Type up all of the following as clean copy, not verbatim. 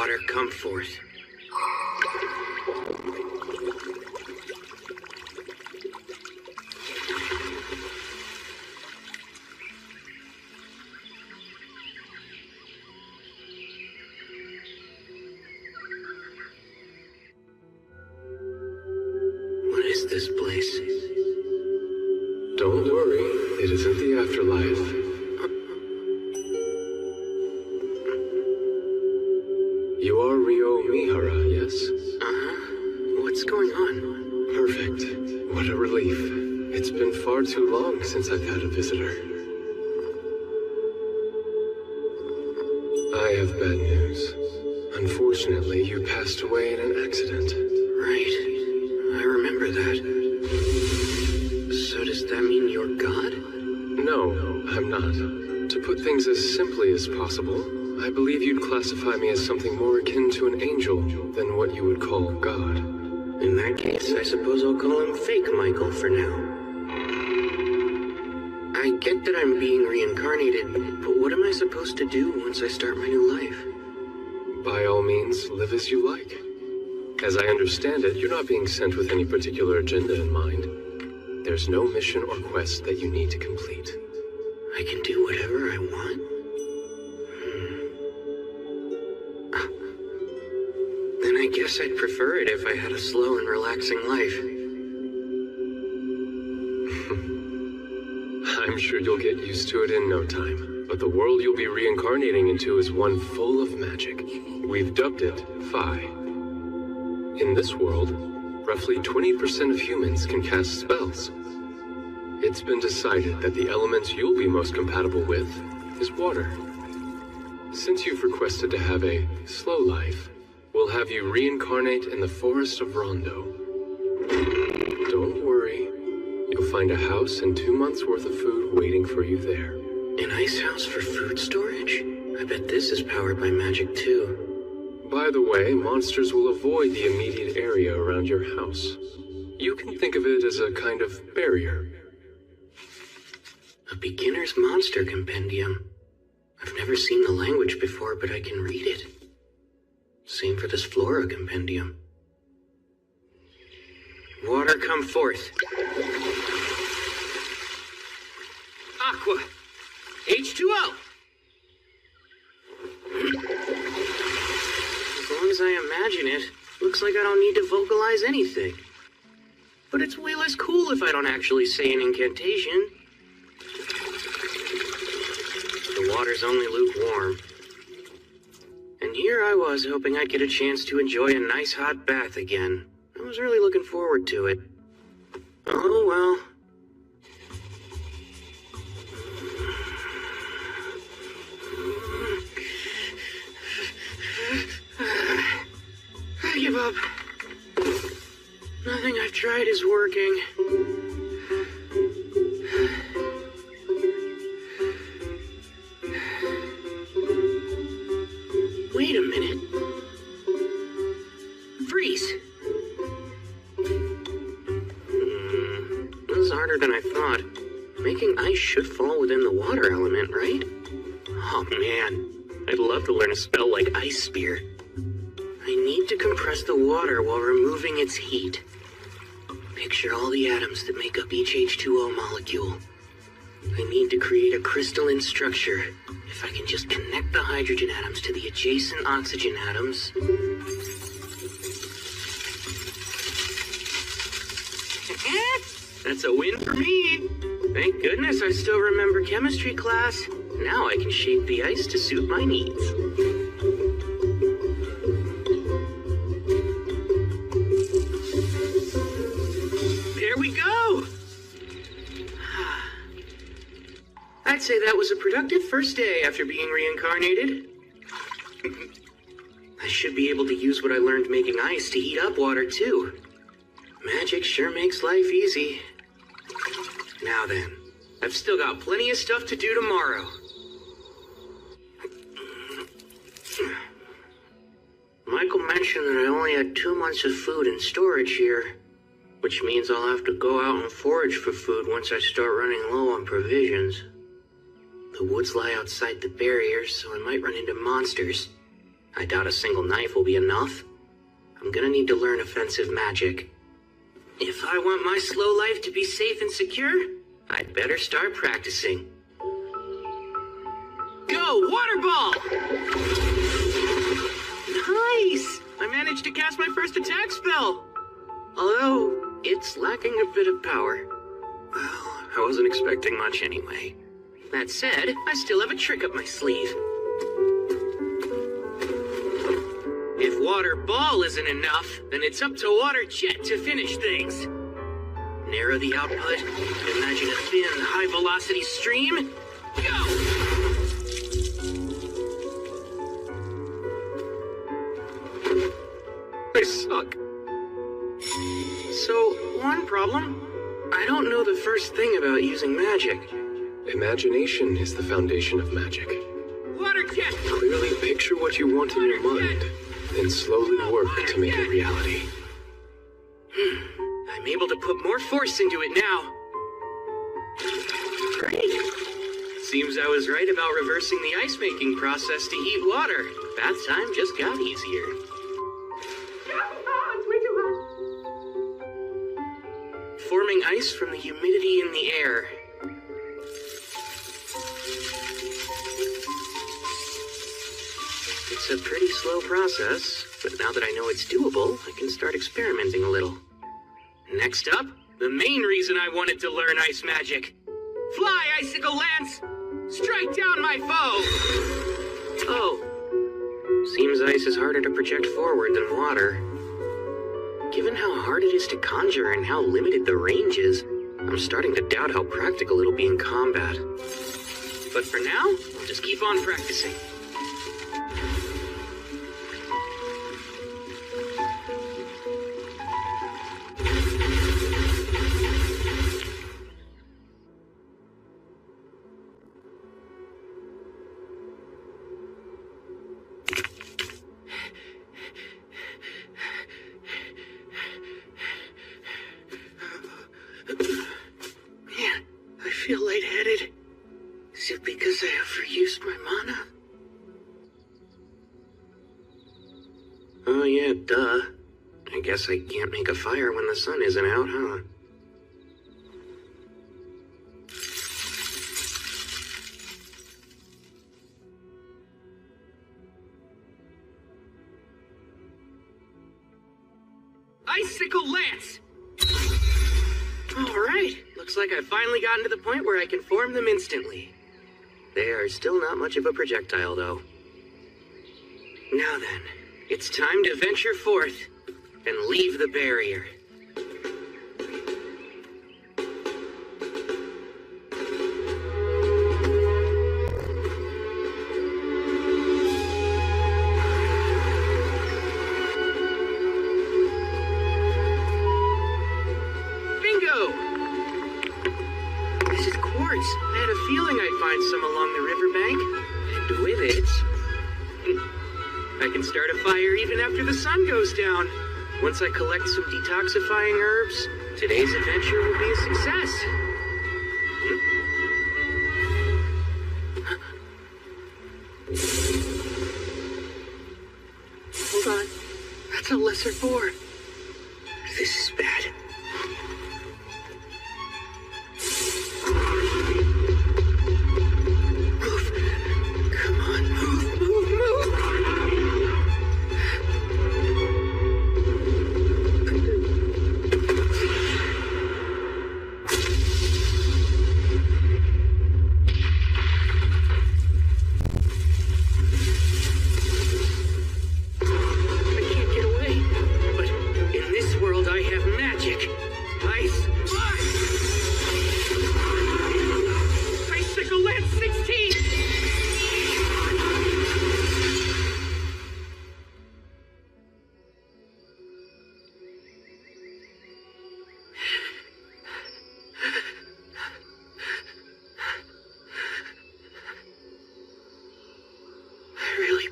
Water, come forth. What is this place? Don't worry, it isn't the afterlife. You are Ryo Mihara, yes? Uh-huh. What's going on? Perfect. What a relief. It's been far too long since I've had a visitor. I have bad news. Unfortunately, you passed away in an accident. Right. I remember that. So does that mean you're God? No, I'm not. To put things as simply as possible, I believe you'd classify me as something more akin to an angel than what you would call God. In that case, I suppose I'll call him Fake Michael for now. I get that I'm being reincarnated, but what am I supposed to do once I start my new life? By all means, live as you like. As I understand it, you're not being sent with any particular agenda in mind. There's no mission or quest that you need to complete. I can do whatever I want? Then I guess I'd prefer it if I had a slow and relaxing life. I'm sure you'll get used to it in no time, but the world you'll be reincarnating into is one full of magic. We've dubbed it Phi. In this world, roughly 20% of humans can cast spells. It's been decided that the element you'll be most compatible with is water. Since you've requested to have a slow life, we'll have you reincarnate in the forest of Rondo. Don't worry. You'll find a house and 2 months' worth of food waiting for you there. An ice house for food storage? I bet this is powered by magic too. By the way, monsters will avoid the immediate area around your house. You can think of it as a kind of barrier. A beginner's monster compendium. I've never seen the language before, but I can read it. Same for this flora compendium. Water, come forth. Aqua. H2O. As long as I imagine it, looks like I don't need to vocalize anything. But it's way less cool if I don't actually say an incantation. The water's only lukewarm. And here I was hoping I'd get a chance to enjoy a nice hot bath again. I was really looking forward to it. Oh well. I give up. Nothing I've tried is working. Wait a minute. Freeze. This is harder than I thought. Making ice should fall within the water element, right? Oh man, I'd love to learn a spell like Ice Spear. I need to compress the water while removing its heat. Picture all the atoms that make up each H2O molecule. I need to create a crystalline structure. If I can just connect the hydrogen atoms to the adjacent oxygen atoms. That's a win for me. Thank goodness I still remember chemistry class. Now I can shape the ice to suit my needs. There we go! I'd say that was a productive first day after being reincarnated. I should be able to use what I learned making ice to heat up water too. Magic sure makes life easy. Now then, I've still got plenty of stuff to do tomorrow. Michael mentioned that I only had 2 months of food in storage here, which means I'll have to go out and forage for food once I start running low on provisions. The woods lie outside the barrier, so I might run into monsters. I doubt a single knife will be enough. I'm gonna need to learn offensive magic. If I want my slow life to be safe and secure, I'd better start practicing. Go, water ball! Nice! I managed to cast my first attack spell! Although, it's lacking a bit of power. Well, I wasn't expecting much anyway. That said, I still have a trick up my sleeve. If water ball isn't enough, then it's up to water jet to finish things. Narrow the output, imagine a thin, high-velocity stream. Go! I suck. So, one problem. I don't know the first thing about using magic. Imagination is the foundation of magic. Water jet! Clearly picture what you want in your mind, then slowly work to make it reality. I'm able to put more force into it now. Great. Seems I was right about reversing the ice-making process to heat water. Bath time just got easier. Forming ice from the humidity in the air. It's a pretty slow process, but now that I know it's doable, I can start experimenting a little. Next up, the main reason I wanted to learn ice magic. Fly, Icicle Lance! Strike down my foe! Oh. Seems ice is harder to project forward than water. Given how hard it is to conjure and how limited the range is, I'm starting to doubt how practical it'll be in combat. But for now, I'll just keep on practicing. Man, I feel lightheaded. Is it because I overused my mana? Oh yeah, duh. I guess I can't make a fire when the sun isn't out, huh? Icicle Lance! Alright, looks like I've finally gotten to the point where I can form them instantly. They are still not much of a projectile, though. Now then, it's time to venture forth and leave the barrier. I had a feeling I'd find some along the riverbank, and with it, I can start a fire even after the sun goes down. Once I collect some detoxifying herbs, today's adventure will be a success. Hold on, that's a lesser boar. This is bad.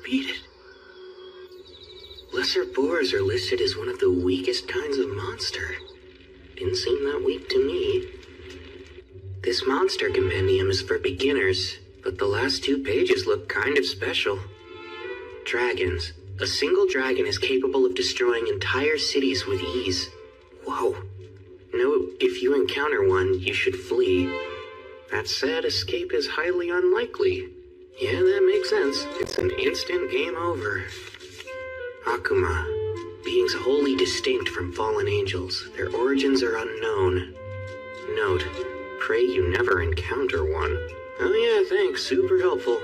Beat it. Lesser boars are listed as one of the weakest kinds of monster. Didn't seem that weak to me. This monster compendium is for beginners, but the last 2 pages look kind of special. Dragons. A single dragon is capable of destroying entire cities with ease. Whoa. Note, if you encounter one, you should flee. That said, escape is highly unlikely. Yeah, that makes sense. It's an instant game over. Akuma. Beings wholly distinct from fallen angels. Their origins are unknown. Note, pray you never encounter one. Oh yeah, thanks. Super helpful.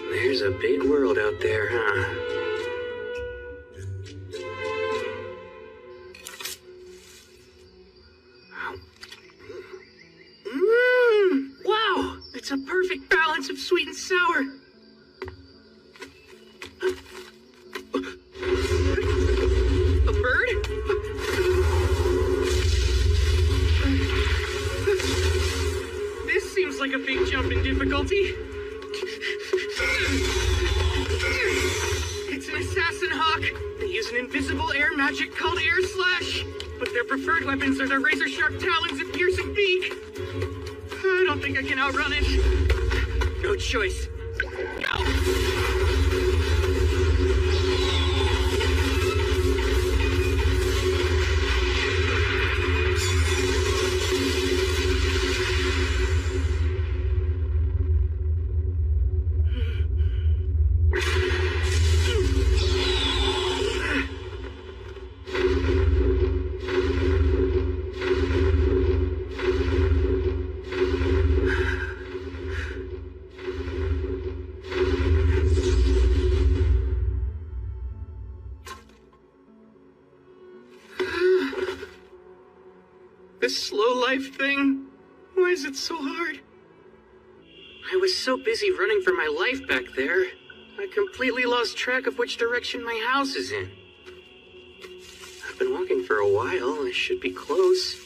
There's a big world out there, huh? Wow! It's a perfect balance of sweet and sour. A bird? This seems like a big jump in difficulty. It's an assassin hawk. They use an invisible air magic called Air Slash. But their preferred weapons are their razor-sharp talons and piercing beak. I don't think I can outrun it. No choice. Ow. This slow life thing, why is it so hard? I was so busy running for my life back there, I completely lost track of which direction my house is in. I've been walking for a while, I should be close.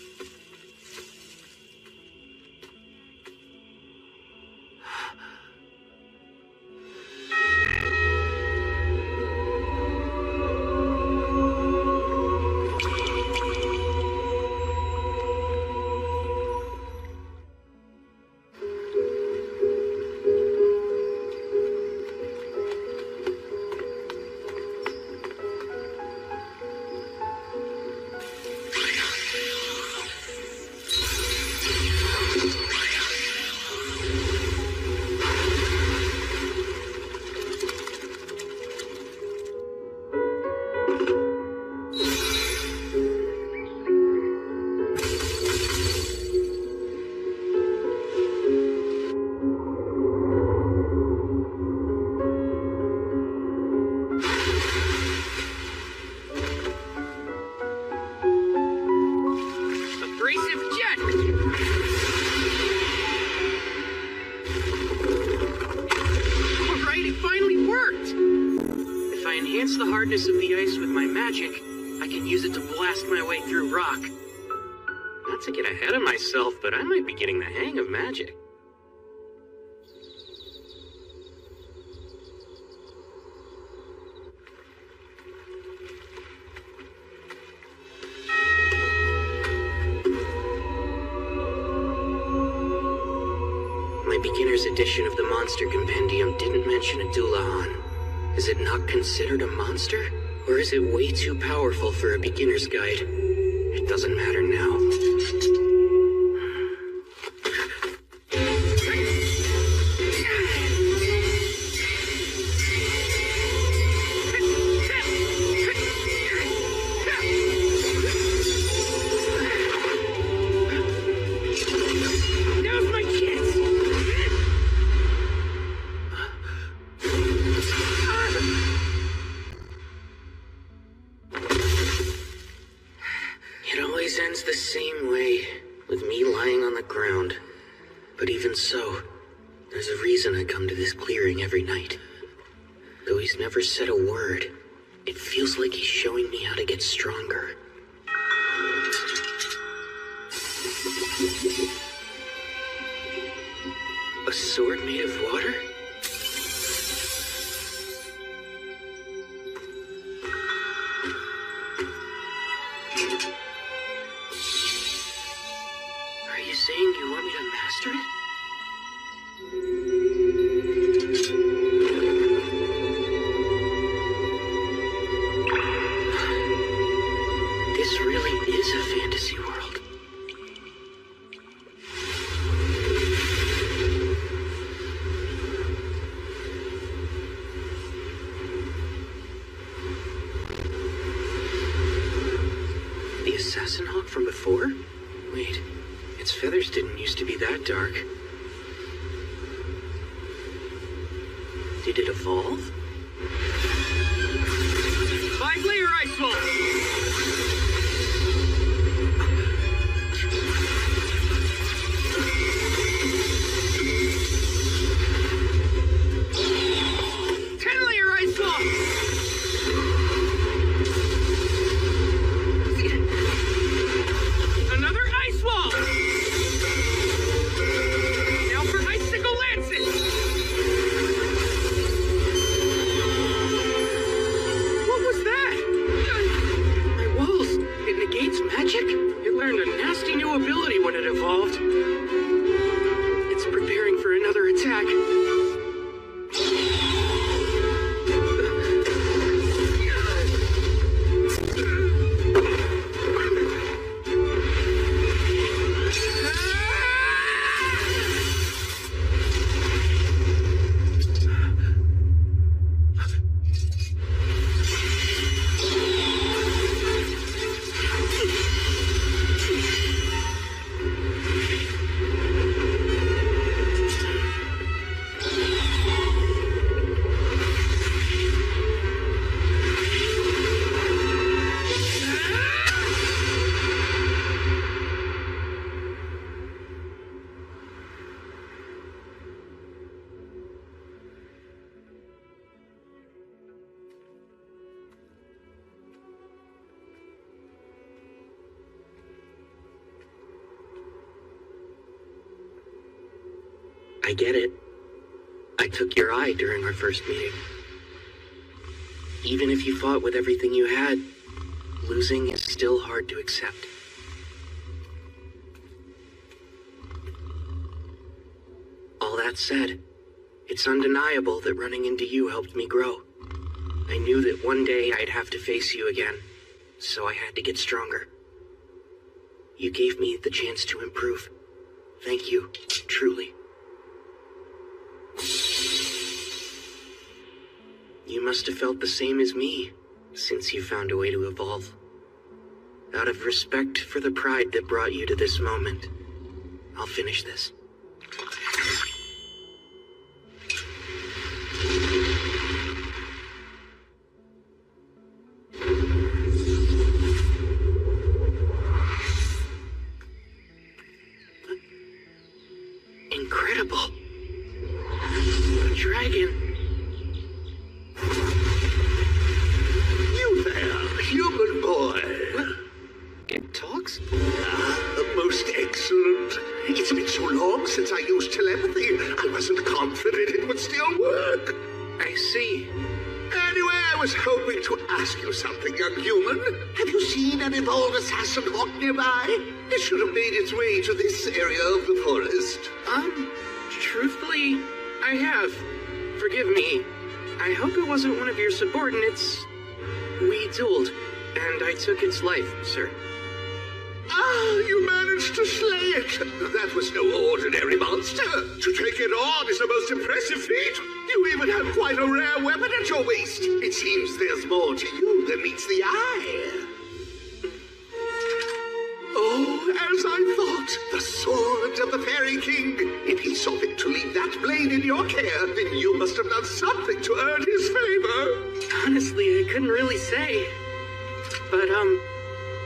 Of the ice with my magic, I can use it to blast my way through rock. Not to get ahead of myself, but I might be getting the hang of magic. My beginner's edition of the Monster Compendium didn't mention a Dulahan. Is it not considered a monster? Or is it way too powerful for a beginner's guide? It doesn't matter now. The same way, with me lying on the ground. But even so, there's a reason I come to this clearing every night. Though he's never said a word, it feels like he's showing me how to get stronger. A sword made of water? Saying you want me to master it? assassin hawk from before? Wait, its feathers didn't used to be that dark. Did it evolve? 5-layer ice wall! 10-layer ice wall! Another ice wall! Now for icicle lances! What was that? My walls! It negates magic? It learned a nasty new ability when it evolved. It's preparing for another attack. I get it. I took your eye during our first meeting. Even if you fought with everything you had, losing is still hard to accept. All that said, it's undeniable that running into you helped me grow. I knew that one day I'd have to face you again, so I had to get stronger. You gave me the chance to improve. Thank you, truly. You must have felt the same as me, since you found a way to evolve. Out of respect for the pride that brought you to this moment, I'll finish this. Incredible. A dragon. You there, human boy. It talks? Most excellent. It's been so long since I used telepathy, I wasn't confident it would still work. I see. Anyway, I was hoping to ask you something, young human. Have you seen an evolved assassin hawk nearby? It should have made its way to this area of the forest. Truthfully, I have. Forgive me. I hope it wasn't one of your subordinates. We dueled, and I took its life, sir. Ah, you managed to slay it. That was no ordinary monster. To take it on is a most impressive feat. You even have quite a rare weapon at your waist. It seems there's more to you than meets the eye. Oh, as I thought, the sword of the Fairy King. If he saw fit to leave that blade in your care, then you must have done something to earn his favor. Honestly, I couldn't really say. But,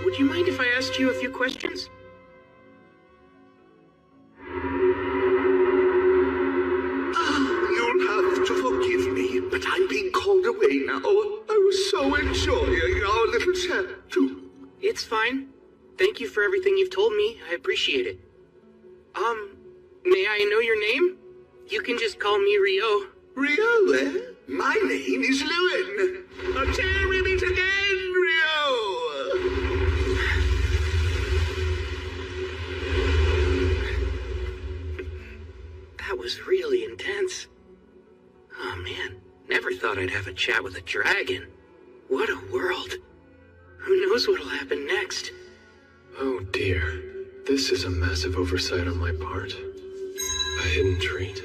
would you mind if I asked you a few questions? You'll have to forgive me, but I'm being called away now. I was so enjoying our little chat, too. It's fine. Thank you for everything you've told me. I appreciate it. May I know your name? You can just call me Rio. Rio, eh? My name is Lewin. Until we meet again, Rio! That was really intense. Oh man, never thought I'd have a chat with a dragon. What a world. Who knows what'll happen next? Oh dear. This is a massive oversight on my part. A hidden trait.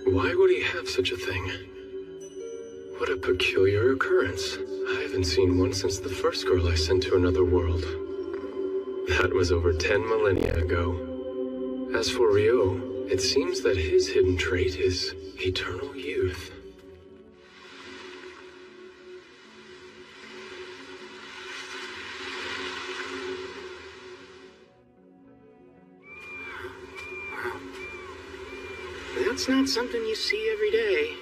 Why would he have such a thing? What a peculiar occurrence. I haven't seen one since the first girl I sent to another world. That was over 10 millennia ago. As for Ryo, it seems that his hidden trait is eternal youth. That's not something you see every day.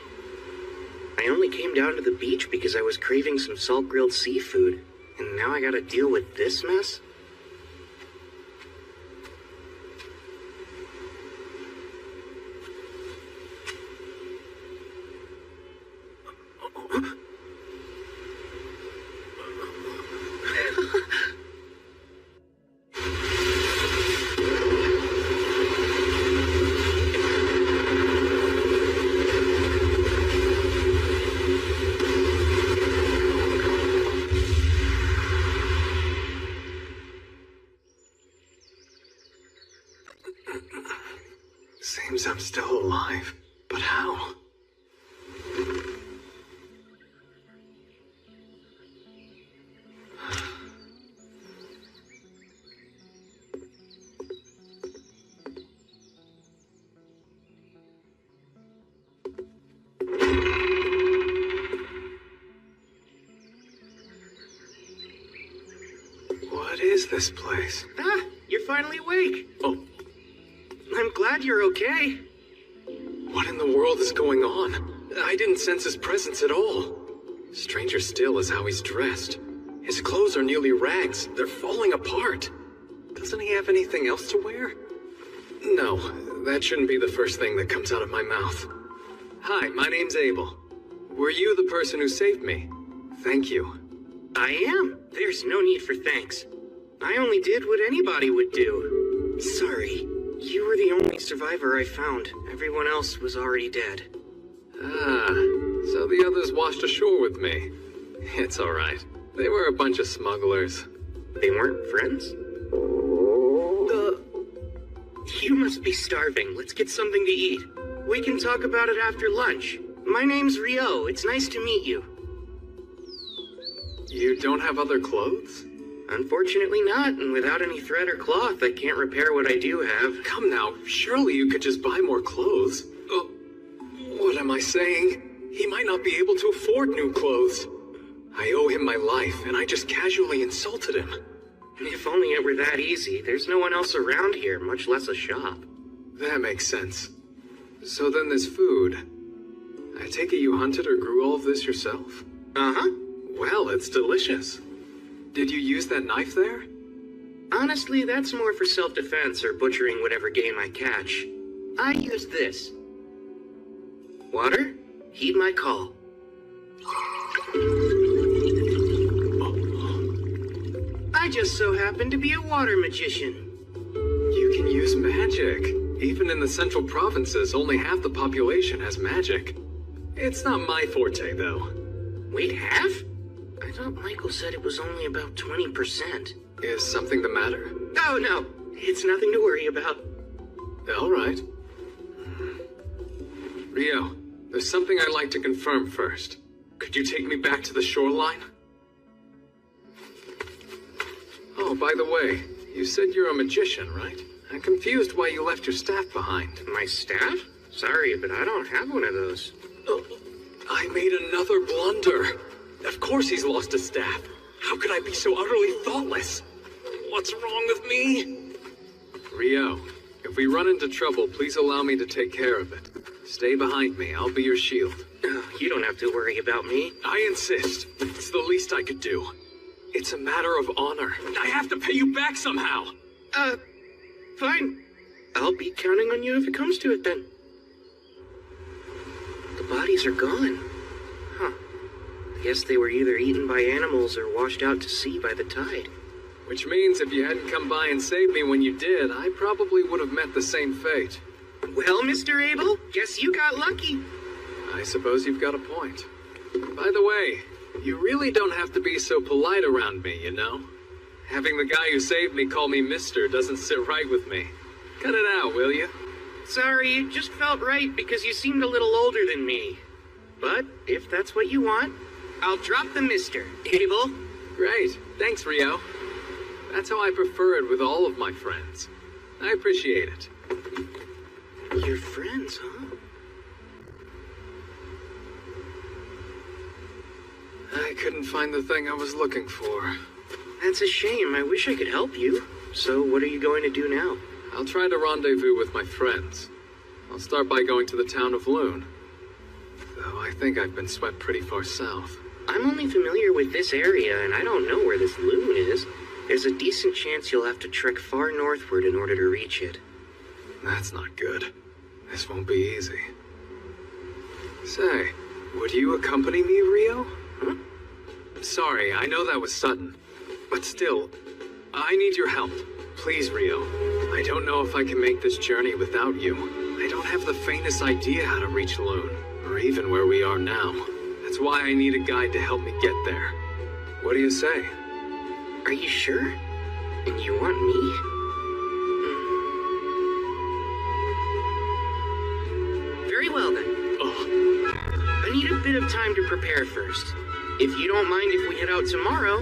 I only came down to the beach because I was craving some salt-grilled seafood, and now I gotta deal with this mess? Seems I'm still alive, but how? What is this place? Ah, you're finally awake. Oh, I'm glad you're okay. what in the world is going on? I didn't sense his presence at all. Stranger still is how he's dressed. His clothes are nearly rags. They're falling apart. Doesn't he have anything else to wear? No, that shouldn't be the first thing that comes out of my mouth. Hi, my name's Abel. Were you the person who saved me? Thank you. I am. There's no need for thanks. I only did what anybody would do. Sorry. You were the only survivor I found. Everyone else was already dead. Ah, so the others washed ashore with me. It's alright. They were a bunch of smugglers. They weren't friends? You must be starving. Let's get something to eat. We can talk about it after lunch. My name's Ryo. It's nice to meet you. You don't have other clothes? Unfortunately not, and without any thread or cloth, I can't repair what I do have. Come now, surely you could just buy more clothes. Oh, what am I saying? He might not be able to afford new clothes. I owe him my life, and I just casually insulted him. If only it were that easy. There's no one else around here, much less a shop. That makes sense. So then this food. I take it you hunted or grew all of this yourself? Uh-huh. Well, it's delicious. Did you use that knife there? Honestly, that's more for self-defense or butchering whatever game I catch. I use this. Water? Heed my call. I just so happen to be a water magician. You can use magic. Even in the central provinces, only half the population has magic. It's not my forte, though. Wait, half? I thought Michael said it was only about 20%. Is something the matter? Oh, no. It's nothing to worry about. All right. Ryo, there's something I'd like to confirm first. Could you take me back to the shoreline? Oh, by the way, you said you're a magician, right? I'm confused why you left your staff behind. My staff? Sorry, but I don't have one of those. Oh, I made another blunder. Of course he's lost his staff. How could I be so utterly thoughtless? What's wrong with me? Ryo, if we run into trouble, please allow me to take care of it. Stay behind me. I'll be your shield. You don't have to worry about me. I insist. It's the least I could do. It's a matter of honor. I have to pay you back somehow. Fine. I'll be counting on you if it comes to it then. The bodies are gone. Huh. I guess they were either eaten by animals or washed out to sea by the tide. Which means if you hadn't come by and saved me when you did, I probably would have met the same fate. Well, Mr. Abel, guess you got lucky. I suppose you've got a point. By the way, you really don't have to be so polite around me, you know? Having the guy who saved me call me Mister doesn't sit right with me. Cut it out, will you? Sorry, it just felt right because you seemed a little older than me. But if that's what you want, I'll drop the Mister, Abel. Great. Thanks, Ryo. That's how I prefer it with all of my friends. I appreciate it. Your friends, huh? I couldn't find the thing I was looking for. That's a shame. I wish I could help you. So what are you going to do now? I'll try to rendezvous with my friends. I'll start by going to the town of Loon. Though I think I've been swept pretty far south. I'm only familiar with this area, and I don't know where this Loon is. There's a decent chance you'll have to trek far northward in order to reach it. That's not good. This won't be easy. Say, would you accompany me, Rio? Huh? Sorry, I know that was sudden. But still, I need your help. Please, Rio. I don't know if I can make this journey without you. I don't have the faintest idea how to reach Loon, or even where we are now. That's why I need a guide to help me get there. What do you say? Are you sure? And you want me? Very well then. Oh, I need a bit of time to prepare first. If you don't mind if we head out tomorrow,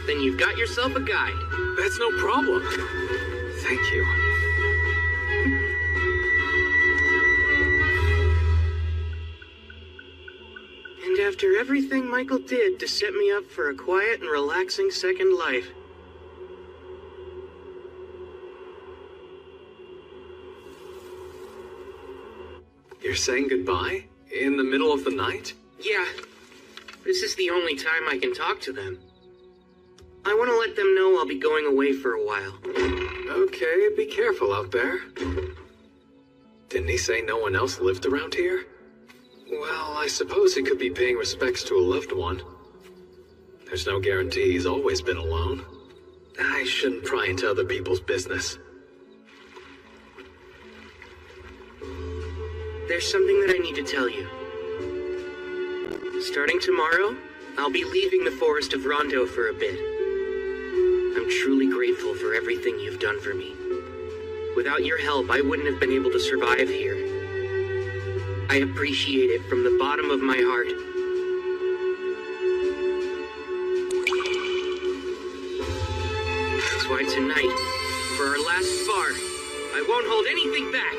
then you've got yourself a guide. that's no problem. Thank you. And after everything Michael did to set me up for a quiet and relaxing second life, You're saying goodbye? In the middle of the night? yeah, this is the only time I can talk to them. I want to let them know I'll be going away for a while. Okay, be careful out there. Didn't he say no one else lived around here? Well, I suppose he could be paying respects to a loved one. There's no guarantee he's always been alone. I shouldn't pry into other people's business. There's something that I need to tell you. Starting tomorrow, I'll be leaving the forest of Rondo for a bit. I'm truly grateful for everything you've done for me. Without your help, I wouldn't have been able to survive here. I appreciate it from the bottom of my heart. That's why tonight, for our last spar, I won't hold anything back.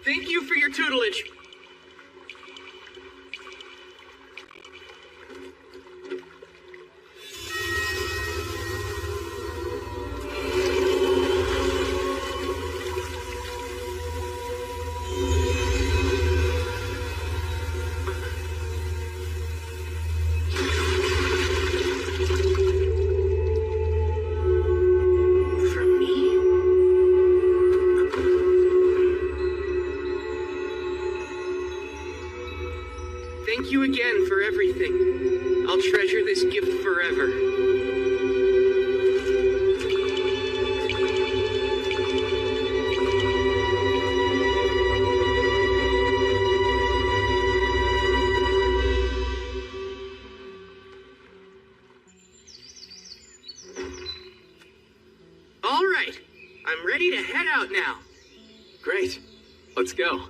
Thank you for your tutelage. From me? Thank you again for everything. I'll treasure this gift forever. All right, I'm ready to head out now. Great. Let's go.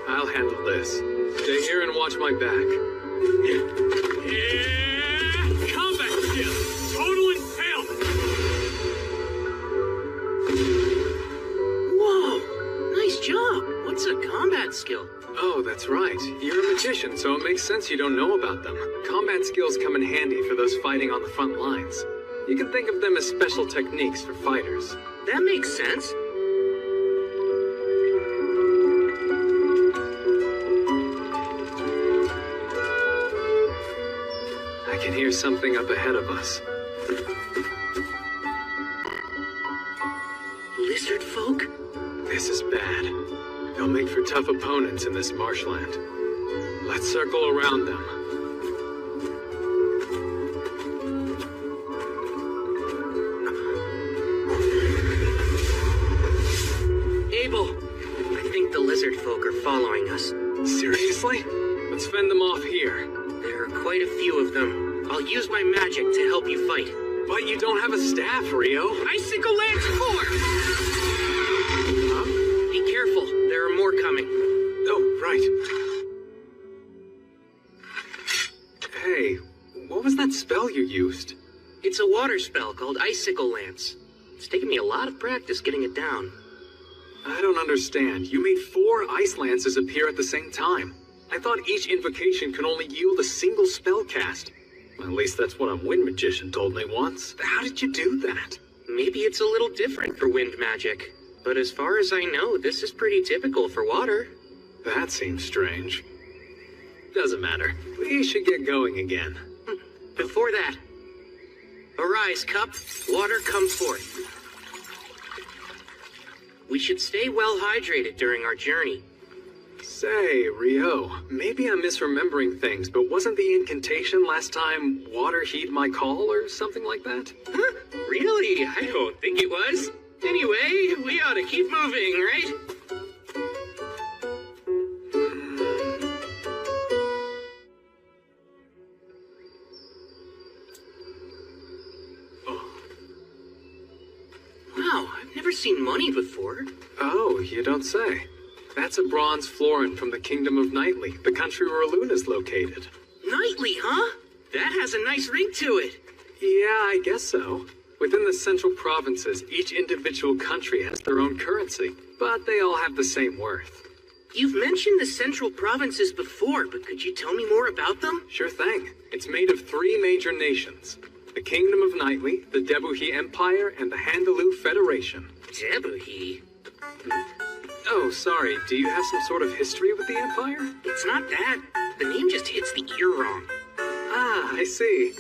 I'll handle this. Stay here and watch my back. Yeah! Combat skill! Total impalement! Whoa, nice job. What's a combat skill? Oh, that's right. You're a magician, so it makes sense you don't know about them. Combat skills come in handy for those fighting on the front lines. You can think of them as special techniques for fighters. That makes sense. can hear something up ahead of us. Lizard folk? This is bad. They'll make for tough opponents in this marshland. Let's circle around them. Abel, I think the lizard folk are following us. Seriously? Let's fend them off here. There are quite a few of them. I'll use my magic to help you fight. But you don't have a staff, Rio. Icicle Lance 4! Huh? Be careful, there are more coming. Oh, right. Hey, what was that spell you used? It's a water spell called Icicle Lance. It's taken me a lot of practice getting it down. I don't understand. You made 4 ice lances appear at the same time. I thought each invocation could only yield a single spell cast. At least that's what a wind magician told me once. How did you do that? Maybe it's a little different for wind magic. But as far as I know, this is pretty typical for water. That seems strange. Doesn't matter. We should get going again. Before that, arise, cup. Water, come forth. We should stay well hydrated during our journey. Say, Rio, maybe I'm misremembering things, but wasn't the incantation last time water heed my call or something like that? Huh? Really? I don't think it was. Anyway, we ought to keep moving, right? Wow, I've never seen money before. Oh, you don't say. That's a bronze florin from the Kingdom of Knightly, the country where Luna's located. Knightly, huh? That has a nice ring to it. Yeah, I guess so. Within the central provinces, each individual country has their own currency, but they all have the same worth. You've mentioned the central provinces before, but could you tell me more about them? Sure thing. It's made of 3 major nations. The Kingdom of Knightly, the Debuhi Empire, and the Handaloo Federation. Debuhi? Oh, sorry. Do you have some sort of history with the Empire? It's not that. The name just hits the ear wrong. Ah, I see.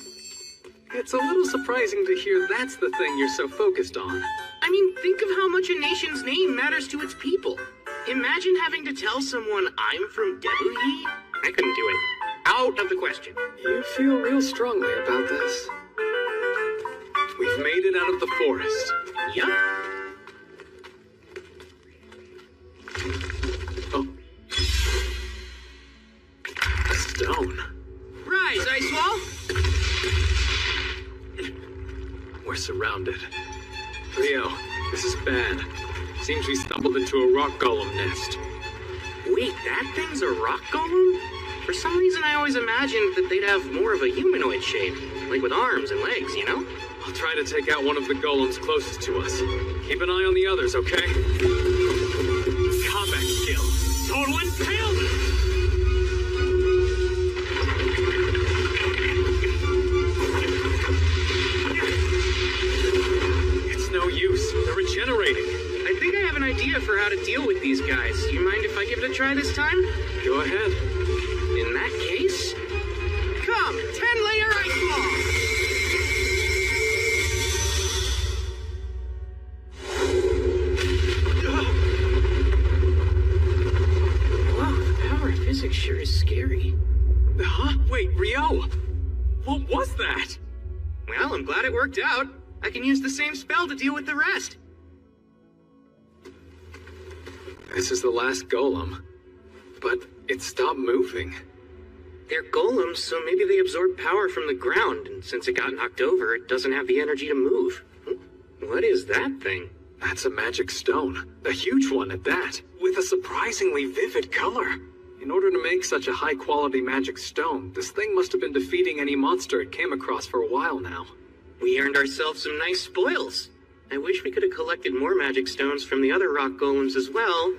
It's a little surprising to hear that's the thing you're so focused on. I mean, think of how much a nation's name matters to its people. Imagine having to tell someone I'm from Debuhi. I couldn't do it. Out of the question. You feel real strongly about this. We've made it out of the forest. Yup. Oh. A stone. Rise, Icewall! We're surrounded. Rio, this is bad. Seems we stumbled into a rock golem nest. Wait, that thing's a rock golem? For some reason I always imagined that they'd have more of a humanoid shape, like with arms and legs, you know? I'll try to take out one of the golems closest to us. Keep an eye on the others, okay? Combat skill. Total impalement. It's no use. They're regenerating. I think I have an idea for how to deal with these guys. You mind if I give it a try this time? Go ahead. In that case, come, 10-layer ice ball! Wow, the power of physics sure is scary. Huh? Wait, Rio! What was that? Well, I'm glad it worked out. I can use the same spell to deal with the rest. This is the last golem. But it stopped moving. They're golems, so maybe they absorb power from the ground, and since it got knocked over, it doesn't have the energy to move. What is that thing? That's a magic stone. A huge one at that, with a surprisingly vivid color. In order to make such a high-quality magic stone, this thing must have been defeating any monster it came across for a while now. We earned ourselves some nice spoils. I wish we could have collected more magic stones from the other rock golems as well.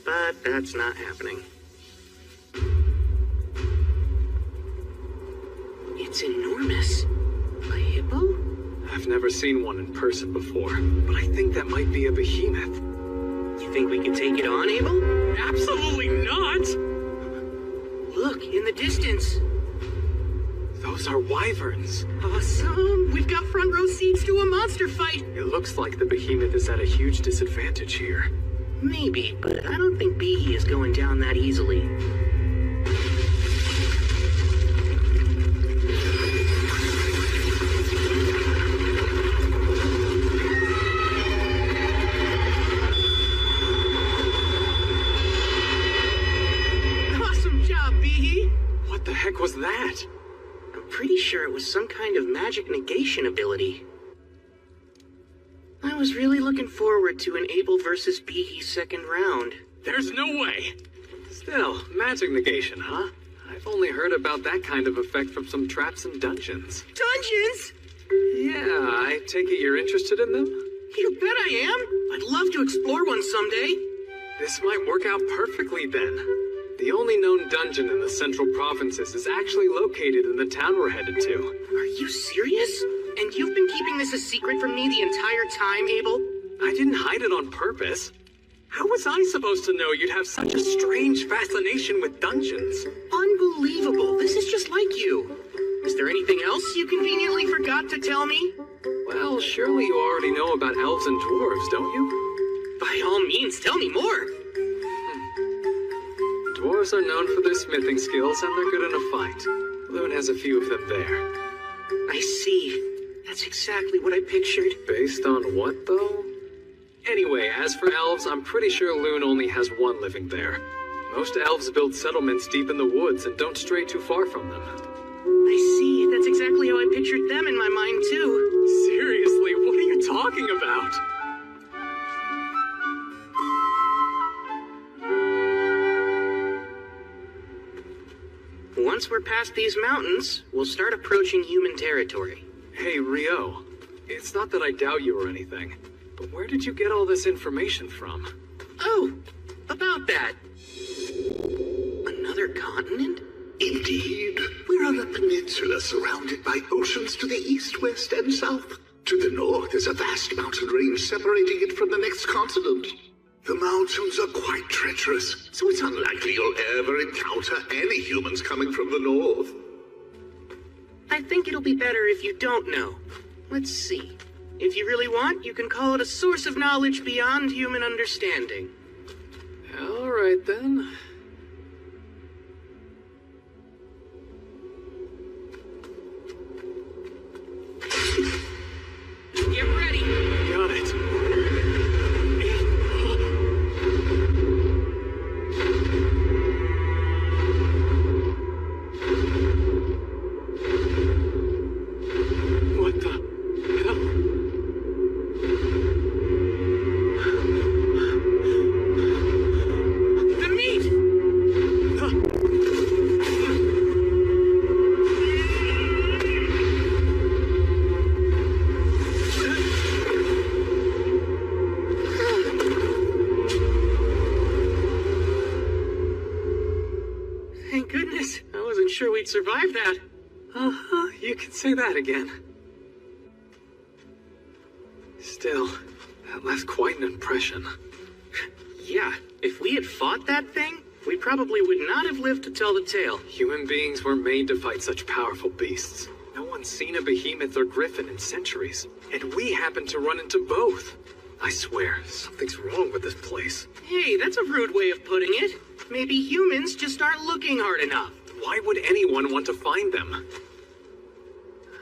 But that's not happening. It's enormous. A hippo? I've never seen one in person before, but I think that might be a behemoth. You think we can take it on, Abel? Absolutely not. Look, in the distance. Those are wyverns. Awesome! We've got front row seats to a monster fight! It looks like the behemoth is at a huge disadvantage here. Maybe, but I don't think Behe is going down that easily. Awesome job, Behe! What the heck was that? I'm pretty sure it was some kind of magic negation ability. I was really looking forward to an Abel versus Behe second round. There's no way. Still, magic negation, huh? I've only heard about that kind of effect from some traps and dungeons. Dungeons? Yeah, I take it you're interested in them? You bet I am! I'd love to explore one someday. This might work out perfectly then. The only known dungeon in the central provinces is actually located in the town we're headed to. Are you serious? And you've been keeping this a secret from me the entire time, Abel? I didn't hide it on purpose. How was I supposed to know you'd have such a strange fascination with dungeons? Unbelievable. This is just like you. Is there anything else you conveniently forgot to tell me? Well, surely you already know about elves and dwarves, don't you? By all means, tell me more. Dwarves are known for their smithing skills, and they're good in a fight. Loon has a few of them there. I see. That's exactly what I pictured. Based on what, though? Anyway, as for elves, I'm pretty sure Loon only has one living there. Most elves build settlements deep in the woods and don't stray too far from them. I see. That's exactly how I pictured them in my mind, too. Seriously, what are you talking about? Once we're past these mountains, we'll start approaching human territory. Hey, Rio. It's not that I doubt you or anything, but where did you get all this information from? Oh, about that. Another continent? Indeed. We're on a peninsula surrounded by oceans to the east, west, and south. To the north is a vast mountain range separating it from the next continent. The mountains are quite treacherous, so it's unlikely you'll ever encounter any humans coming from the north. I think it'll be better if you don't know. Let's see. If you really want, you can call it a source of knowledge beyond human understanding. All right, then. Get ready! Got it. What the hell? The meat! Thank goodness. I wasn't sure we'd survive that. Uh-huh, you can say that again. Still, that left quite an impression. Yeah, if we had fought that thing, we probably would not have lived to tell the tale. Human beings were made to fight such powerful beasts. No one's seen a behemoth or griffin in centuries, and we happened to run into both. I swear, something's wrong with this place. Hey, that's a rude way of putting it. Maybe humans just aren't looking hard enough. Why would anyone want to find them?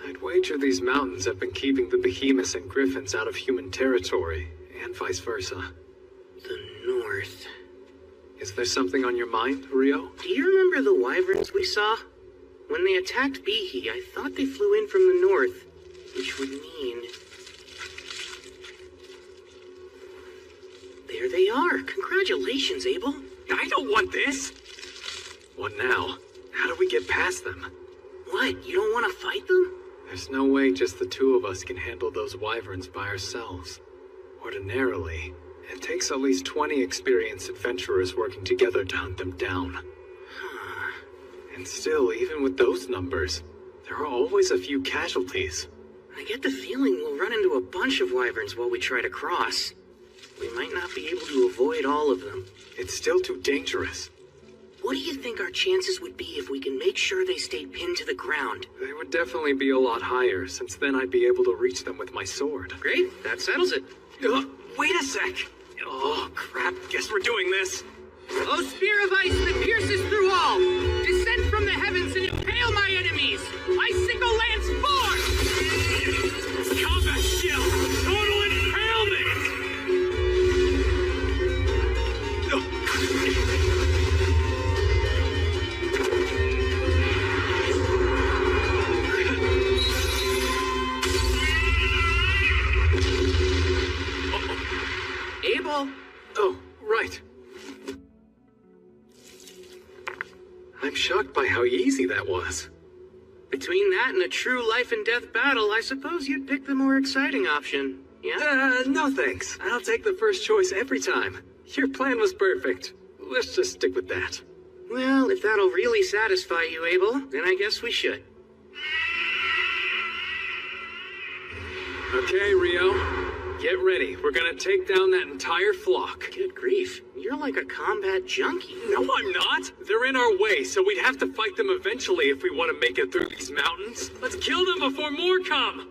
I'd wager these mountains have been keeping the behemoths and griffins out of human territory, and vice versa. The north. Is there something on your mind, Rio? Do you remember the wyverns we saw? When they attacked Behe, I thought they flew in from the north, which would mean... There they are. Congratulations, Abel. I don't want this! What now? How do we get past them? What, you don't want to fight them? There's no way just the two of us can handle those wyverns by ourselves. Ordinarily, it takes at least 20 experienced adventurers working together to hunt them down. And still, even with those numbers, there are always a few casualties. I get the feeling we'll run into a bunch of wyverns while we try to cross. We might not be able to avoid all of them. It's still too dangerous. what do you think our chances would be if we can make sure they stayed pinned to the ground? They would definitely be a lot higher, since then I'd be able to reach them with my sword. Great, that settles it. Wait a sec! Oh, crap, guess we're doing this. O spear of ice that pierces through all, descend from the heavens and impale my enemies! Icicle lance forth! Combat skill! Total impalement! Abel! Oh, right. I'm shocked by how easy that was. Between that and a true life and death battle, I suppose you'd pick the more exciting option. Yeah? No thanks. I'll take the first choice every time. Your plan was perfect. Let's just stick with that. Well, if that'll really satisfy you, Abel, then I guess we should. Okay, Rio. Get ready. We're gonna take down that entire flock. Good grief. You're like a combat junkie. No, I'm not. They're in our way, so we'd have to fight them eventually if we want to make it through these mountains. Let's kill them before more come.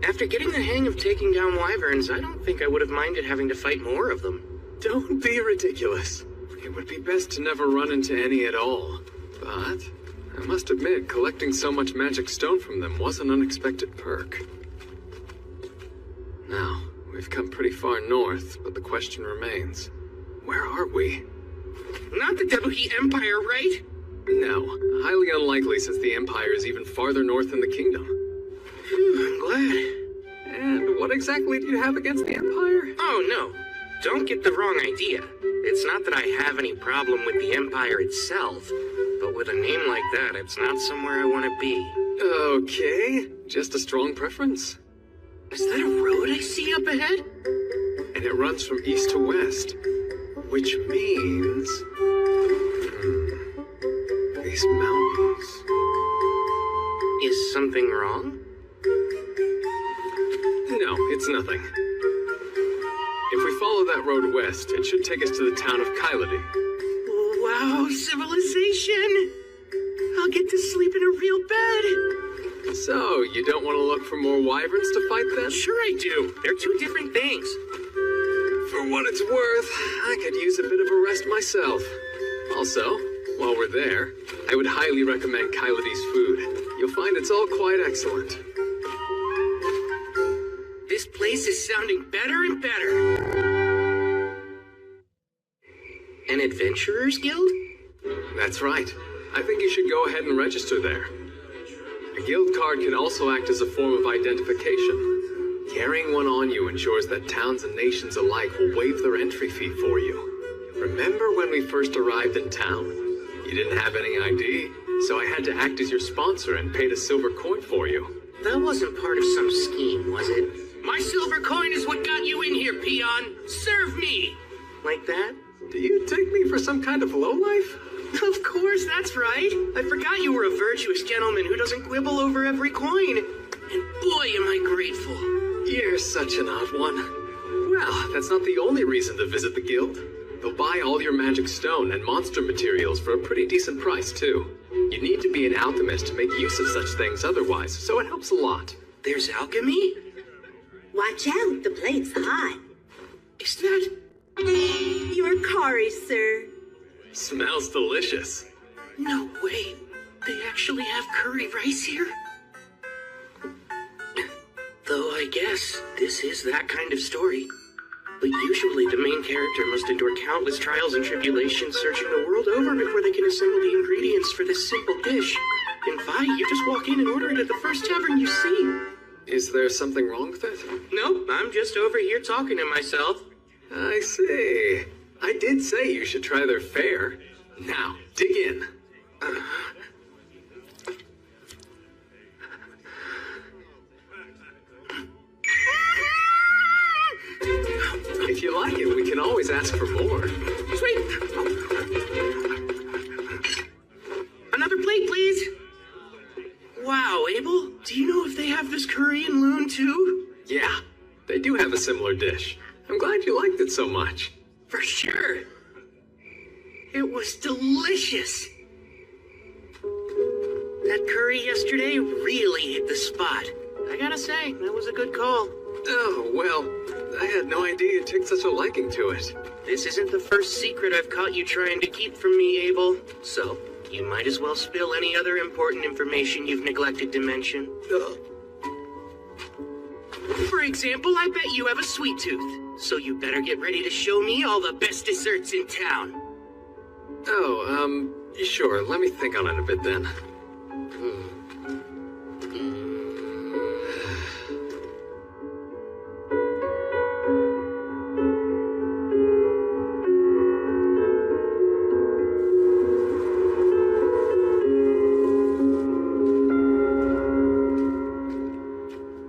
After getting the hang of taking down wyverns, I don't think I would have minded having to fight more of them. Don't be ridiculous. It would be best to never run into any at all. But I must admit, collecting so much magic stone from them was an unexpected perk. Now, we've come pretty far north, but the question remains. Where are we? Not the Debuhi Empire, right? No, highly unlikely since the Empire is even farther north than the kingdom. Phew, I'm glad. And what exactly do you have against the Empire? Oh, no. Don't get the wrong idea. It's not that I have any problem with the Empire itself, but with a name like that, it's not somewhere I want to be. Okay, just a strong preference. Is that a road I see up ahead? And it runs from east to west, which means... these mountains... Is something wrong? No, it's nothing. If we follow that road west, it should take us to the town of Kyladi. Wow, civilization! I'll get to sleep in a real bed. So, you don't want to look for more wyverns to fight then? Sure I do. They're two different things. For what it's worth, I could use a bit of a rest myself. Also, while we're there, I would highly recommend Kyladi's food. You'll find it's all quite excellent. This place is sounding better and better. An adventurer's guild? That's right. I think you should go ahead and register there. A guild card can also act as a form of identification. Carrying one on you ensures that towns and nations alike will waive their entry fee for you. Remember when we first arrived in town? You didn't have any ID, so I had to act as your sponsor and paid a silver coin for you. That wasn't part of some scheme, was it? My silver coin is what got you in here, peon. Serve me! Like that? Do you take me for some kind of lowlife? Of course, that's right. I forgot you were a virtuous gentleman who doesn't quibble over every coin. And boy, am I grateful. You're such an odd one. Well, that's not the only reason to visit the guild. They'll buy all your magic stone and monster materials for a pretty decent price, too. You need to be an alchemist to make use of such things otherwise, so it helps a lot. There's alchemy? Watch out, the plate's hot. Is that... Your curry, sir. Smells delicious. No way. They actually have curry rice here? Though I guess this is that kind of story. But usually the main character must endure countless trials and tribulations searching the world over before they can assemble the ingredients for this simple dish. In Vi, you just walk in and order it at the first tavern you see. Is there something wrong with it? Nope, I'm just over here talking to myself. I see. I did say you should try their fare. Now, dig in. If you like it, we can always ask for more. Sweet. Another plate, please. Wow, Abel, do you know if they have this curry and loon too? Yeah, they do have a similar dish. I'm glad you liked it so much. For sure. It was delicious. That curry yesterday really hit the spot. I gotta say, that was a good call. Oh, well, I had no idea you took such a liking to it. This isn't the first secret I've caught you trying to keep from me, Abel. So, you might as well spill any other important information you've neglected to mention. For example, I bet you have a sweet tooth. So you better get ready to show me all the best desserts in town. Oh, sure. Let me think on it a bit then.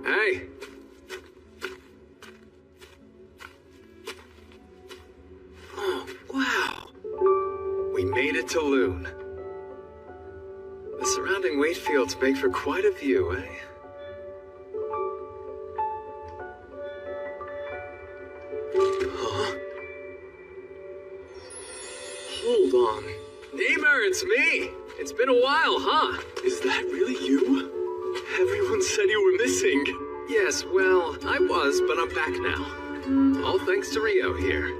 Hey. Oh, wow. We made it to Loon. The surrounding wheat fields make for quite a view, eh? Huh? Hold on. Namer, it's me! It's been a while, huh? Is that really you? Everyone said you were missing. Yes, well, I was, but I'm back now. All thanks to Rio here.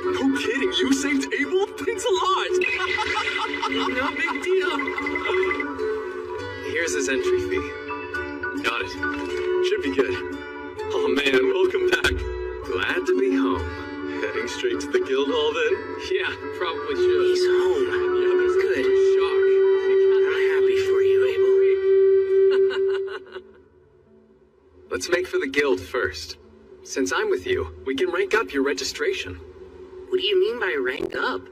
No kidding, you saved Abel? Thanks a lot! No big deal. Here's his entry fee. Got it. Should be good. Oh man, welcome back. Glad to be home. Heading straight to the guild hall then? Yeah, probably should. He's home. Yeah, there's Good. shock. I'm happy for you, Abel. Let's make for the guild first. Since I'm with you, we can rank up your registration. What do you mean by rank up?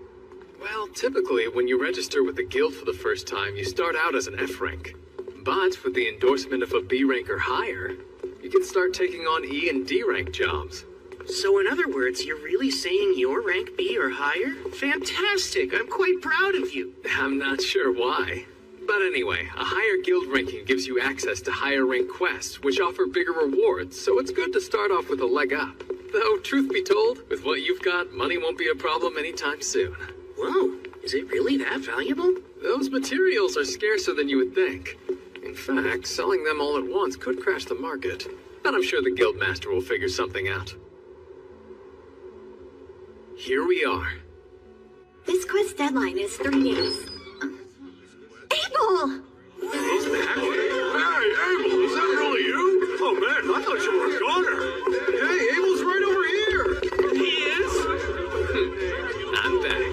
Well, typically, when you register with the guild for the first time, you start out as an F rank. But with the endorsement of a B rank or higher, you can start taking on E and D rank jobs. So in other words, you're really saying you're rank B or higher? Fantastic! I'm quite proud of you. I'm not sure why. But anyway, a higher guild ranking gives you access to higher rank quests, which offer bigger rewards, so it's good to start off with a leg up. Though, truth be told, with what you've got, money won't be a problem anytime soon. Whoa, is it really that valuable? Those materials are scarcer than you would think. In fact, selling them all at once could crash the market. But I'm sure the guildmaster will figure something out. Here we are. This quest deadline is 3 days. Abel! Hey, Abel, is that really you? Oh man, I thought you were a goner. Hey, Abel's right over here. He is? I'm back.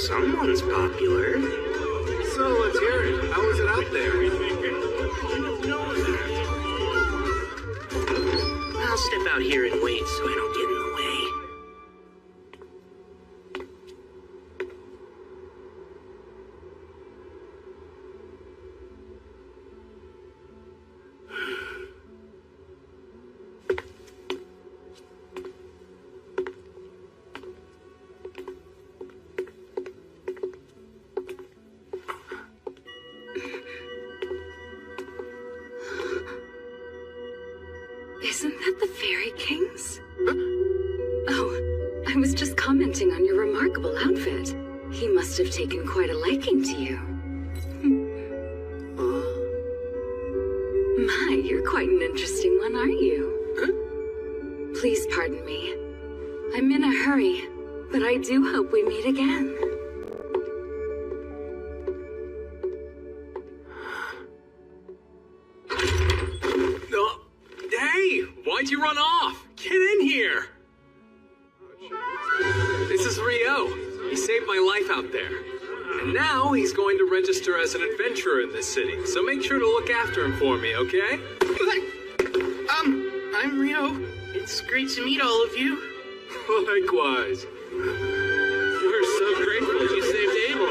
Someone's popular. So let's hear it. How was it out there? I'll step out here and wait so I don't get in the way. Isn't that the Fairy Kings? Oh, I was just commenting on your remarkable outfit. He must have taken quite a liking to you. My, you're quite an interesting one, aren't you? Please pardon me. I'm in a hurry, but I do hope we meet again. Hey, why'd you run off? Get in here! This is Rio. He saved my life out there. And now he's going to register as an adventurer in this city, so make sure to look after him for me, okay? I'm Rio. It's great to meet all of you. Likewise. We're so grateful you saved Abel.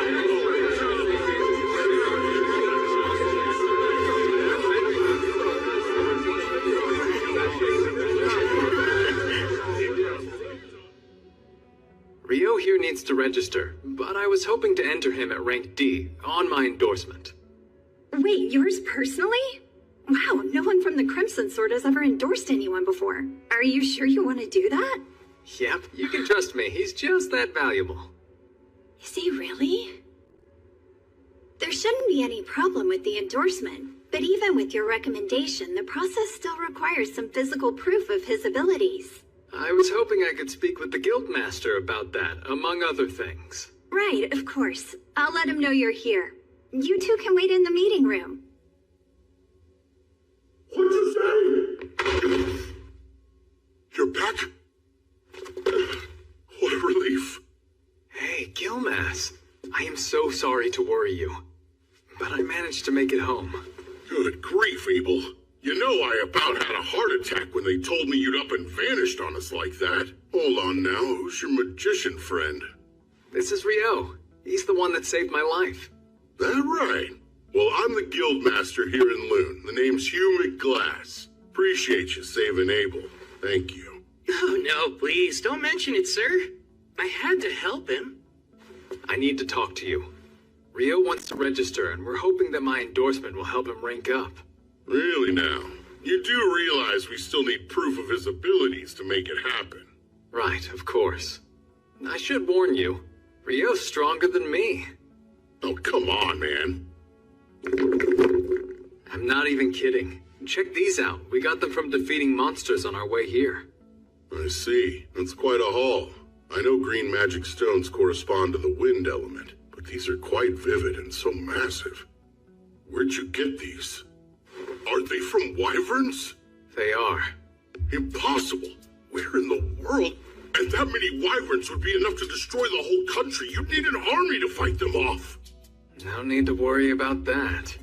Rio here needs to register, but I was hoping to enter him at rank D on my endorsement. Wait, yours personally? Wow, no one from the Crimson Sword has ever endorsed anyone before. Are you sure you want to do that? Yep, you can trust me. He's just that valuable. Is he really? There shouldn't be any problem with the endorsement, but even with your recommendation, the process still requires some physical proof of his abilities. I was hoping I could speak with the Guildmaster about that, among other things. Right, of course. I'll let him know you're here. You two can wait in the meeting room. What'd you say? You're back? What a relief. Hey, Gilmas. I am so sorry to worry you, but I managed to make it home. Good grief, Abel. You know I about had a heart attack when they told me you'd up and vanished on us like that. Hold on now, who's your magician friend? This is Rio. He's the one that saved my life. That right. Well, I'm the Guildmaster here in Loon. The name's Hugh McGlass. Appreciate you saving Abel. Thank you. Oh, no, please, don't mention it, sir. I had to help him. I need to talk to you. Rio wants to register, and we're hoping that my endorsement will help him rank up. Really now? You do realize we still need proof of his abilities to make it happen. Right, of course. I should warn you, Rio's stronger than me. Oh, come on, man. I'm not even kidding. Check these out. We got them from defeating monsters on our way here. I see. That's quite a haul. I know green magic stones correspond to the wind element, but these are quite vivid and so massive. Where'd you get these? Are they from wyverns? They are. Impossible. Where in the world? And that many wyverns would be enough to destroy the whole country. You'd need an army to fight them off. No need to worry about that.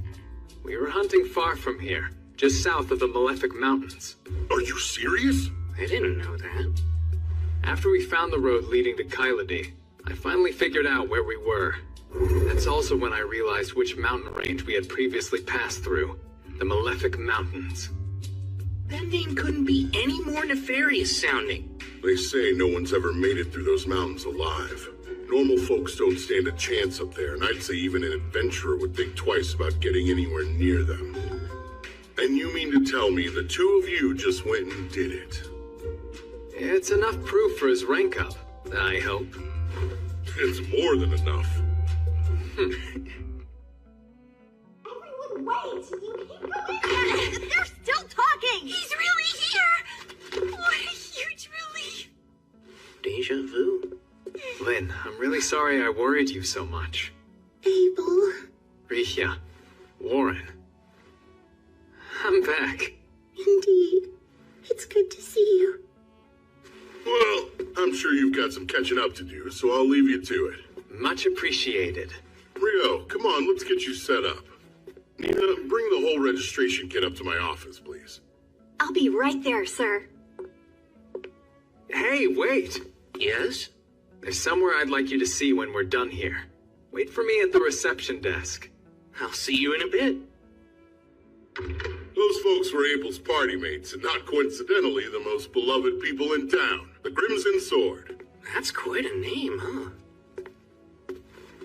We were hunting far from here, just south of the Malefic Mountains. Are you serious? I didn't know that. After we found the road leading to Kyladi, I finally figured out where we were. That's also when I realized which mountain range we had previously passed through. The Malefic Mountains. That name couldn't be any more nefarious sounding. They say no one's ever made it through those mountains alive. Normal folks don't stand a chance up there, and I'd say even an adventurer would think twice about getting anywhere near them. And you mean to tell me the two of you just went and did it? It's enough proof for his rank up, I hope. It's more than enough. Everyone wait! You can't go in there! They're still talking! He's really here! What a huge relief! Deja vu. Lynn, I'm really sorry I worried you so much. Abel... Rihya, Warren. I'm back. Indeed. It's good to see you. Well, I'm sure you've got some catching up to do, so I'll leave you to it. Much appreciated. Rio, come on, let's get you set up. Nina, bring the whole registration kit up to my office, please. I'll be right there, sir. Hey, wait! Yes? There's somewhere I'd like you to see when we're done here. Wait for me at the reception desk. I'll see you in a bit. Those folks were Abel's party mates, and not coincidentally the most beloved people in town, the Crimson Sword. That's quite a name, huh?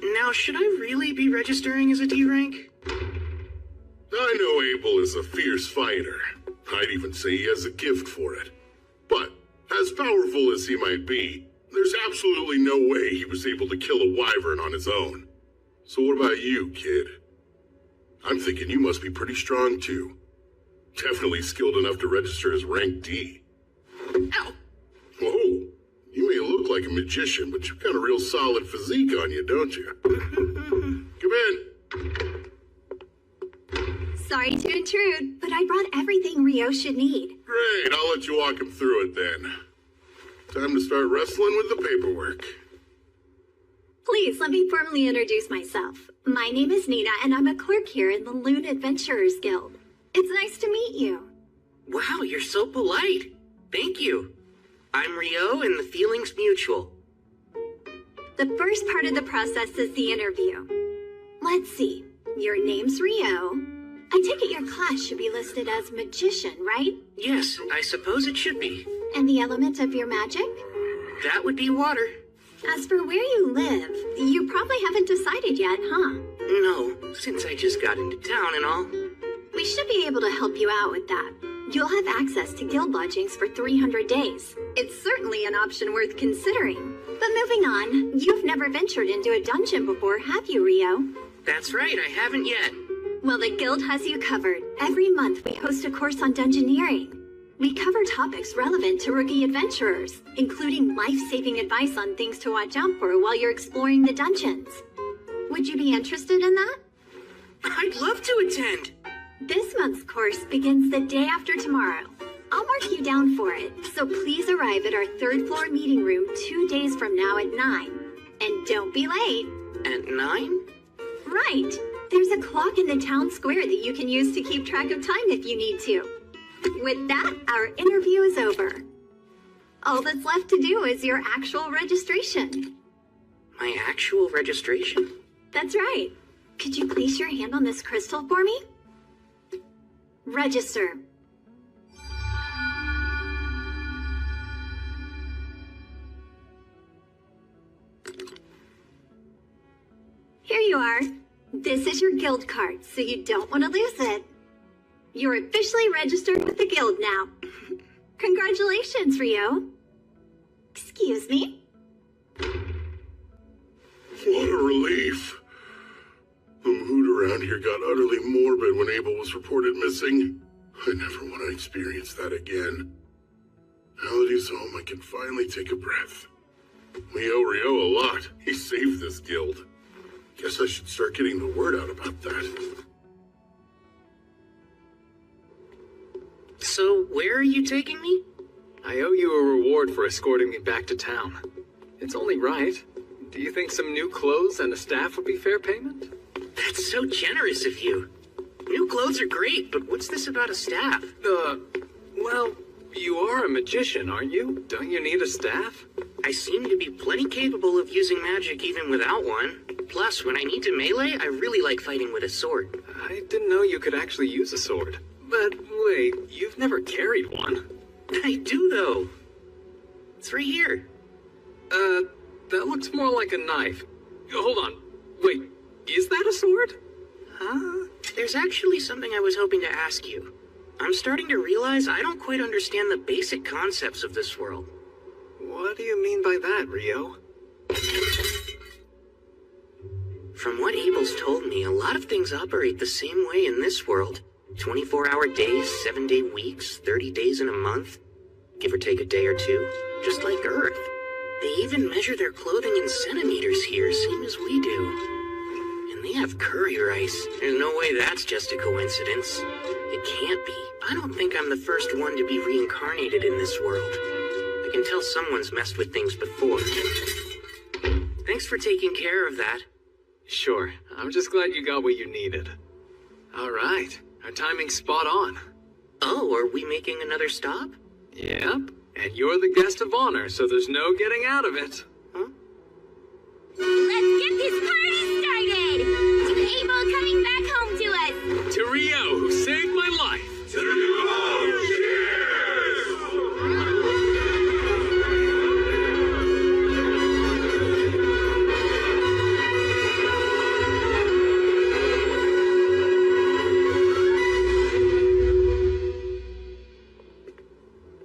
Now, should I really be registering as a D rank? I know Abel is a fierce fighter. I'd even say he has a gift for it. But, as powerful as he might be, there's absolutely no way he was able to kill a wyvern on his own. So what about you, kid? I'm thinking you must be pretty strong, too. Definitely skilled enough to register as rank D. Ow! Whoa, you may look like a magician, but you've got a real solid physique on you, don't you? Come in. Sorry to intrude, but I brought everything Rio should need. Great, I'll let you walk him through it then. Time to start wrestling with the paperwork. Please, let me formally introduce myself. My name is Nina, and I'm a clerk here in the Loon Adventurers Guild. It's nice to meet you. Wow, you're so polite. Thank you. I'm Rio, and the feeling's mutual. The first part of the process is the interview. Let's see. Your name's Rio. I take it your class should be listed as magician, right? Yes, I suppose it should be. And the element of your magic? That would be water. As for where you live, you probably haven't decided yet, huh? No, since I just got into town and all. We should be able to help you out with that. You'll have access to guild lodgings for 300 days. It's certainly an option worth considering. But moving on, you've never ventured into a dungeon before, have you, Rio? That's right, I haven't yet. Well, the guild has you covered. Every month we host a course on dungeoneering. We cover topics relevant to rookie adventurers, including life-saving advice on things to watch out for while you're exploring the dungeons. Would you be interested in that? I'd love to attend. This month's course begins the day after tomorrow. I'll mark you down for it, so please arrive at our 3rd floor meeting room 2 days from now at 9. And don't be late. At 9? Right. There's a clock in the town square that you can use to keep track of time if you need to. With that, our interview is over. All that's left to do is your actual registration. My actual registration? That's right. Could you place your hand on this crystal for me? Register. Here you are. This is your guild card, so you don't want to lose it. You're officially registered with the guild now. Congratulations, Rio. Excuse me? What a relief. The mood around here got utterly morbid when Abel was reported missing. I never want to experience that again. Now that he's home, I can finally take a breath. We owe Rio a lot. He saved this guild. Guess I should start getting the word out about that. So, where are you taking me? I owe you a reward for escorting me back to town. It's only right. Do you think some new clothes and a staff would be fair payment? That's so generous of you. New clothes are great, but what's this about a staff? Well, you are a magician, aren't you? Don't you need a staff? I seem to be plenty capable of using magic even without one. Plus, when I need to melee, I really like fighting with a sword. I didn't know you could actually use a sword. But wait, you've never carried one. I do, though. It's right here. That looks more like a knife. Hold on. Wait, is that a sword? Huh? There's actually something I was hoping to ask you. I'm starting to realize I don't quite understand the basic concepts of this world. What do you mean by that, Rio? From what Abel's told me, a lot of things operate the same way in this world. 24-hour days, 7-day weeks, 30 days in a month. Give or take a day or two. Just like Earth. They even measure their clothing in centimeters here, same as we do. And they have courier ice. There's no way that's just a coincidence. It can't be. I don't think I'm the first one to be reincarnated in this world. I can tell someone's messed with things before. Thanks for taking care of that. Sure. I'm just glad you got what you needed. All right. Our timing's spot on. Oh, are we making another stop? Yep. And you're the guest of honor, so there's no getting out of it. Huh? Let's get this party started! To Abel coming back home to us! To Rio, who saved my life! To you! Cheers!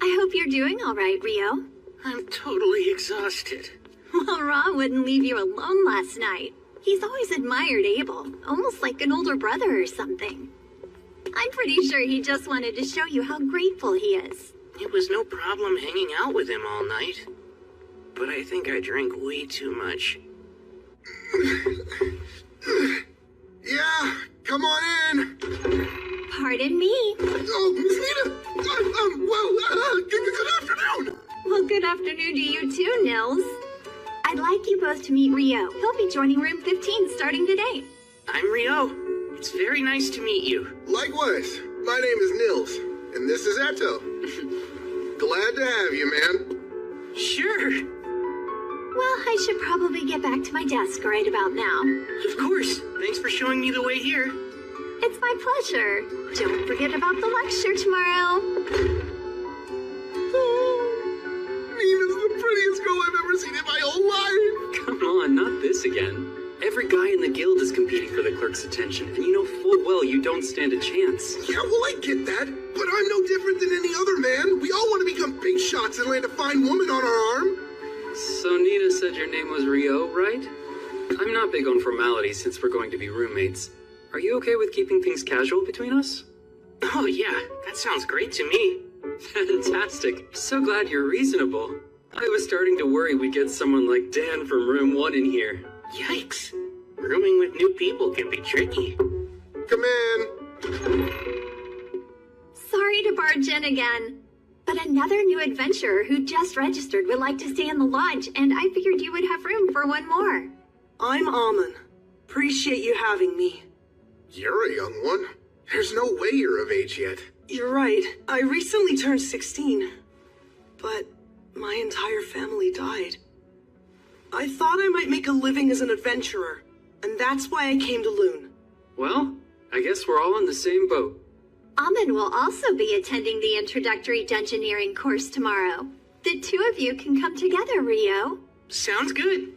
I hope you're doing all right, Rio. I'm totally exhausted. Well, Ra wouldn't leave you alone last night. He's always admired Abel, almost like an older brother or something. I'm pretty sure he just wanted to show you how grateful he is. It was no problem hanging out with him all night. But I think I drank way too much. Yeah, come on in. Pardon me. Oh, Miss Nina. Good afternoon. Well, good afternoon to you too, Nils. I'd like you both to meet Rio. He'll be joining room 15 starting today. I'm Rio. It's very nice to meet you. Likewise. My name is Nils, and this is Eto. Glad to have you, man. Sure. Well, I should probably get back to my desk right about now. Of course. Thanks for showing me the way here. It's my pleasure. Don't forget about the lecture tomorrow. Oh, Nina's the prettiest girl I've ever seen in my whole life. this again. Every guy in the guild is competing for the clerk's attention, and you know full well you don't stand a chance. Yeah, well, I get that. But I'm no different than any other man. We all want to become big shots and land a fine woman on our arm. So Nina said your name was Rio, right? I'm not big on formalities since we're going to be roommates. Are you okay with keeping things casual between us? Oh yeah, that sounds great to me. Fantastic. So glad you're reasonable. I was starting to worry we'd get someone like Dan from room 1 in here. Yikes. Rooming with new people can be tricky. Come in. Sorry to barge in again, but another new adventurer who just registered would like to stay in the lodge, and I figured you would have room for one more. I'm Amon. Appreciate you having me. You're a young one. There's no way you're of age yet. You're right. I recently turned 16, but my entire family died. I thought I might make a living as an adventurer, and that's why I came to Loon. Well, I guess we're all in the same boat. Amon will also be attending the introductory dungeoneering course tomorrow. The two of you can come together, Rio. Sounds good.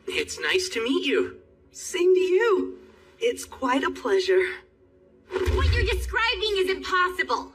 It's nice to meet you. Same to you. It's quite a pleasure. What you're describing is impossible.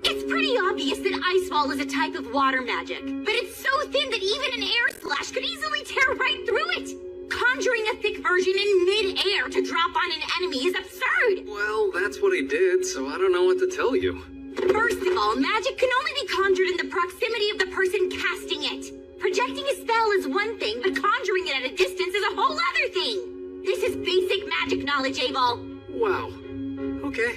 It's pretty obvious that Ice Wall is a type of water magic, but it's so thin that even an air slash could easily tear right through it. Conjuring a thick version in mid-air to drop on an enemy is absurd. Well, that's what he did, so I don't know what to tell you. First of all, magic can only be conjured in the proximity of the person casting it. Projecting a spell is one thing, but conjuring it at a distance is a whole other thing. This is basic magic knowledge, Abel. Wow. Okay.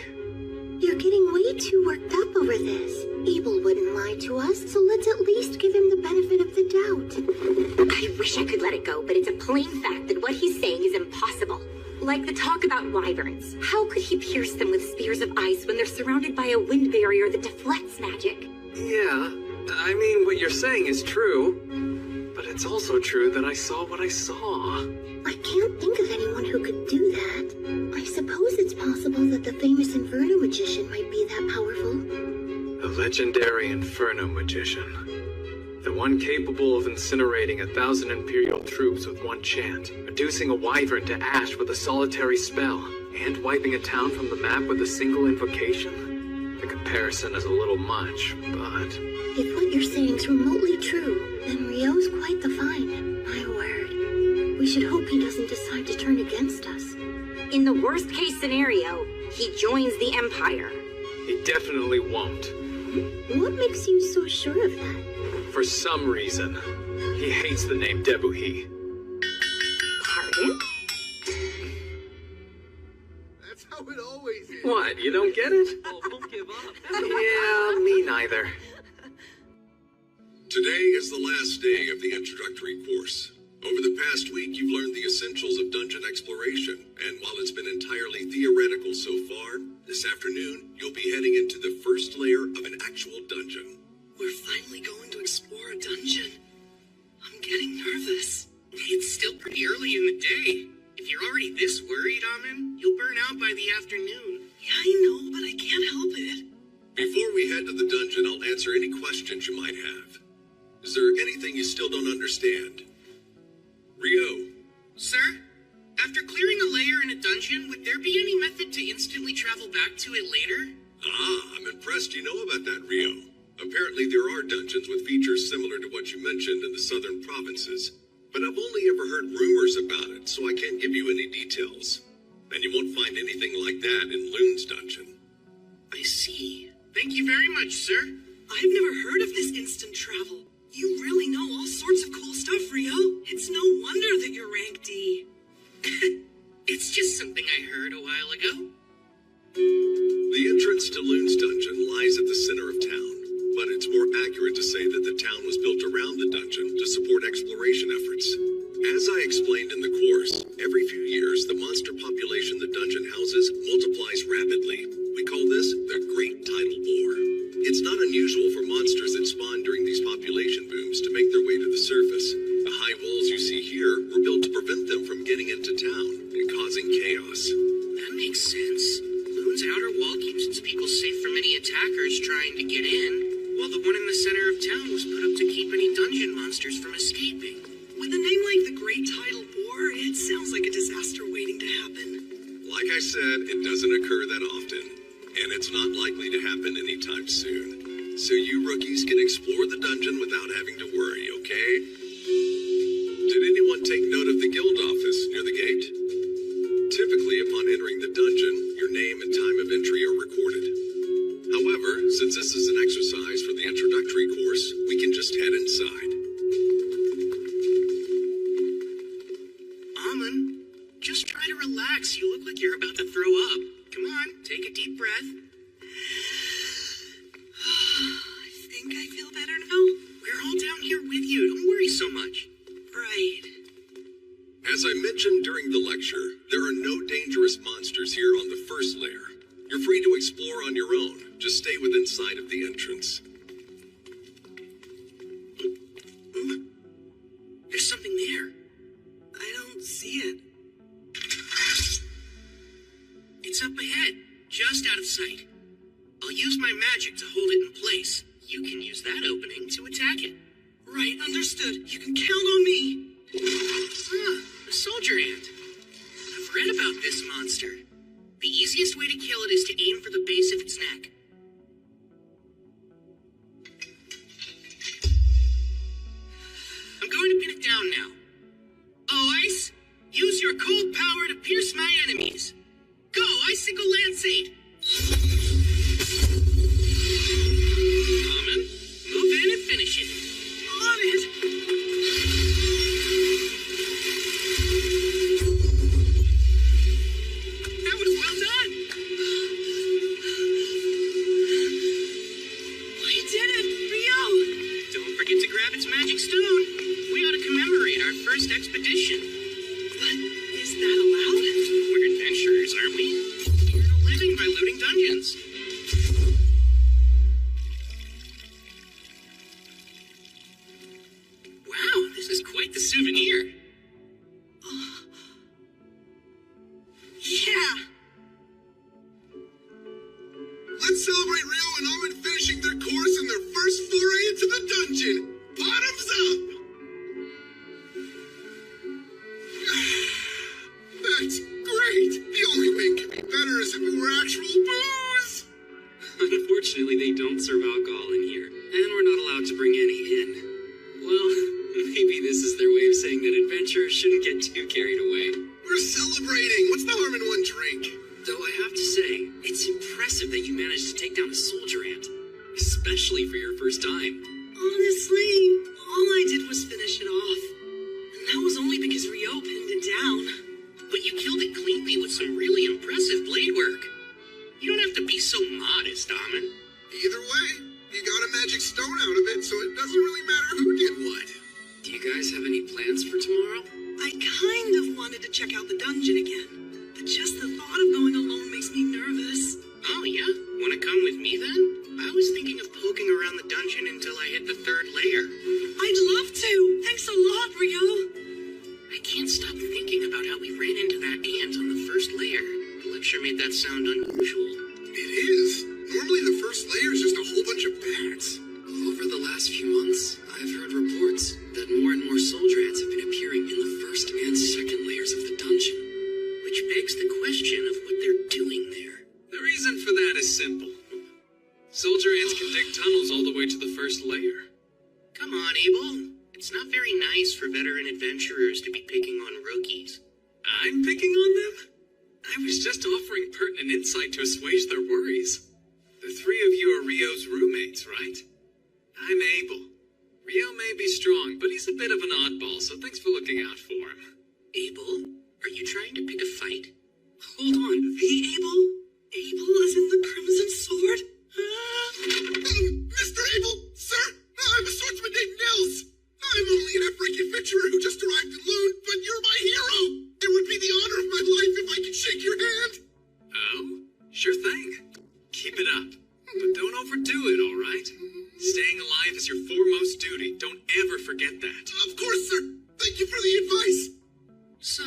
You're getting way too worked up over this. Abel wouldn't lie to us, so let's at least give him the benefit of the doubt. I wish I could let it go, but it's a plain fact that what he's saying is impossible. Like the talk about wyverns. How could he pierce them with spears of ice when they're surrounded by a wind barrier that deflects magic? Yeah, I mean, what you're saying is true, but it's also true that I saw what I saw. I can't think of anyone who could do that. I suppose it's possible that the famous Inferno magician might be that powerful. The legendary Inferno magician. The one capable of incinerating 1,000 Imperial troops with one chant, reducing a wyvern to ash with a solitary spell, and wiping a town from the map with a single invocation. The comparison is a little much, but... If what you're saying's remotely true, then Rio's quite the find. My word. We should hope he doesn't decide to turn against us. In the worst case scenario, he joins the Empire. He definitely won't. What makes you so sure of that? For some reason, he hates the name Debuhi. Pardon? That's how it always is. What, you don't get it? Oh, don't give up. Yeah, me neither. Today is the last day of the introductory course. Over the past week, you've learned the essentials of dungeon exploration, and while it's been entirely theoretical so far, this afternoon, you'll be heading into the first layer of an actual dungeon. We're finally going to explore a dungeon. I'm getting nervous. It's still pretty early in the day. If you're already this worried, Amin, you'll burn out by the afternoon. Yeah, I know, but I can't help it. Before we head to the dungeon, I'll answer any questions you might have. Is there anything you still don't understand? Rio. Sir, after clearing a layer in a dungeon, would there be any method to instantly travel back to it later? Ah, I'm impressed you know about that, Rio. Apparently there are dungeons with features similar to what you mentioned in the southern provinces, but I've only ever heard rumors about it, so I can't give you any details. And you won't find anything like that in Loon's dungeon. I see. Thank you very much, sir. I've never heard of this instant travel. You really know all sorts of cool stuff, Rio. It's no wonder that you're rank D. It's just something I heard a while ago. The entrance to Loon's dungeon lies at the center of town, but it's more accurate to say that the town was built around the dungeon to support exploration efforts. As I explained in the course, every few years the monster population the dungeon houses multiplies rapidly. We call this the Great Tidal Bore. It's not unusual for monsters that spawn during these population booms to make their way to the surface. The high walls you see here were built to prevent them from getting into town and causing chaos. That makes sense. Loon's outer wall keeps its people safe from any attackers trying to get in, while the one in the center of town was put up to keep any dungeon monsters from escaping. With a name like the Great Tidal Bore, it's said, it doesn't occur that often, and it's not likely to happen anytime soon. So you rookies can explore the dungeon without having to worry, okay? Did anyone take note of the guild office near the gate? Typically, upon entering the dungeon, your name and time of entry are recorded. However, since this is an exercise for the introductory course, we can just head inside. Amon, just try to relax. You look like you're about to throw up. Come on, take a deep breath. I think I feel better now. We're all down here with you. Don't worry so much. Right. As I mentioned during the lecture, there are no dangerous monsters here on the first layer. You're free to explore on your own. Just stay within sight of the entrance. There's something there. I don't see it. It's up ahead, just out of sight. I'll use my magic to hold it in place. You can use that opening to attack it. Right, understood. You can count on me. A soldier ant. I've read about this monster. The easiest way to kill it is to aim for the base of its neck. I'm going to pin it down now. Oh, Ice, use your cold power to pierce my enemies. Go, Icicle Lanceade! Common, move in and finish it. On it! That was well done! We did it, Rio! Don't forget to grab its magic stone. We ought to commemorate our first expedition. But is that allowed? We're adventurers, aren't we? We're a living by looting dungeons. Wow, this is quite the souvenir. Yeah! Let's celebrate Rio and Amon finishing their course in their first foray into the dungeon. Bottoms up! That's great! The only way it could be better is if it were actual booze! Unfortunately, they don't serve alcohol in here, and we're not allowed to bring any in. Well, maybe this is their way of saying that adventurers shouldn't get too carried away. We're celebrating! What's the harm in one drink? Though I have to say, it's impressive that you managed to take down a soldier ant, especially for your first time. Honestly, all I did was finish it off. And that was only because Rio pinned it down. But you killed it cleanly with some really impressive blade work. You don't have to be so modest, Amon. Either way, you got a magic stone out of it, so it doesn't really matter who did what. Do you guys have any plans for tomorrow? I kind of wanted to check out the dungeon again. But just the thought of going alone makes me nervous. Oh, yeah? Wanna come with me, then? I was thinking of poking around the dungeon until I hit the third layer. I'd love to. Thanks a lot, Rio. I can't stop thinking about how we ran into that ant on the first layer. The lecture made that sound unusual. It is. Normally the first layer is just a whole bunch of bats. Over the last few months, I've heard reports that more and more soldier ants have been appearing in the first and second layers of the dungeon. Which begs the question of what they're doing there. The reason for that is simple. Soldier ants can dig tunnels all the way to the first layer. Come on, Abel. It's not very nice for veteran adventurers to be picking on rookies. I'm picking on them? I was just offering pertinent insight to assuage their worries. The three of you are Rio's roommates, right? I'm Abel. Rio may be strong, but he's a bit of an oddball, so thanks for looking out for him. Abel? Are you trying to pick a fight? Hold on, The Abel? Abel is in the Crimson Sword? Mr. Abel, sir, I'm a swordsman named Nils. I'm only an Efric adventurer who just arrived in Lune, but you're my hero. It would be the honor of my life if I could shake your hand. Oh? Sure thing. Keep it up. But don't overdo it, all right? Staying alive is your foremost duty. Don't ever forget that. Of course, sir. Thank you for the advice. So,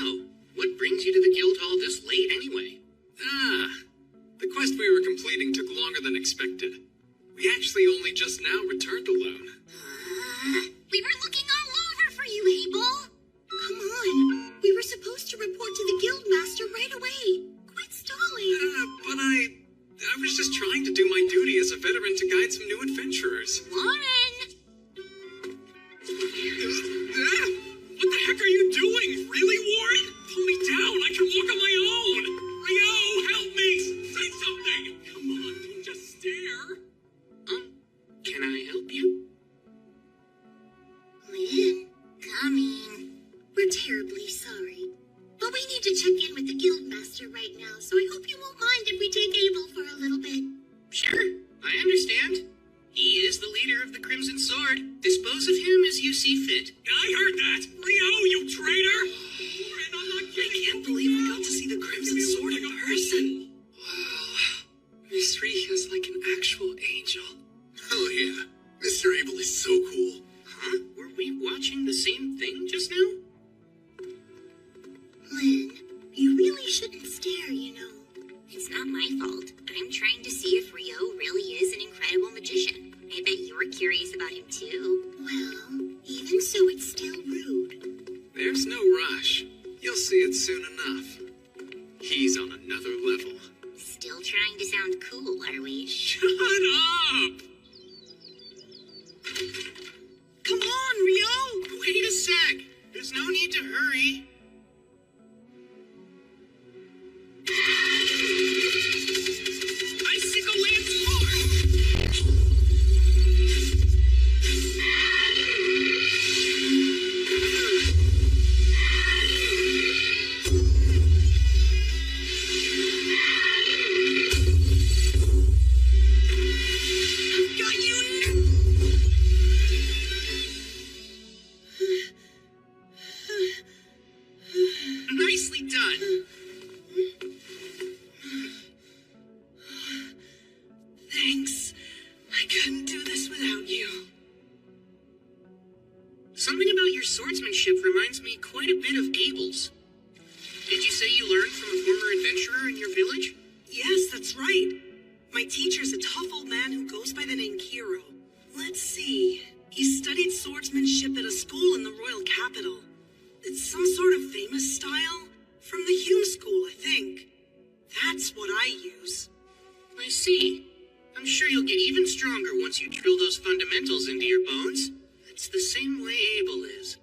what brings you to the guild hall this late anyway? The quest we were completing took longer than expected. We actually only just now returned to Lune. We were looking all over for you, Abel. Come on. We were supposed to report to the guildmaster right away. Quit stalling. to check in with the guildmaster right now, so I hope you won't mind if we take Abel for a little bit. Sure, I understand. He is the leader of the Crimson Sword. Dispose of him as you see fit. I heard that! Rio, you traitor! I can't believe we got to see the Crimson Sword in person. Wow. Miss Ria's like an actual angel. Oh yeah, Mr. Abel is so cool. Huh? Were we watching the same thing just now? Lynn, you really shouldn't stare, you know. It's not my fault. I'm trying to see if Rio really is an incredible magician. I bet you're curious about him too. Well, even so, it's still rude. There's no rush. You'll see it soon enough. He's on another level. Still trying to sound cool, are we? Shut up! Come on, Rio! Wait a sec. There's no need to hurry. Icicle Lance Sword! Got you! Nicely done. Thanks. I couldn't do this without you. Something about your swordsmanship reminds me quite a bit of Abel's. Did you say you learned from a former adventurer in your village? Yes, that's right. My teacher's a tough old man who goes by the name Kiro. Let's see. He studied swordsmanship at a school in the royal capital. It's some sort of famous style. From the Hume School, I think. That's what I use. I see. I'm sure you'll get even stronger once you drill those fundamentals into your bones. It's the same way Abel is.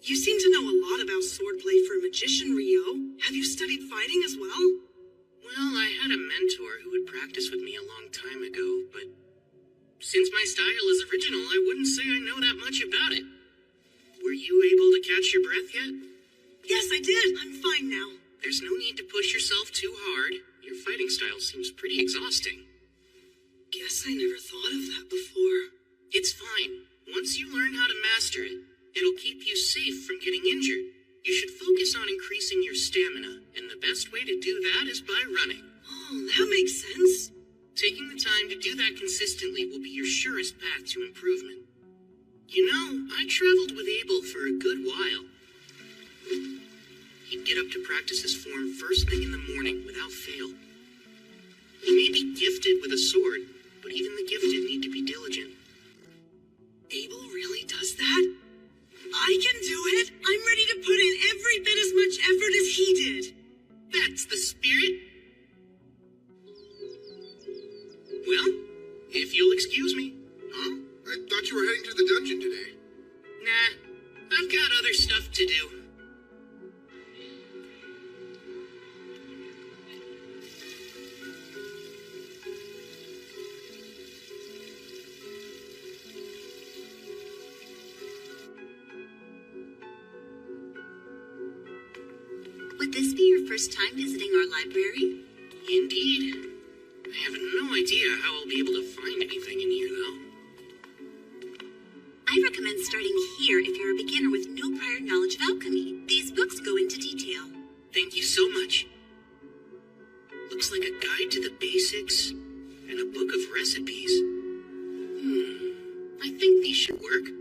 You seem to know a lot about swordplay for a magician, Rio. Have you studied fighting as well? Well, I had a mentor who would practice with me a long time ago, but since my style is original, I wouldn't say I know that much about it. Were you able to catch your breath yet? Yes, I did. I'm fine now. There's no need to push yourself too hard. Your fighting style seems pretty exhausting. Guess I never thought of that before. It's fine. Once you learn how to master it, it'll keep you safe from getting injured. You should focus on increasing your stamina, and the best way to do that is by running. Oh, that makes sense. Taking the time to do that consistently will be your surest path to improvement. You know, I traveled with Abel for a good while. He'd get up to practice his form first thing in the morning without fail. He may be gifted with a sword, but even the gifted need to be diligent. Abel really does that? I can do it! I'm ready to put in every bit as much effort as he did! That's the spirit! Well, if you'll excuse me. Huh? I thought you were heading to the dungeon today. Nah, I've got other stuff to do. Would this be your first time visiting our library? Indeed. I have no idea how I'll be able to find anything in here, though. I recommend starting here if you're a beginner with no prior knowledge of alchemy. These books go into detail. Thank you so much. Looks like a guide to the basics and a book of recipes. I think these should work.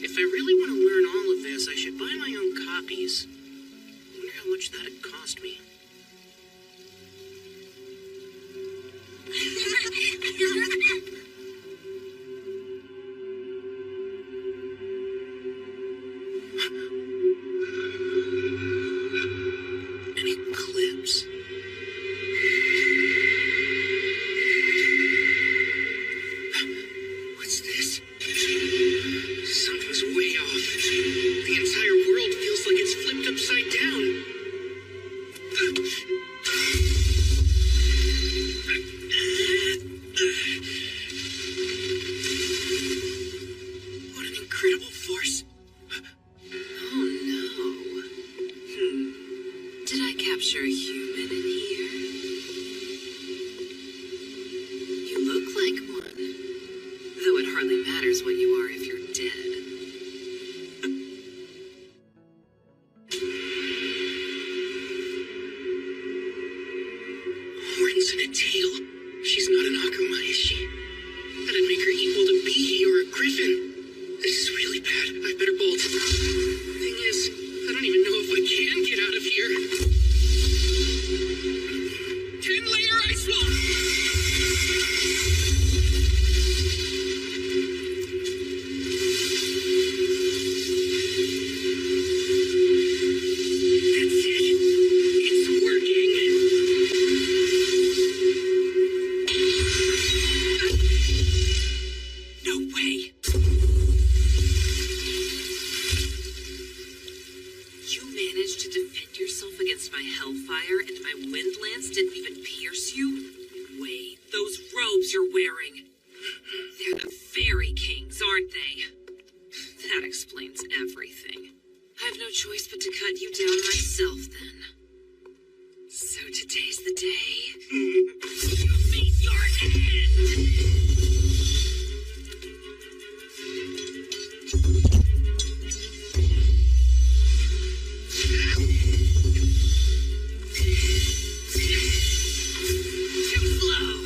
If I really want to learn all of this, I should buy my own copies. I wonder how much that'd cost me. An eclipse. What's this? Something's way off. The entire world feels like it's flipped upside down. really bad. I better bolt. Thing is, I don't even know if I can get out of here. 10-layer ice wall! That's it. It's working. No way. You managed to defend yourself against my hellfire, and my wind lance didn't even pierce you? Wait, those robes you're wearing. They're the Fairy Kings, aren't they? That explains everything. I have no choice but to cut you down myself, then. So today's the day. You meet your end! Too slow.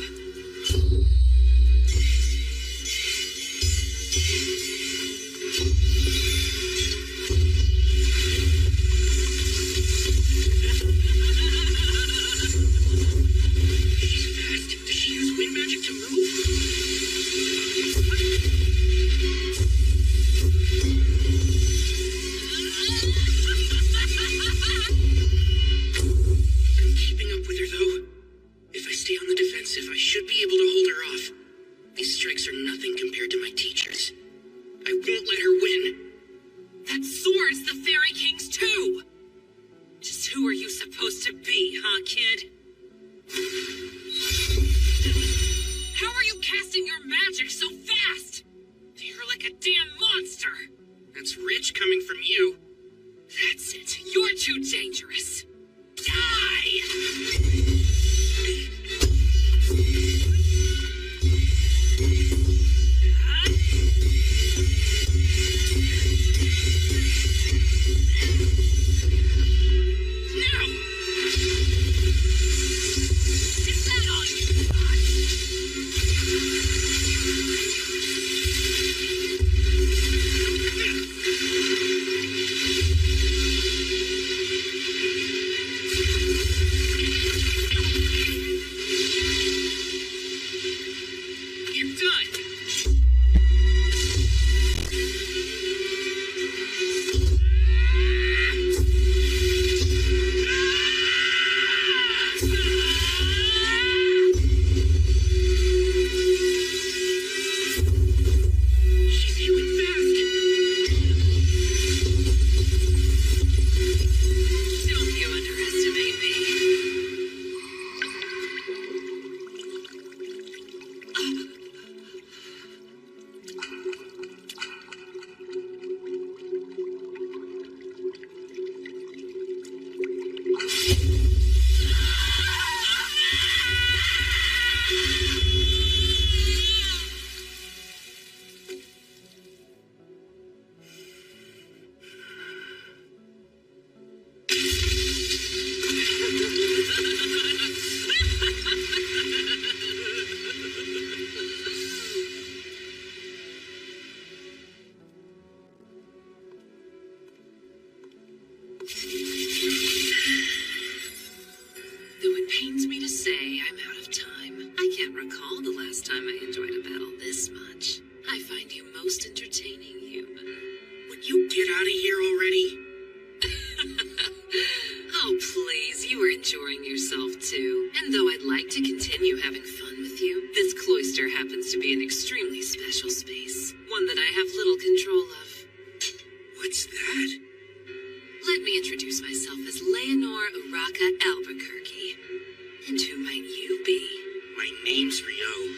She's fast. Does she use wind magic to move? I'm keeping up with her, though. If I stay on the defensive, I should be able to hold her off. These strikes are nothing compared to my teachers. I won't let her win. That sword's the Fairy King's too! Just who are you supposed to be, huh, kid? How are you casting your magic so fast? You're like a damn monster! That's rich coming from you. That's it. You're too dangerous. Die! Now! Is that all you got? You're done! She's healing fast. Don't you underestimate me. Though it pains me to say, I'm out of time. I can't recall the last time I enjoyed a battle this much. I find you most entertaining, human. Would you get out of here already? Oh, please, you were enjoying yourself too. And though I'd like to continue having fun with you, this cloister happens to be an extremely special space. One that I have little control of. What's that? Let me introduce myself as Leonore Uraka Albuquerque. And who might you be? My name's Ryo.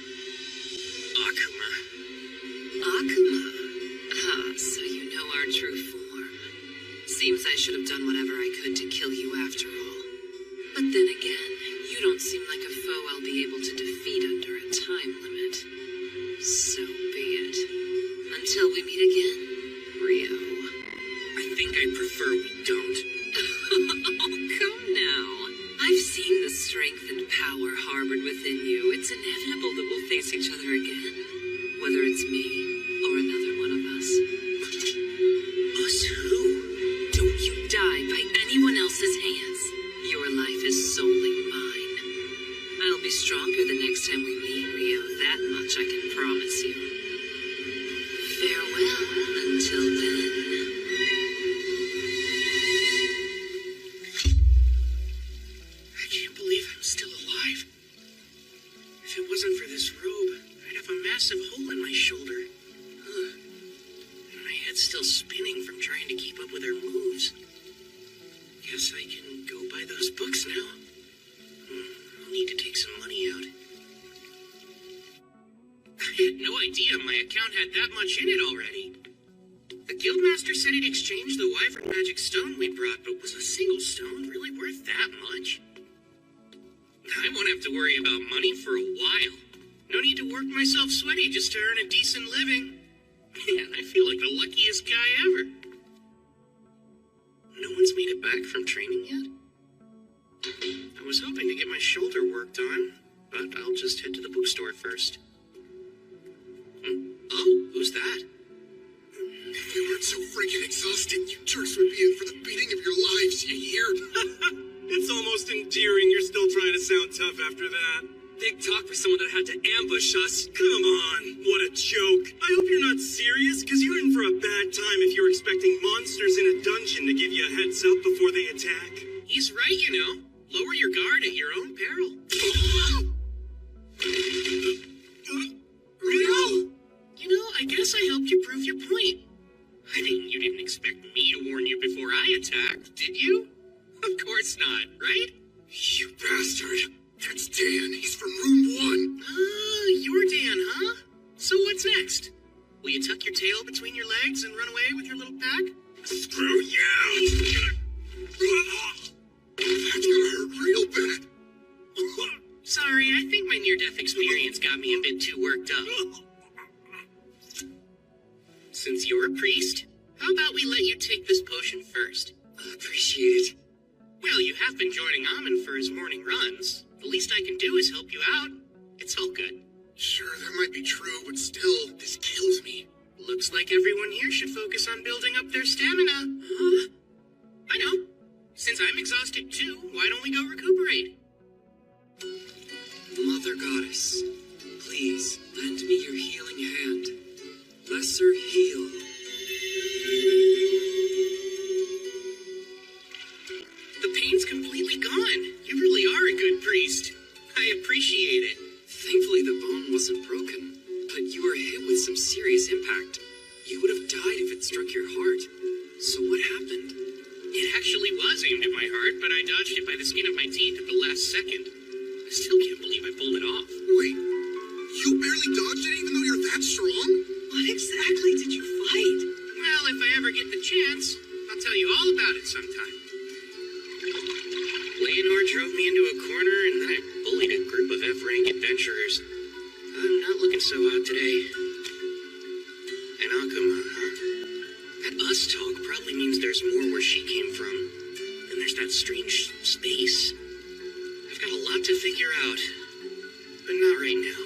Akuma. Akuma? Ah, so you know our true form. Seems I should have done whatever I could to kill you after all. But then again, you don't seem like a foe I'll be able to defeat under a time limit. So be it. Until we meet again, Ryo. I think I prefer we don't. Oh, come now. I've seen the strength and power harbored within you. It's inevitable that we'll face each other again. Whether it's me or another one of us. trying to keep up with her moves. Guess I can go buy those books now. I'll need to take some money out. I had no idea my account had that much in it already. The guildmaster said he'd exchange the wyvern magic stone we brought, but was a single stone really worth that much? I won't have to worry about money for a while. No need to work myself sweaty just to earn a decent living. Man, I feel like the luckiest guy ever. No one's made it back from training yet? I was hoping to get my shoulder worked on, but I'll just head to the bookstore first. Oh, who's that? If we weren't so freaking exhausted, you jerks would be in for the beating of your lives, you hear? It's almost endearing you're still trying to sound tough after that. Big talk for someone that had to ambush us. Come on, what a joke. I hope you're not serious, because you're in for a bad time if you're expecting monsters in a dungeon to give you a heads up before they attack. He's right, you know. Lower your guard at your own peril. Real? You know, I guess I helped you prove your point. I mean, you didn't expect me to warn you before I attacked, did you? Of course not, right? You bastard. That's Dan. He's from room 1. You're Dan, huh? So what's next? Will you tuck your tail between your legs and run away with your little pack? Screw you! That's gonna hurt real bad. Sorry, I think my near-death experience got me a bit too worked up. Since you're a priest, how about we let you take this potion first? Appreciate it. Well, you have been joining Amon for his morning runs. The least I can do is help you out. It's all good. Sure, that might be true, but still, this kills me. Looks like everyone here should focus on building up their stamina. Huh? I know. Since I'm exhausted too, why don't we go recuperate? Mother Goddess, please lend me your healing hand. Lesser heal. The pain's completely gone. You really are a good priest. I appreciate it. Thankfully the bone wasn't broken, but you were hit with some serious impact. You would have died if it struck your heart. So what happened? It actually was aimed at my heart, but I dodged it by the skin of my teeth at the last second. I still can't believe I pulled it off. Wait, you barely dodged it even though you're that strong? What exactly did you fight? Well, if I ever get the chance, I'll tell you all about it sometime. Leonor drove me into a corner, and then I bullied a group of F-rank adventurers. I'm not looking so hot today. And Akuma, huh? That us talk probably means there's more where she came from. And there's that strange space. I've got a lot to figure out, but not right now.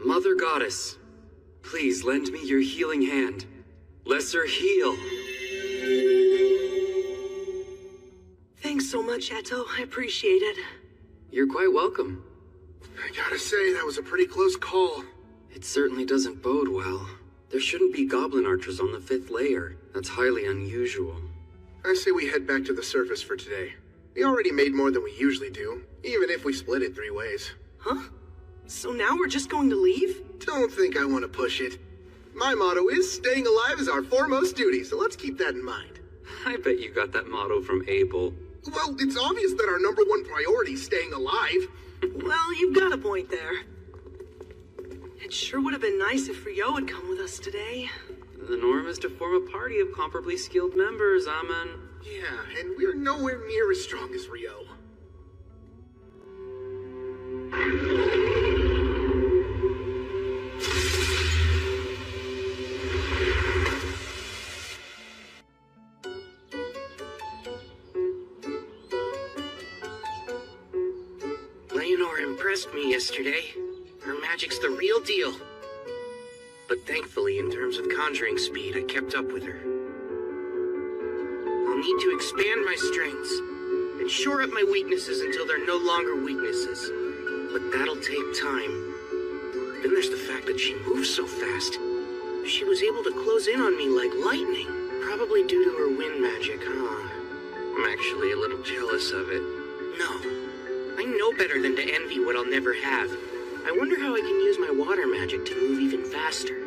Mother Goddess, please lend me your healing hand. Lesser heal. Thanks so much, Eto. I appreciate it. You're quite welcome. I gotta say, that was a pretty close call. It certainly doesn't bode well. There shouldn't be goblin archers on the 5th layer. That's highly unusual. I say we head back to the surface for today. We already made more than we usually do, even if we split it 3 ways. Huh? So now we're just going to leave? Don't think I want to push it. My motto is, staying alive is our foremost duty, so let's keep that in mind. I bet you got that motto from Abel. Well, it's obvious that our #1 priority is staying alive. Well, you've got a point there. It sure would have been nice if Rio had come with us today. The norm is to form a party of comparably skilled members, Amon. Yeah, and we're nowhere near as strong as Rio. Leonor impressed me yesterday. Her magic's the real deal. But thankfully, in terms of conjuring speed, I kept up with her. I'll need to expand my strengths and shore up my weaknesses until they're no longer weaknesses. But that'll take time. Then there's the fact that she moves so fast. She was able to close in on me like lightning, probably due to her wind magic. jealous of it. No. I know better than to envy what I'll never have. I wonder how I can use my water magic to move even faster.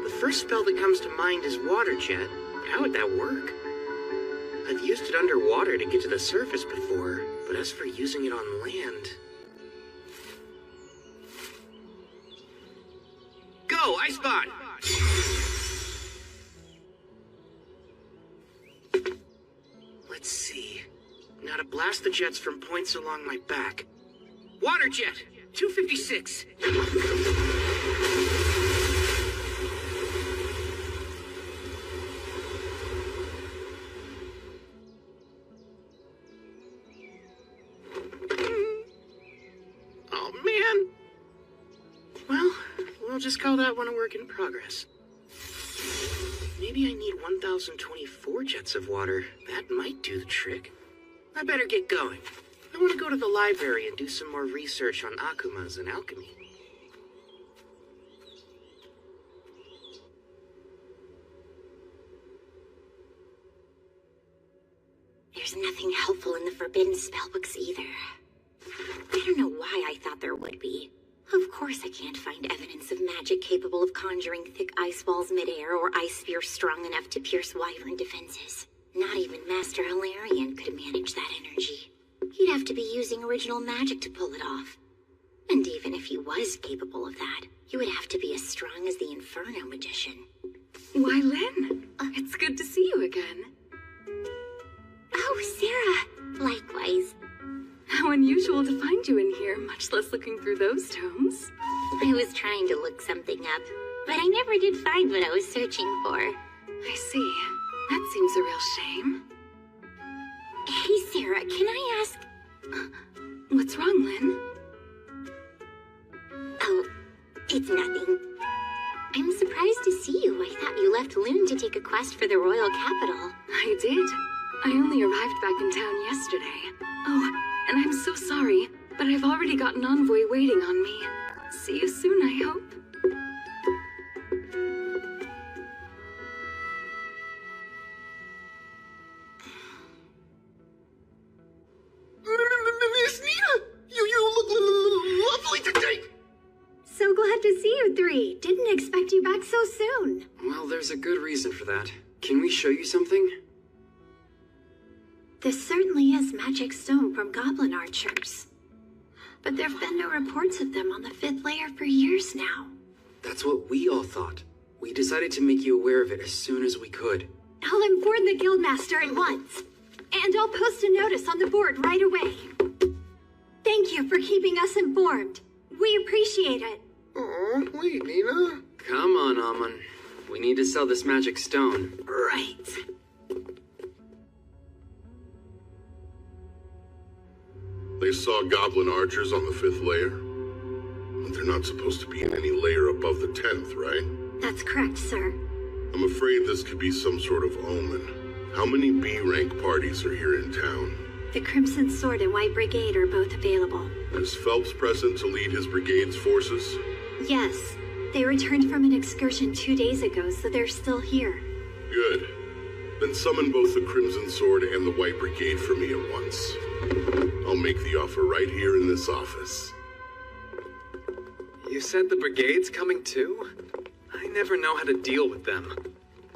The first spell that comes to mind is Water Jet. How would that work? I've used it underwater to get to the surface before, but as for using it on land... Go, Icebot! Let's see. Now to blast the jets from points along my back. Water Jet! 256! Oh, man! Well, we'll just call that one a work in progress. Maybe I need 1,024 jets of water. That might do the trick. I better get going. I want to go to the library and do some more research on akumas and alchemy. There's nothing helpful in the forbidden spellbooks either. I don't know why I thought there would be. Of course I can't find evidence of magic capable of conjuring thick ice walls midair or ice spheres strong enough to pierce wyvern defenses. Not even Master Hilarion could manage that energy. He'd have to be using original magic to pull it off. And even if he was capable of that, he would have to be as strong as the Inferno magician. Why, Lynn? It's good to see you again. Oh, Sarah. Likewise. How unusual to find you in here, much less looking through those tomes. I was trying to look something up, but I never did find what I was searching for. I see. That seems a real shame. Hey, Sarah, can I ask... What's wrong, Lynn? Oh, it's nothing. I'm surprised to see you. I thought you left Loon to take a quest for the royal capital. I did. I only arrived back in town yesterday. Oh, and I'm so sorry, but I've already got an envoy waiting on me. See you soon, I hope. Miss Nina! You look lovely today! So glad to see you three. Didn't expect you back so soon. Well, there's a good reason for that. Can we show you something? This certainly is magic stone from goblin archers. But there have been no reports of them on the 5th layer for years now. That's what we all thought. We decided to make you aware of it as soon as we could. I'll inform the guildmaster at once. And I'll post a notice on the board right away. Thank you for keeping us informed. We appreciate it. Oh, wait, Nina. Come on, Amon. We need to sell this magic stone. Right. They saw goblin archers on the 5th layer. But they're not supposed to be in any layer above the 10th, right? That's correct, sir. I'm afraid this could be some sort of omen. How many B-rank parties are here in town? The Crimson Sword and White Brigade are both available. Is Phelps present to lead his brigade's forces? Yes. They returned from an excursion 2 days ago, so they're still here. Good. Then summon both the Crimson Sword and the White Brigade for me at once. I'll make the offer right here in this office. You said the brigade's coming too? I never know how to deal with them.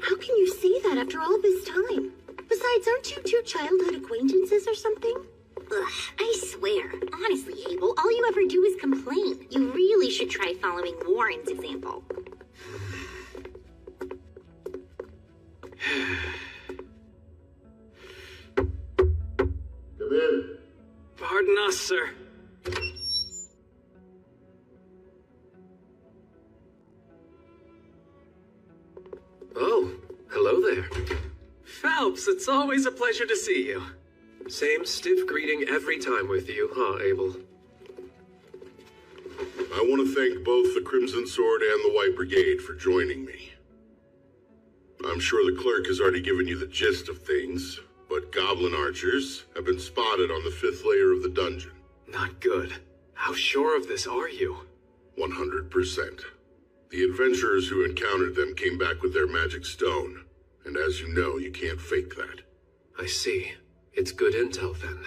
How can you say that after all this time? Besides, aren't you two childhood acquaintances or something? Ugh, I swear. Honestly, Abel, all you ever do is complain. You really should try following Warren's example. Come in. Pardon us, sir. Oh, hello there. Phelps, it's always a pleasure to see you. Same stiff greeting every time with you, huh, Abel? I want to thank both the Crimson Sword and the White Brigade for joining me. I'm sure the clerk has already given you the gist of things, but goblin archers have been spotted on the 5th layer of the dungeon. Not good. How sure of this are you? 100%. The adventurers who encountered them came back with their magic stone, and as you know, you can't fake that. I see. It's good intel, then.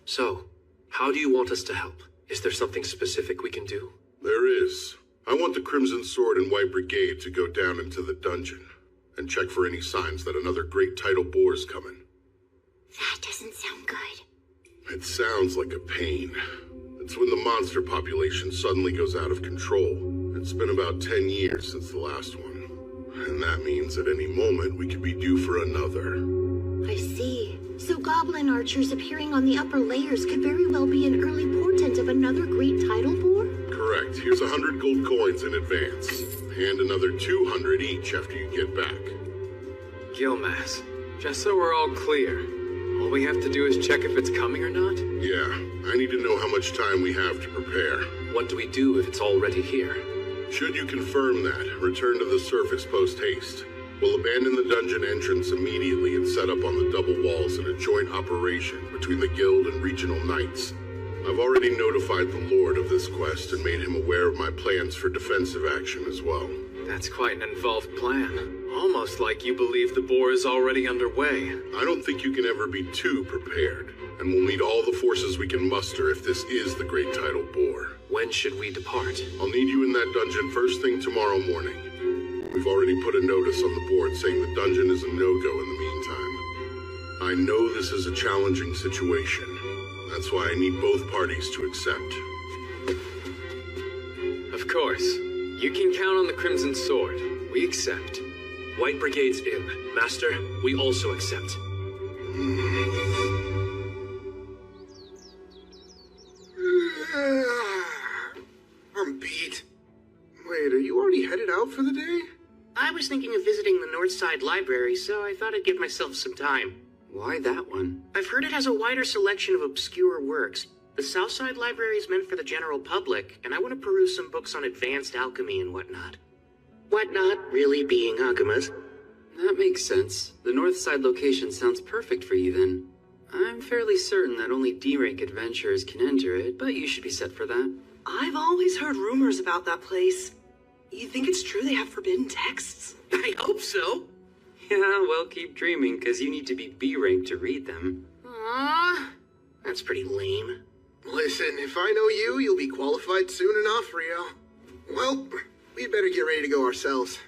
So, how do you want us to help? Is there something specific we can do? There is. I want the Crimson Sword and White Brigade to go down into the dungeon and check for any signs that another great tidal boar is coming. That doesn't sound good. It sounds like a pain. It's when the monster population suddenly goes out of control. It's been about 10 years since the last one. And that means at any moment we could be due for another. I see. So goblin archers appearing on the upper layers could very well be an early portent of another great tidal boar? Correct. Here's 100 gold coins in advance. And another 200 each after you get back. Gilmas, just so we're all clear, all we have to do is check if it's coming or not? Yeah, I need to know how much time we have to prepare. What do we do if it's already here? Should you confirm that, return to the surface post-haste. We'll abandon the dungeon entrance immediately and set up on the double walls in a joint operation between the guild and regional knights. I've already notified the Lord of this quest and made him aware of my plans for defensive action as well. That's quite an involved plan. Almost like you believe the boar is already underway. I don't think you can ever be too prepared, and we'll need all the forces we can muster if this is the great tidal boar. When should we depart? I'll need you in that dungeon first thing tomorrow morning. We've already put a notice on the board saying the dungeon is a no-go in the meantime. I know this is a challenging situation. That's why I need both parties to accept. Of course. You can count on the Crimson Sword. We accept. White Brigade's in. Master, we also accept. I'm beat. Wait, are you already headed out for the day? I was thinking of visiting the Northside Library, so I thought I'd give myself some time. Why that one? I've heard it has a wider selection of obscure works. The Southside Library is meant for the general public, and I want to peruse some books on advanced alchemy and whatnot. Whatnot really being Akamas. That makes sense. The Northside location sounds perfect for you then. I'm fairly certain that only D-rank adventurers can enter it, but you should be set for that. I've always heard rumors about that place. You think it's true they have forbidden texts? I hope so. Yeah, well, keep dreaming, because you need to be B-rank to read them. Aww, that's pretty lame. Listen, if I know you, you'll be qualified soon enough, Rio. Well, we'd better get ready to go ourselves.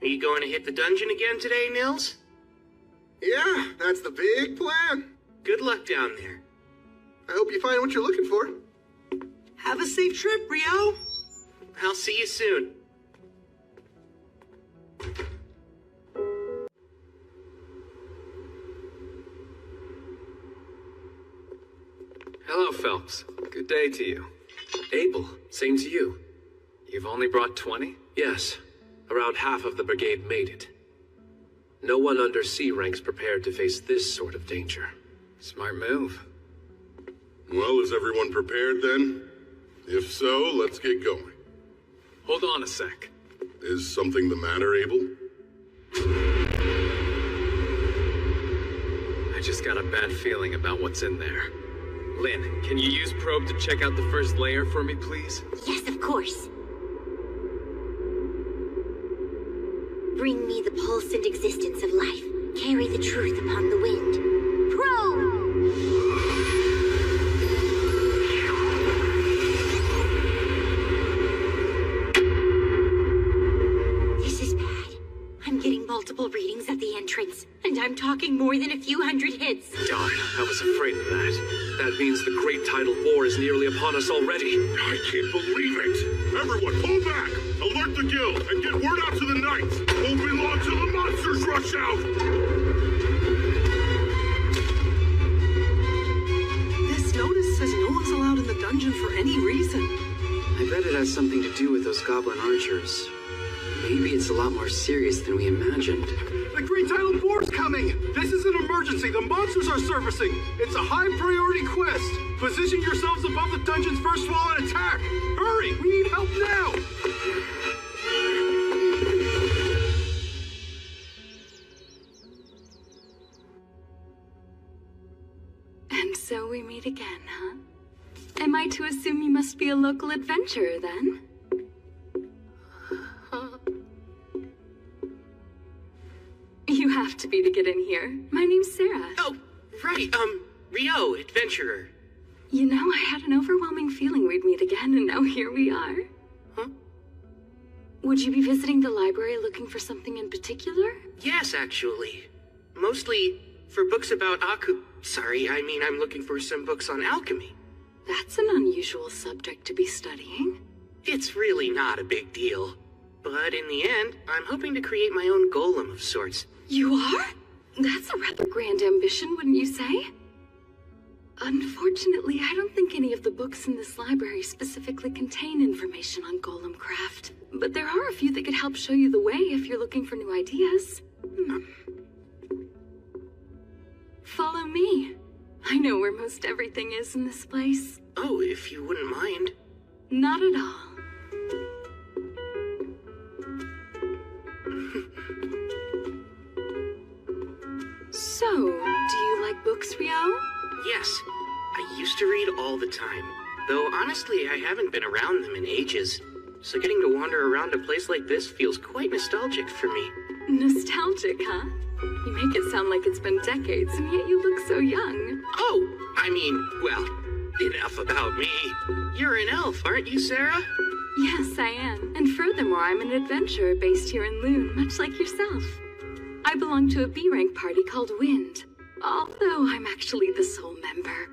Are you going to hit the dungeon again today, Nils? Yeah, that's the big plan. Good luck down there. I hope you find what you're looking for. Have a safe trip, Rio. I'll see you soon. Hello, Phelps. Good day to you. Abel, same to you. You've only brought 20? Yes. Around half of the brigade made it. No one under C rank's prepared to face this sort of danger. Smart move. Well, is everyone prepared then? If so, let's get going. Hold on a sec. Is something the matter, Abel? I just got a bad feeling about what's in there. Lynn, can you use probe to check out the first layer for me, please? Yes, of course. Bring me the pulse and existence of life. Carry the truth upon the wind. Probe! This is bad. I'm getting multiple readings at the entrance, and I'm talking more than a few hundred hits. Darn, I was afraid of that. That means the great tidal war is nearly upon us already. I can't believe it! Everyone, pull back! Alert the guild and get word out to the knights! Won't be long till the monsters rush out! This notice says no one's allowed in the dungeon for any reason. I bet it has something to do with those goblin archers. Maybe it's a lot more serious than we imagined. The Great Tidal Boar's coming! This is an emergency. The monsters are surfacing. It's a high-priority quest. Position yourselves above the dungeon's first wall and attack. Hurry! We need help now! And so we meet again, huh? Am I to assume you must be a local adventurer, then? You have to be to get in here. My name's Sarah. Oh, Right, Rio, adventurer. You know, I had an overwhelming feeling we'd meet again, and now here we are. Huh? Would you be visiting the library looking for something in particular? Yes, actually. Mostly for books about I'm looking for some books on alchemy. That's an unusual subject to be studying. It's really not a big deal. But in the end, I'm hoping to create my own golem of sorts. You are? That's a rather grand ambition, wouldn't you say? Unfortunately, I don't think any of the books in this library specifically contain information on golem craft. But there are a few that could help show you the way if you're looking for new ideas. Follow me. I know where most everything is in this place. Oh, if you wouldn't mind. Not at all. So, do you like books, Rio? Yes, I used to read all the time. Though honestly, I haven't been around them in ages. So getting to wander around a place like this feels quite nostalgic for me. Nostalgic, huh? You make it sound like it's been decades, and yet you look so young. Oh, well, enough about me. You're an elf, aren't you, Sarah? Yes, I am. And furthermore, I'm an adventurer based here in Loon, much like yourself. I belong to a B-rank party called Wind, although I'm actually the sole member.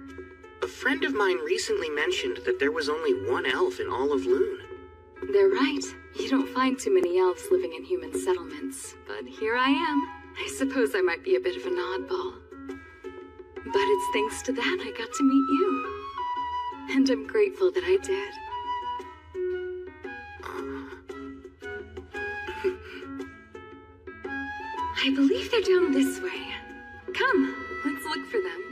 A friend of mine recently mentioned that there was only one elf in all of Loon. They're right. You don't find too many elves living in human settlements, but here I am. I suppose I might be a bit of an oddball. But it's thanks to that I got to meet you. And I'm grateful that I did. I believe they're down this way. Come, let's look for them.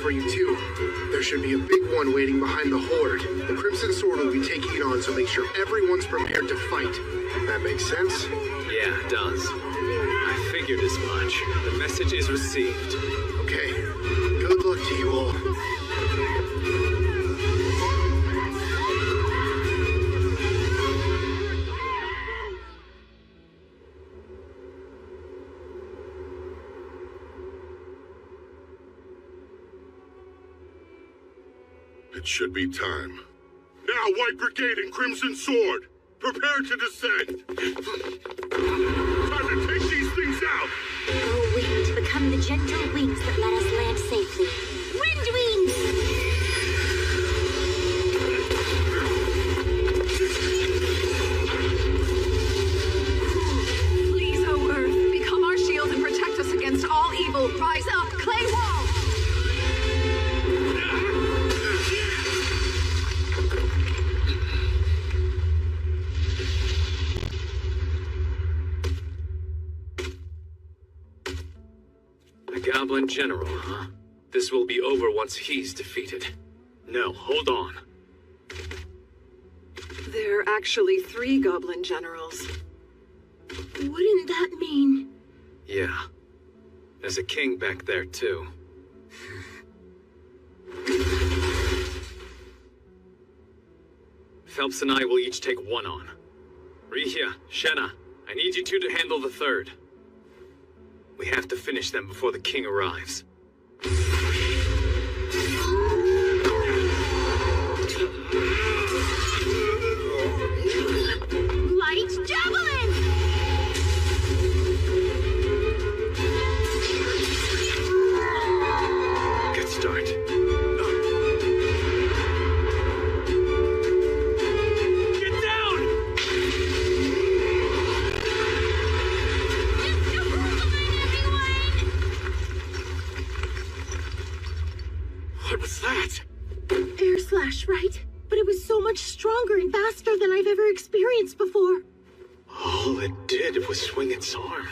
For you too. There should be a big one waiting behind the horde. The Crimson Sword will be taking it on, so make sure everyone's prepared to fight. That makes sense? Yeah, it does. I figured as much. The message is received. Okay. Good luck to you all. It should be time. Now, White Brigade and Crimson Sword, prepare to descend. Time to take these things out. Oh, wind, become the gentle wings that let us land safely. Wind wings! Please, O Earth, become our shield and protect us against all evil. Rise up, clay wall! Goblin General, huh? This will be over once he's defeated. No, hold on. There are actually 3 Goblin Generals. Wouldn't that mean... Yeah. There's a king back there, too. Phelps and I will each take 1 on. Rihia, Shenna, I need you 2 to handle the 3rd. We have to finish them before the king arrives. Light javelin! Good start. Get down! What was that? Air slash, right? But it was so much stronger and faster than I've ever experienced before. All it did was swing its arm.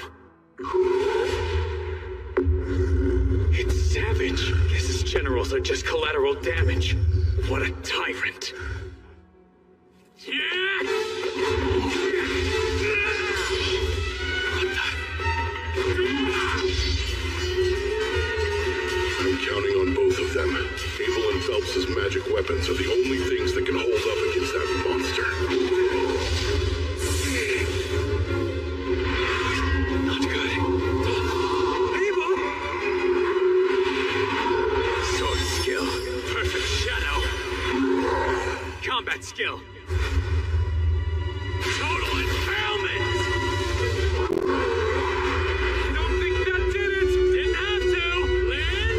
It's savage. His generals are just collateral damage. What a tyrant. I'm counting on both of them. Abel and Phelps' magic weapons are the only things that can hold up against that monster. Not good. Abel! Sword skill. Perfect shadow. Combat skill. Total impalement! Don't think that did it! Didn't have to! Lynn?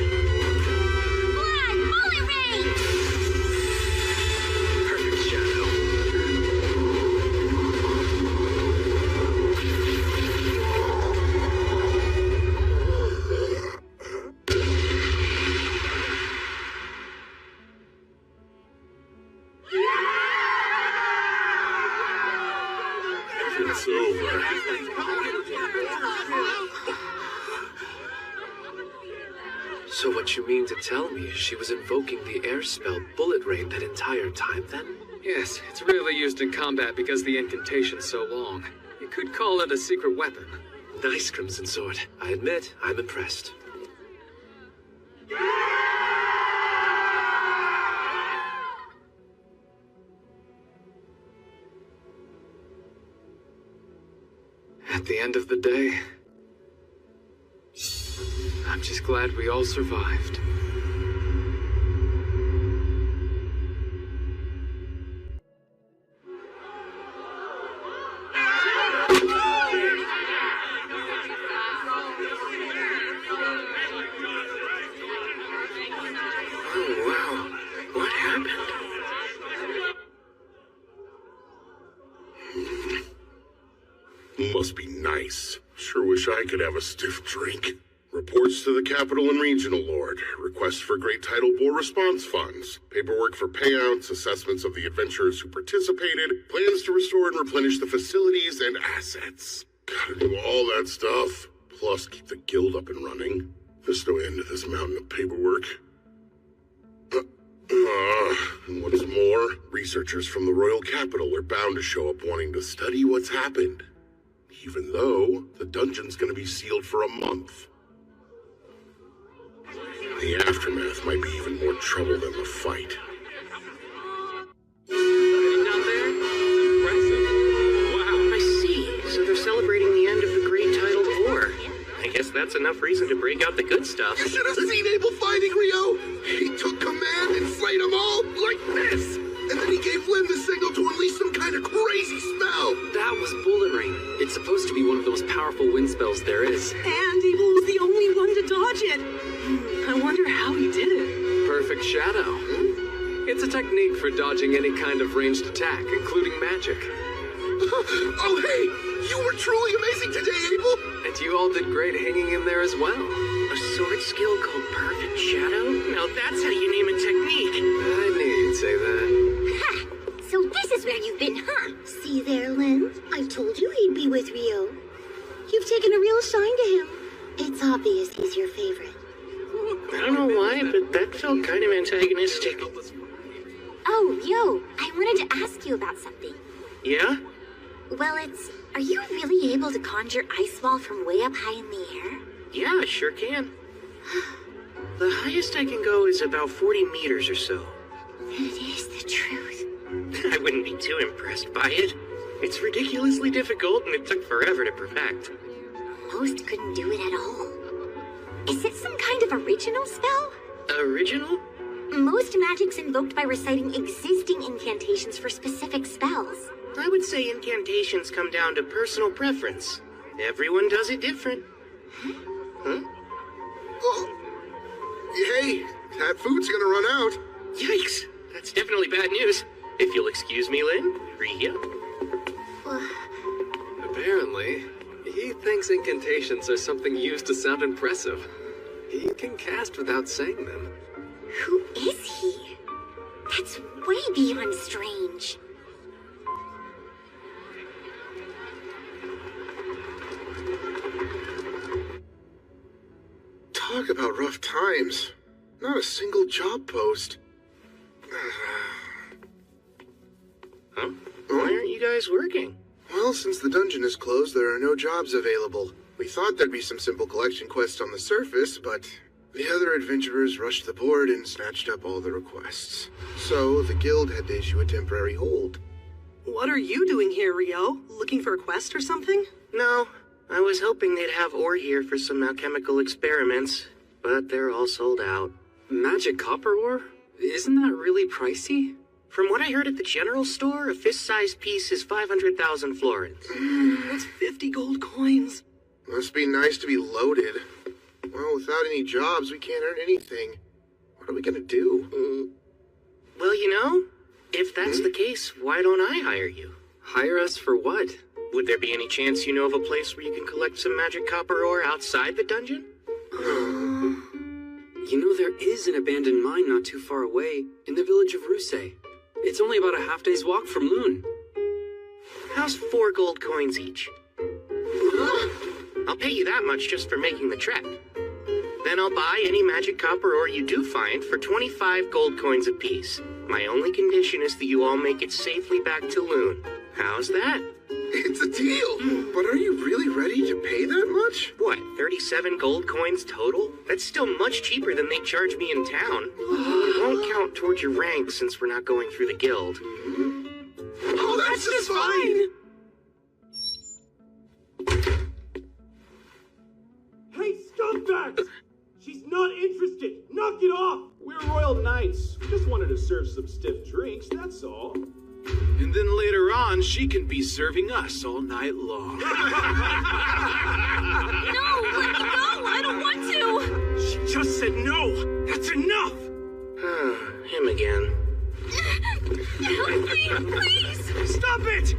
Blood, bullet rain! Perfect shadow. It's over. So what you mean to tell me is she was invoking the air spell Bullet Rain that entire time then? Yes, it's rarely used in combat because the incantation's so long. You could call it a secret weapon. Nice, Crimson Sword. I admit, I'm impressed. At the end of the day, I'm just glad we all survived. Oh, wow. What happened? Must be nice. Sure wish I could have a stiff drink. Reports to the Capital and Regional Lord. Requests for Great Tidal Bore response funds. Paperwork for payouts, assessments of the adventurers who participated, plans to restore and replenish the facilities and assets. Gotta do all that stuff. Plus keep the guild up and running. There's no end to this mountain of paperwork. And what's more, researchers from the Royal Capital are bound to show up wanting to study what's happened. Even though the dungeon's gonna be sealed for a month. The aftermath might be even more trouble than the fight. Down there? Impressive. Wow. I see. So they're celebrating the end of the Great Tidal War. I guess that's enough reason to break out the good stuff. You should have seen Abel fighting Rio. He took command and slayed them all like this. And then he gave supposed to be one of the most powerful wind spells there is. And Abel was the only one to dodge it. I wonder how he did it. Perfect shadow. It's a technique for dodging any kind of ranged attack, including magic. Oh, hey! You were truly amazing today, Abel! And you all did great hanging in there as well. A sword skill called Perfect Shadow? Now that's how you name a technique. I knew you'd say that. Ha! So this is where you've been, huh? See there, Lynn? I told you he'd be with Rio. You've taken a real shine to him. It's obvious he's your favorite. I don't know why, but that felt kind of antagonistic. Oh, Yo, I wanted to ask you about something. Yeah? Well, are you really able to conjure ice wall from way up high in the air? Yeah, I sure can. The highest I can go is about 40 meters or so. It is the truth. I wouldn't be too impressed by it. It's ridiculously difficult and it took forever to perfect. Most couldn't do it at all. Is it some kind of original spell? Original? Most magic's invoked by reciting existing incantations for specific spells. I would say incantations come down to personal preference. Everyone does it different. Huh? Oh. Hey, that food's gonna run out. Yikes! That's definitely bad news. If you'll excuse me, Lynn. Ria. Apparently, he thinks incantations are something used to sound impressive. He can cast without saying them. Who is he? That's way beyond strange. Talk about rough times. Not a single job post. Huh? Why aren't you guys working? Well, since the dungeon is closed, there are no jobs available. We thought there'd be some simple collection quests on the surface, but the other adventurers rushed the board and snatched up all the requests. So, the guild had to issue a temporary hold. What are you doing here, Rio? Looking for a quest or something? No. I was hoping they'd have ore here for some alchemical experiments, but they're all sold out. Magic copper ore? Isn't that really pricey? From what I heard at the general store, a fist-sized piece is 500,000 florins. That's 50 gold coins. Must be nice to be loaded. Well, without any jobs, we can't earn anything. What are we gonna do? Well, you know, if that's the case, why don't I hire you? Hire us for what? Would there be any chance you know of a place where you can collect some magic copper ore outside the dungeon? You know, there is an abandoned mine not too far away, in the village of Rusei. It's only about a half-day's walk from Loon. How's 4 gold coins each? I'll pay you that much just for making the trek. Then I'll buy any magic copper ore you do find for 25 gold coins apiece. My only condition is that you all make it safely back to Loon. How's that? It's a deal! But are you really ready to pay that much? What, 37 gold coins total? That's still much cheaper than they charge me in town. It won't count towards your rank since we're not going through the guild. Oh, that's just fine! Hey, scumbags! She's not interested! Knock it off! We're royal knights. We just wanted to serve some stiff drinks, that's all. And then later on, she can be serving us all night long. No, let me go! I don't want to! She just said no! That's enough! Him again. Help me, please! Stop it!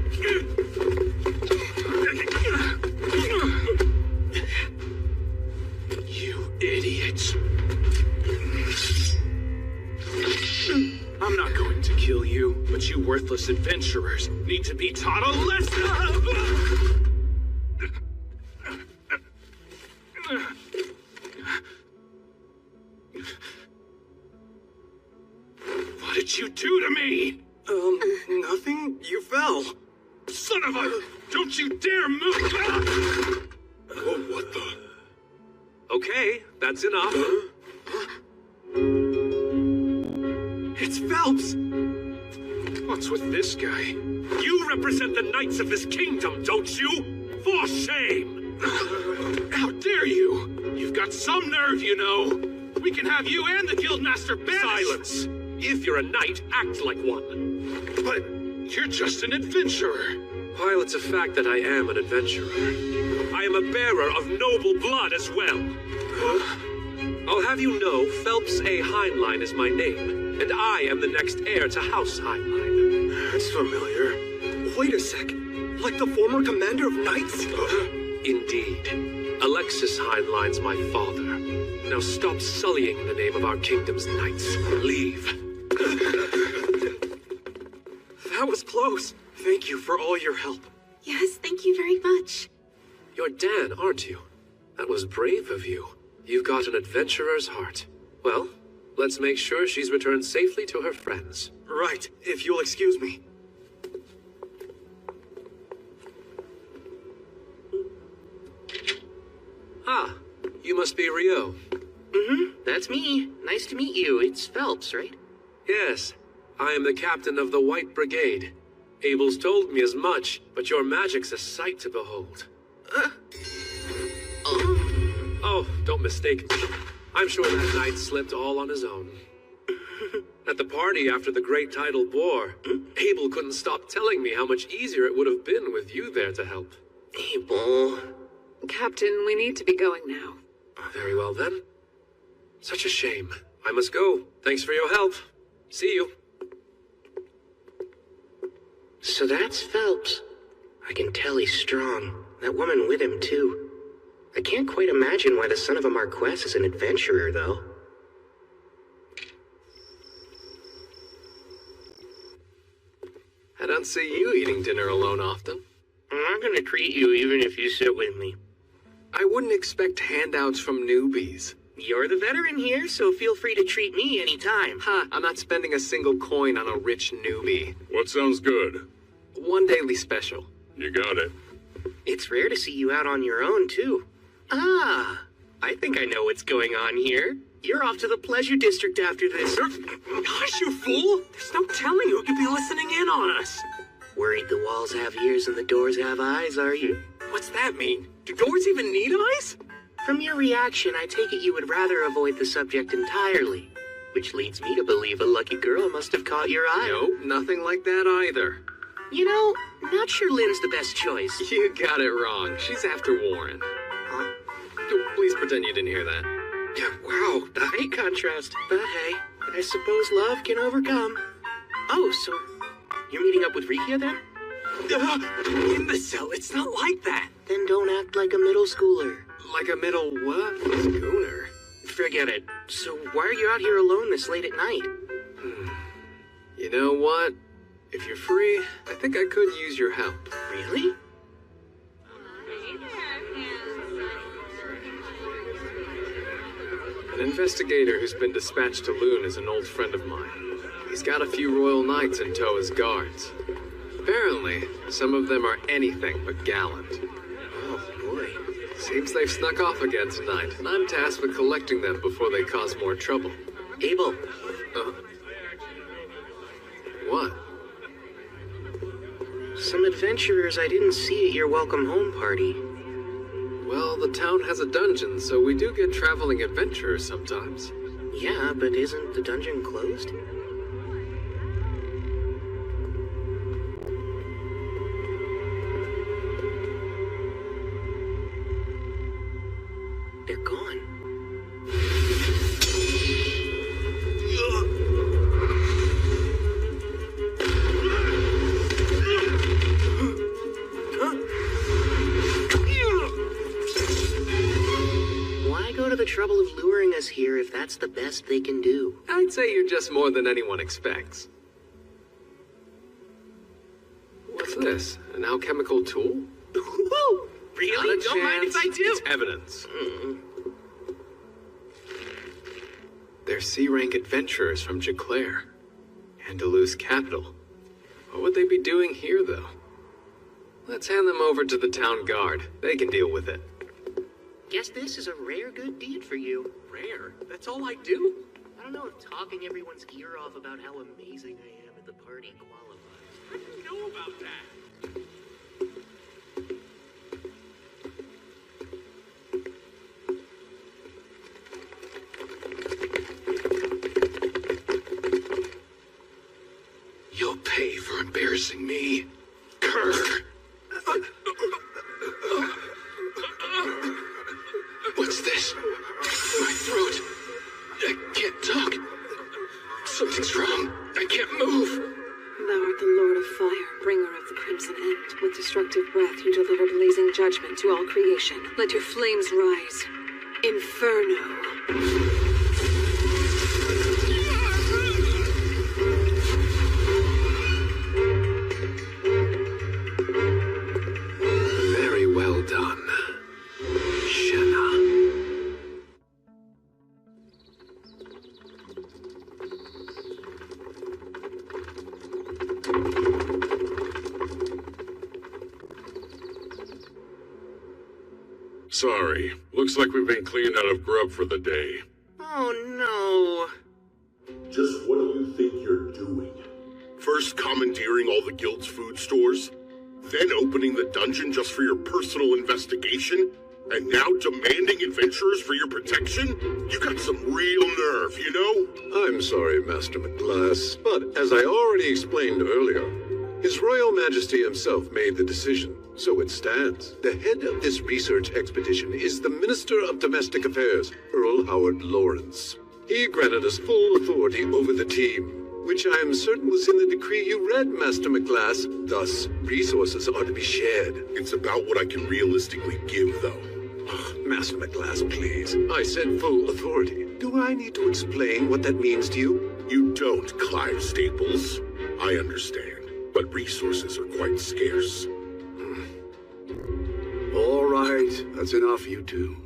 You idiots. I'm not going to kill you, but you worthless adventurers need to be taught a lesson! What did you do to me? Nothing. You fell. Son of a... Don't you dare move! Oh, what the... Okay, that's enough. It's Phelps! What's with this guy? You represent the knights of this kingdom, don't you? For shame! How dare you? You've got some nerve, you know. We can have you and the guildmaster banished. Silence! If you're a knight, act like one. You're just an adventurer. While it's a fact that I am an adventurer, I am a bearer of noble blood as well. I'll have you know, Phelps A. Heinlein is my name, and I am the next heir to House Heinlein. That's familiar. Wait a sec. Like the former commander of Knights? Indeed. Alexis Heinlein's my father. Now stop sullying the name of our kingdom's knights. Leave. That was close. Thank you for all your help. Yes, thank you very much. You're Dan, aren't you? That was brave of you. You've got an adventurer's heart. Well, let's make sure she's returned safely to her friends. Right, if you'll excuse me. Ah, you must be Rio. That's me. Nice to meet you. It's Phelps, right? Yes, I am the captain of the White Brigade. Abel's told me as much, but your magic's a sight to behold. Oh, don't mistake me. I'm sure that knight slipped all on his own. At the party after the Great Tidal Bore, Abel couldn't stop telling me how much easier it would have been with you there to help. Abel. Captain, we need to be going now. Very well then. Such a shame. I must go. Thanks for your help. See you. So that's Phelps. I can tell he's strong. That woman with him, too. I can't quite imagine why the son of a Marquess is an adventurer, though. I don't see you eating dinner alone often. I'm not gonna treat you even if you sit with me. I wouldn't expect handouts from newbies. You're the veteran here, so feel free to treat me anytime. Ha, I'm not spending a single coin on a rich newbie. What sounds good? One daily special. You got it. It's rare to see you out on your own, too. Ah, I think I know what's going on here. You're off to the Pleasure District after this. Gosh, you fool! There's no telling who could be listening in on us. Worried the walls have ears and the doors have eyes, are you? What's that mean? Do doors even need eyes? From your reaction, I take it you would rather avoid the subject entirely. Which leads me to believe a lucky girl must have caught your eye. Nope, nothing like that either. You know, not sure Lynn's the best choice. You got it wrong. She's after Warren. Huh? Please pretend you didn't hear that. Yeah, wow, the height contrast. But hey, I suppose love can overcome. Oh, so you're meeting up with Rikia then? Imbecile, it's not like that. Then don't act like a middle schooler. Like a middle what? Schooner? Forget it. So why are you out here alone this late at night? You know what? If you're free, I think I could use your help. Really? An investigator who's been dispatched to Loon is an old friend of mine. He's got a few royal knights in tow as guards. Apparently, some of them are anything but gallant. Oh, boy. Seems they've snuck off again tonight, and I'm tasked with collecting them before they cause more trouble. Abel. What? Some adventurers I didn't see at your welcome home party. Well, the town has a dungeon, so we do get traveling adventurers sometimes. Yeah, but isn't the dungeon closed? They're gone. Why go to the trouble of luring us here if that's the best they can do? I'd say you're just more than anyone expects. What's this? An alchemical tool? Really? Don't mind if I do. It's evidence. They're C-rank adventurers from Jaclaire, Andalus capital. What would they be doing here, though? Let's hand them over to the town guard. They can deal with it. Guess this is a rare good deed for you. Rare? That's all I do? I don't know if talking everyone's ear off about how amazing I am at the party qualifies. How do you know about that? You'll pay for embarrassing me, Kerr. What's this? My throat. I can't talk. Something's wrong. I can't move. Thou art the Lord of Fire, bringer of the Crimson End. With destructive breath you deliver blazing judgment to all creation. Let your flames rise. Inferno. Very well done, Shenna. Sorry. Looks like we've been cleaned out of grub for the day. Oh no. Just what do you think you're doing? First commandeering all the guild's food stores, then opening the dungeon just for your personal investigation, and now demanding adventurers for your protection? You got some real nerve, you know? I'm sorry, Master McGlass, but as I already explained earlier, His Royal Majesty himself made the decision, so it stands. The head of this research expedition is the Minister of Domestic Affairs, Earl Howard Lawrence. He granted us full authority over the team, which I am certain was in the decree you read, Master McGlass. Thus, resources are to be shared. It's about what I can realistically give, though. Master McGlass, please. I said full authority. Do I need to explain what that means to you? You don't, Clive Staples. I understand, but resources are quite scarce. All right, that's enough, you two.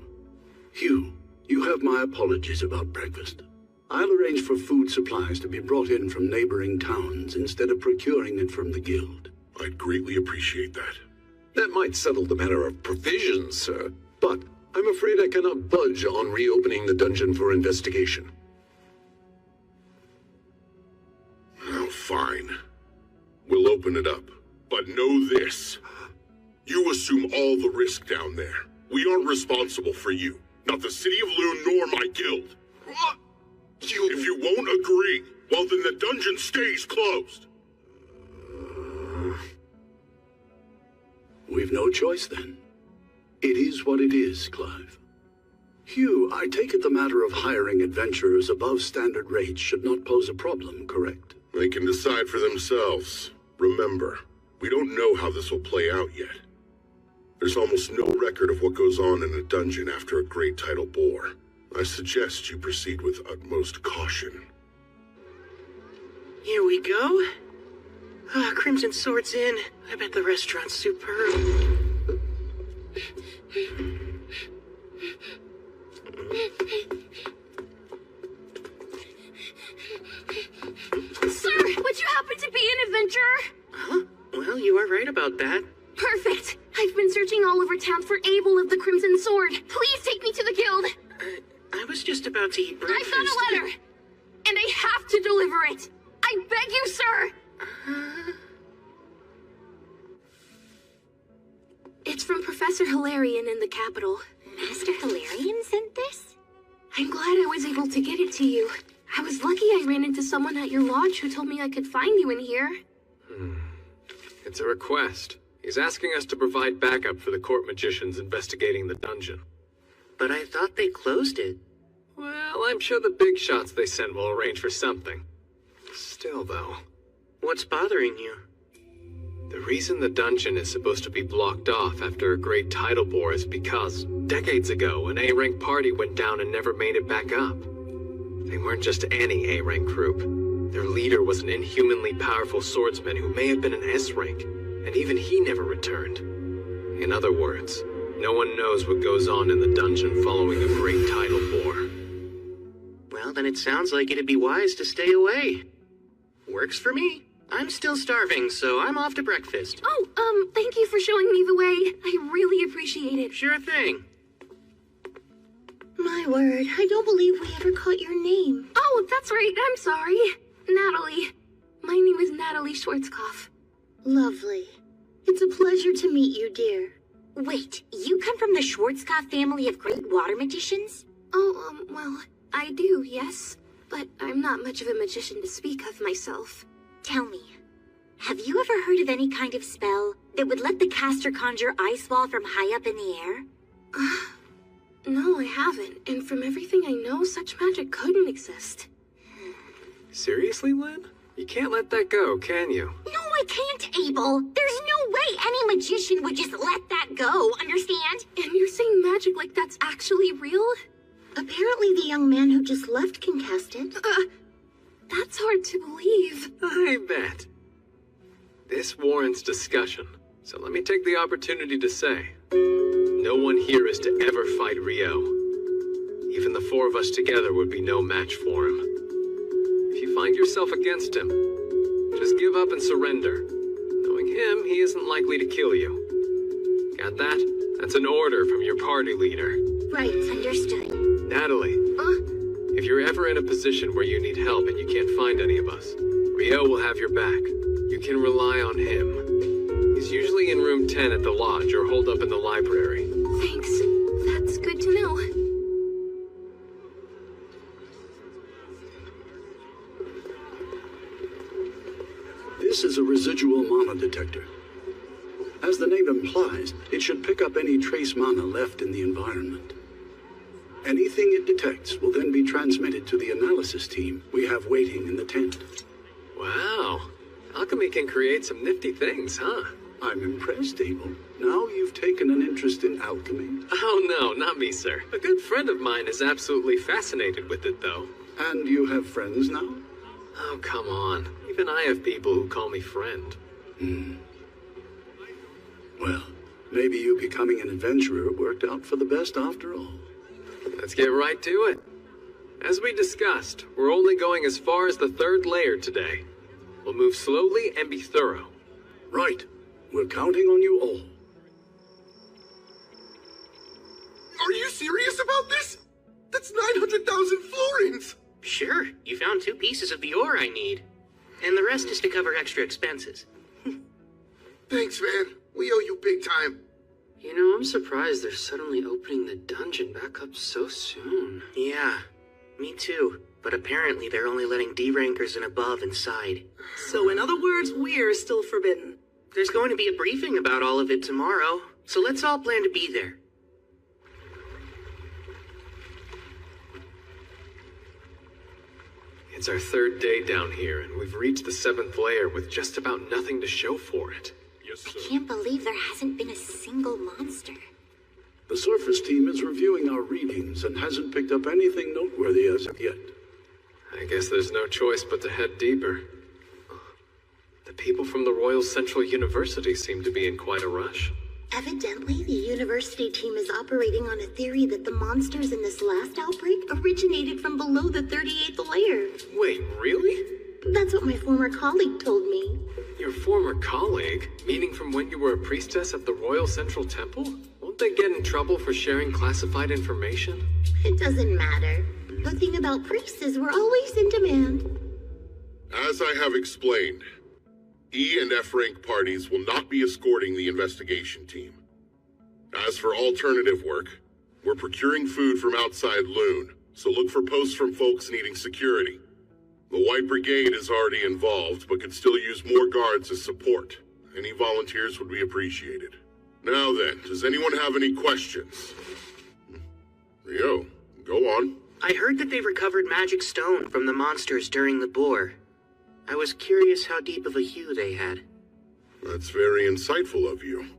Hugh, you have my apologies about breakfast. I'll arrange for food supplies to be brought in from neighboring towns instead of procuring it from the guild. I'd greatly appreciate that. That might settle the matter of provisions, sir, but I'm afraid I cannot budge on reopening the dungeon for investigation. Oh, fine. We'll open it up. But know this. You assume all the risk down there. We aren't responsible for you. Not the City of Loon nor my guild. What? If you won't agree, well then the dungeon stays closed. We've no choice then. It is what it is, Clive. Hugh, I take it the matter of hiring adventurers above standard rates should not pose a problem, correct? They can decide for themselves. Remember, we don't know how this will play out yet. There's almost no record of what goes on in a dungeon after a great tidal bore. I suggest you proceed with utmost caution. Here we go. Crimson Sword's in. I bet the restaurant's superb. Sir, would you happen to be an adventurer? Huh? Well, you are right about that. Perfect. I've been searching all over town for Abel of the Crimson Sword. Please take me to the guild. I was just about to eat breakfast. I found a letter, and I have to deliver it. I beg you, sir. It's from Professor Hilarion in the capital. Master Hilarion sent this? I'm glad I was able to get it to you. I was lucky I ran into someone at your lodge who told me I could find you in here. It's a request. He's asking us to provide backup for the court magicians investigating the dungeon. But I thought they closed it. Well, I'm sure the big shots they sent will arrange for something. Still, though. What's bothering you? The reason the dungeon is supposed to be blocked off after a great tidal bore is because, decades ago, an A-rank party went down and never made it back up. They weren't just any A-rank group. Their leader was an inhumanly powerful swordsman who may have been an S-rank, and even he never returned. In other words, no one knows what goes on in the dungeon following a great tidal bore. Well, then it sounds like it'd be wise to stay away. Works for me. I'm still starving, so I'm off to breakfast. Oh, thank you for showing me the way. I really appreciate it. Sure thing. My word, I don't believe we ever caught your name. Oh, that's right, I'm sorry. Natalie. My name is Natalie Schwarzkopf. Lovely. It's a pleasure to meet you, dear. Wait, you come from the Schwarzkopf family of great water magicians? Oh, well, I do, yes. But I'm not much of a magician to speak of myself. Tell me, Have you ever heard of any kind of spell that would let the caster conjure ice wall from high up in the air? No, I haven't. And from everything I know, such magic couldn't exist. Seriously, Lynn? You can't let that go, can you? No, I can't, Abel. There's no way any magician would just let that go, understand? And you're saying magic like that's actually real? Apparently the young man who just left can cast it. That's hard to believe. I bet. This warrants discussion, so let me take the opportunity to say, no one here is to ever fight Rio. Even the four of us together would be no match for him. If you find yourself against him, just give up and surrender. Knowing him, he isn't likely to kill you. Got that? That's an order from your party leader. Right, understood. Natalie, if you're ever in a position where you need help and you can't find any of us, Rio will have your back. You can rely on him. He's usually in room 10 at the lodge or holed up in the library. Thanks. That's good to know. This is a residual mana detector. As the name implies, it should pick up any trace mana left in the environment. Anything it detects will then be transmitted to the analysis team we have waiting in the tent. Wow. Alchemy can create some nifty things, huh? I'm impressed, Abel. Now you've taken an interest in alchemy. Oh no, not me, sir. A good friend of mine is absolutely fascinated with it, though. And you have friends now? Oh, come on. Even I have people who call me friend. Well, maybe you becoming an adventurer worked out for the best after all. Let's get right to it. As we discussed, we're only going as far as the third layer today. We'll move slowly and be thorough. Right. We're counting on you all. Are you serious about this? That's 900,000 florins! Sure, you found 2 pieces of the ore I need. And the rest is to cover extra expenses. Thanks, man. We owe you big time. You know, I'm surprised they're suddenly opening the dungeon back up so soon. Yeah, me too. But apparently they're only letting D-rankers and above inside. So in other words, we're still forbidden. There's going to be a briefing about all of it tomorrow, so let's all plan to be there. It's our third day down here, and we've reached the 7th layer with just about nothing to show for it. Yes, sir. I can't believe there hasn't been a single monster. The surface team is reviewing our readings and hasn't picked up anything noteworthy as of yet. I guess there's no choice but to head deeper. The people from the Royal Central University seem to be in quite a rush. Evidently, the university team is operating on a theory that the monsters in this last outbreak originated from below the 38th layer. Wait, really? That's what my former colleague told me. Your former colleague? Meaning from when you were a priestess at the Royal Central Temple? Won't they get in trouble for sharing classified information? It doesn't matter. The thing about priests is we're always in demand. As I have explained, E and F rank parties will not be escorting the investigation team. As for alternative work, we're procuring food from outside Loon, so look for posts from folks needing security. The White Brigade is already involved, but could still use more guards as support. Any volunteers would be appreciated. Now then, does anyone have any questions? Rio, go on. I heard that they recovered magic stone from the monsters during the boar. I was curious how deep of a hue they had. That's very insightful of you.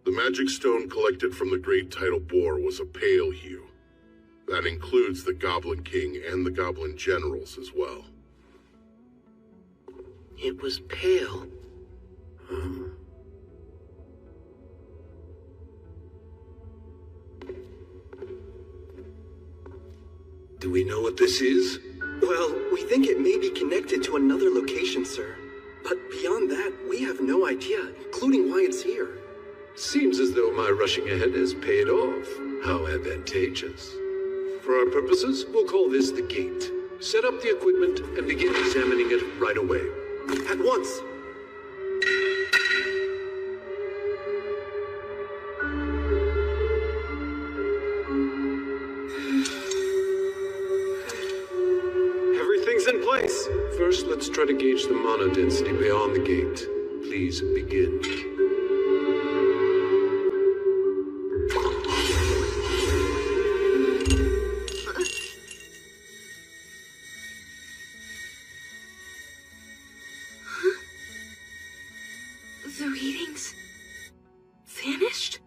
The magic stone collected from the Great Tidal Boar was a pale hue. That includes the Goblin King and the Goblin Generals as well. It was pale. Do we know what this is? Well, we think it may be connected to another location, sir. But beyond that, we have no idea, including why it's here. Seems as though my rushing ahead has paid off. How advantageous. For our purposes, we'll call this the gate. Set up the equipment and begin examining it right away. At once. Everything's in place. First, let's try to gauge the mana density beyond the gate. Please begin. The readings vanished?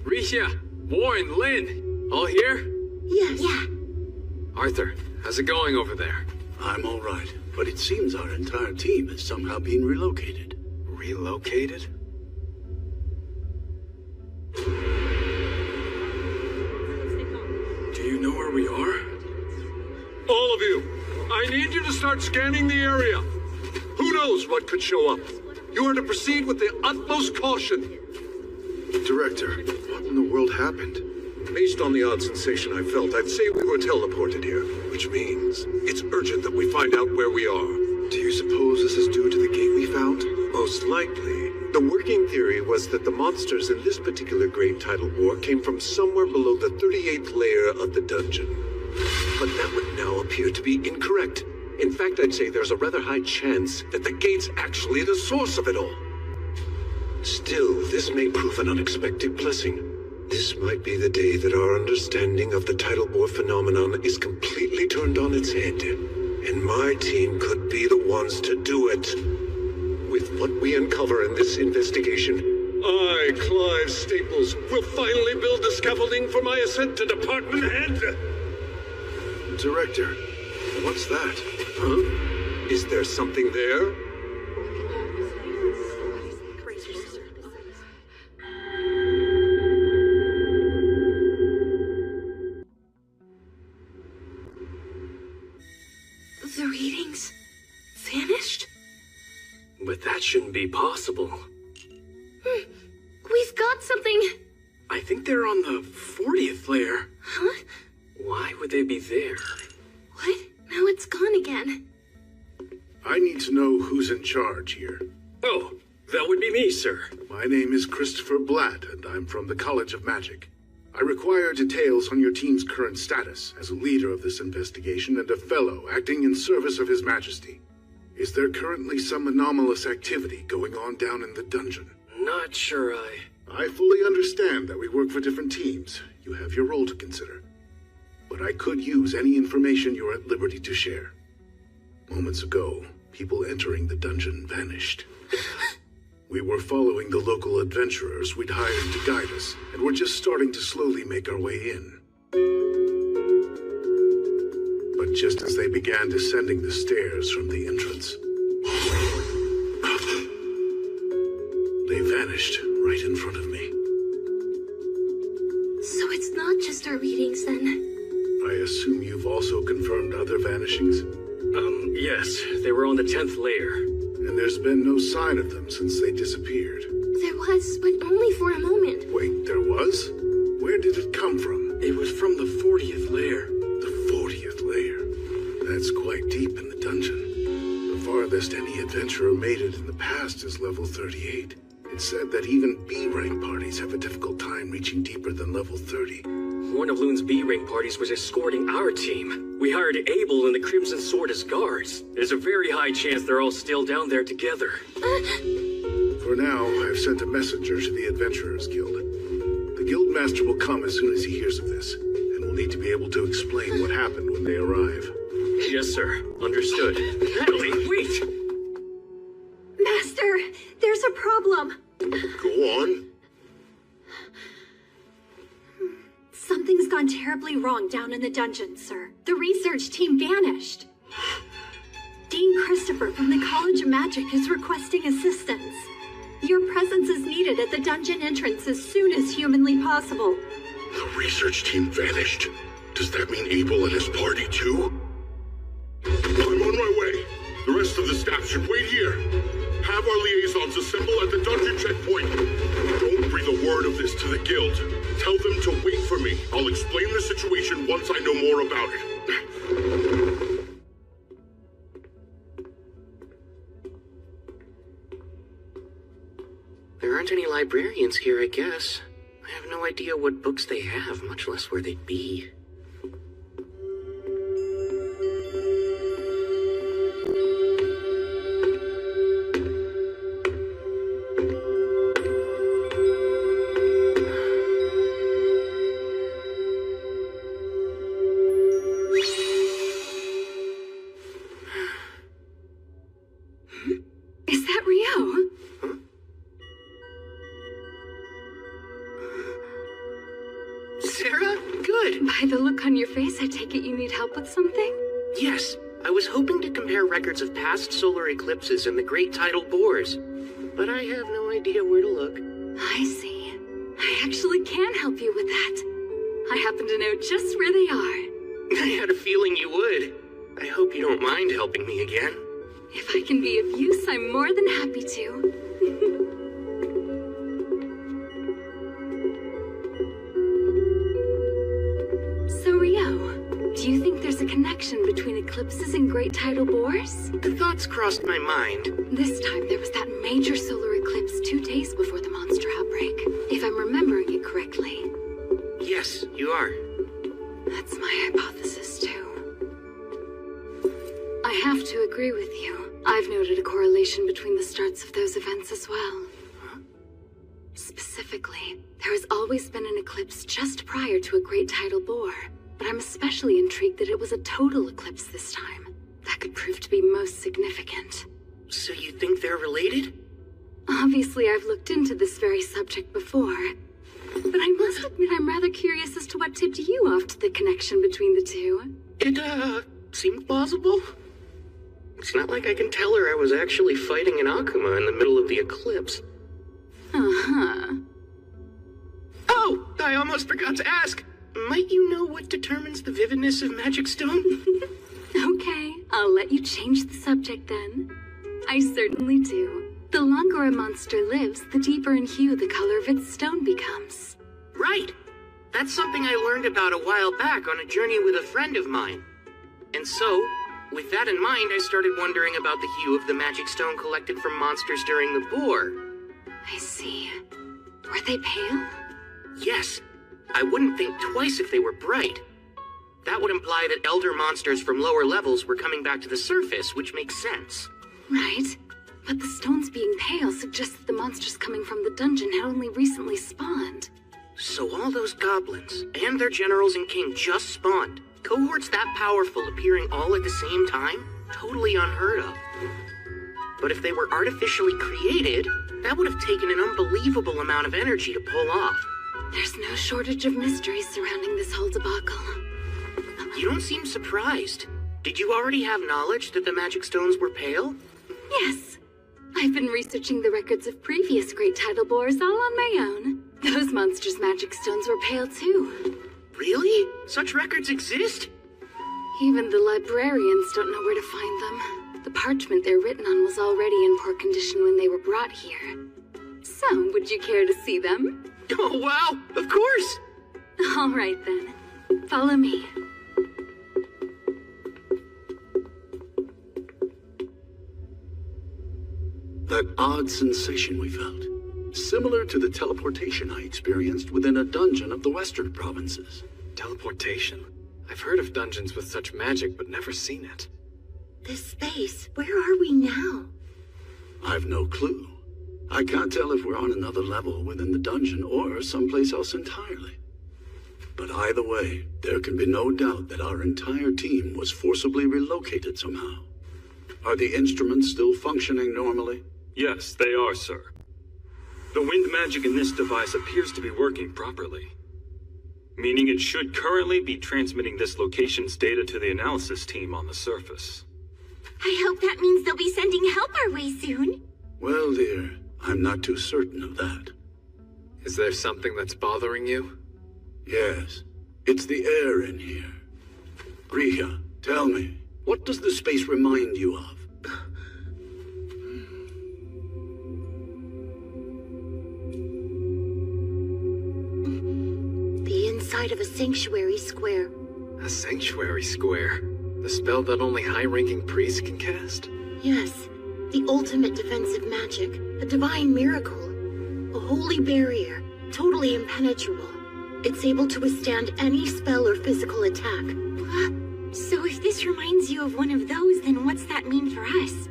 Risha, Warren, Lynn, all here? Yes. Yeah. Arthur, how's it going over there? I'm all right, but it seems our entire team has somehow been relocated. Relocated? Do you know where we are? All of you, I need you to start scanning the area. Who knows what could show up? You are to proceed with the utmost caution. Director, what in the world happened? Based on the odd sensation I felt, I'd say we were teleported here, which means it's urgent that we find out where we are. Do you suppose this is due to the gate we found? Most likely. The working theory was that the monsters in this particular Great Tidal War came from somewhere below the 38th layer of the dungeon. But that would now appear to be incorrect. In fact, I'd say there's a rather high chance that the gate's actually the source of it all. Still, this may prove an unexpected blessing. This might be the day that our understanding of the tidal bore phenomenon is completely turned on its head, and my team could be the ones to do it. With what we uncover in this investigation, I, Clive Staples, will finally build the scaffolding for my ascent to department head. Director, what's that? Huh? Is there something there? The readings vanished? But that shouldn't be possible. We've got something. I think they're on the 40th layer. Huh? Why would they be there? What? Now it's gone again. I need to know who's in charge here. Oh, that would be me, sir. My name is Christopher Blatt, and I'm from the College of Magic. I require details on your team's current status as a leader of this investigation and a fellow acting in service of His Majesty. Is there currently some anomalous activity going on down in the dungeon? Not sure I fully understand that we work for different teams. You have your role to consider. But I could use any information you're at liberty to share. Moments ago, people entering the dungeon vanished. We were following the local adventurers we'd hired to guide us, and we're just starting to slowly make our way in. But just as they began descending the stairs from the entrance, they vanished right in front of me. So it's not just our readings then? I assume you've also confirmed other vanishings? Yes, they were on the 10th layer. And there's been no sign of them since they disappeared. There was, but only for a moment. Wait, there was? Where did it come from? It was from the 40th layer. The 40th layer? That's quite deep in the dungeon. The farthest any adventurer made it in the past is level 38. It's said that even B-rank parties have a difficult time reaching deeper than level 30. One of Loon's B-rank parties was escorting our team. We hired Abel and the Crimson Sword as guards. There's a very high chance they're all still down there together. For now, I've sent a messenger to the Adventurers Guild. The Guildmaster will come as soon as he hears of this, and will need to be able to explain what happened when they arrive. Yes, sir. Understood. Natalie, wait! Master, there's a problem. Go on. Something's gone terribly wrong down in the dungeon, sir. The research team vanished. Dean Christopher from the College of Magic is requesting assistance. Your presence is needed at the dungeon entrance as soon as humanly possible. The research team vanished? Does that mean Abel and his party too? I'm on my way. The rest of the staff should wait here. Have our liaisons assemble at the dungeon checkpoint. Don't breathe a word of this to the guild. Tell them to wait for me. I'll explain the situation once I know more about it. There aren't any librarians here, I guess. I have no idea what books they have, much less where they'd be. face, I take it you need help with something? Yes, I was hoping to compare records of past solar eclipses and the great tidal bores, but I have no idea where to look. I see. I actually can help you with that. I happen to know just where they are. I had a feeling you would. I hope you don't mind helping me again. If I can be of use, I'm more than happy to. So, Rio, do you think there's a connection between eclipses and great tidal bores? The thoughts crossed my mind. This time there was that major solar eclipse 2 days before the monster outbreak, if I'm remembering it correctly. Yes, you are. That's my hypothesis, too. I have to agree with you. I've noted a correlation between the starts of those events as well. Huh? Specifically, there has always been an eclipse just prior to a great tidal bore, but I'm especially intrigued that it was a total eclipse this time. That could prove to be most significant. So you think they're related? Obviously, I've looked into this very subject before, but I must admit I'm rather curious as to what tipped you off to the connection between the two. It, seemed plausible. It's not like I can tell her I was actually fighting an Akuma in the middle of the eclipse. Uh-huh. Oh, I almost forgot to ask. Might you know what determines the vividness of magic stone? Okay, I'll let you change the subject then. I certainly do. The longer a monster lives, the deeper in hue the color of its stone becomes. Right. That's something I learned about a while back on a journey with a friend of mine. And so, with that in mind, I started wondering about the hue of the magic stone collected from monsters during the bore. I see. Were they pale? Yes. I wouldn't think twice if they were bright. That would imply that elder monsters from lower levels were coming back to the surface, which makes sense. Right. But the stones being pale suggests that the monsters coming from the dungeon had only recently spawned. So all those goblins, and their generals and king just spawned. Cohorts that powerful appearing all at the same time? Totally unheard of. But if they were artificially created, that would have taken an unbelievable amount of energy to pull off. There's no shortage of mysteries surrounding this whole debacle. You don't seem surprised. Did you already have knowledge that the magic stones were pale? Yes. I've been researching the records of previous great tidal bores all on my own. Those monsters' magic stones were pale too. Really? Such records exist? Even the librarians don't know where to find them. The parchment they're written on was already in poor condition when they were brought here. So, would you care to see them? Oh, wow! Of course! All right, then. Follow me. That odd sensation we felt. Similar to the teleportation I experienced within a dungeon of the western provinces. Teleportation? I've heard of dungeons with such magic, but never seen it. This space, where are we now? I've no clue. I can't tell if we're on another level within the dungeon or someplace else entirely. But either way, there can be no doubt that our entire team was forcibly relocated somehow. Are the instruments still functioning normally? Yes, they are, sir. The wind magic in this device appears to be working properly, meaning it should currently be transmitting this location's data to the analysis team on the surface. I hope that means they'll be sending help our way soon. Well, dear, I'm not too certain of that. Is there something that's bothering you? Yes, it's the air in here. Rhea, tell me, what does the space remind you of? The inside of a sanctuary square. A sanctuary square? The spell that only high-ranking priests can cast? Yes, the ultimate defensive magic, a divine miracle. A holy barrier, totally impenetrable. It's able to withstand any spell or physical attack. So if this reminds you of one of those, then what's that mean for us?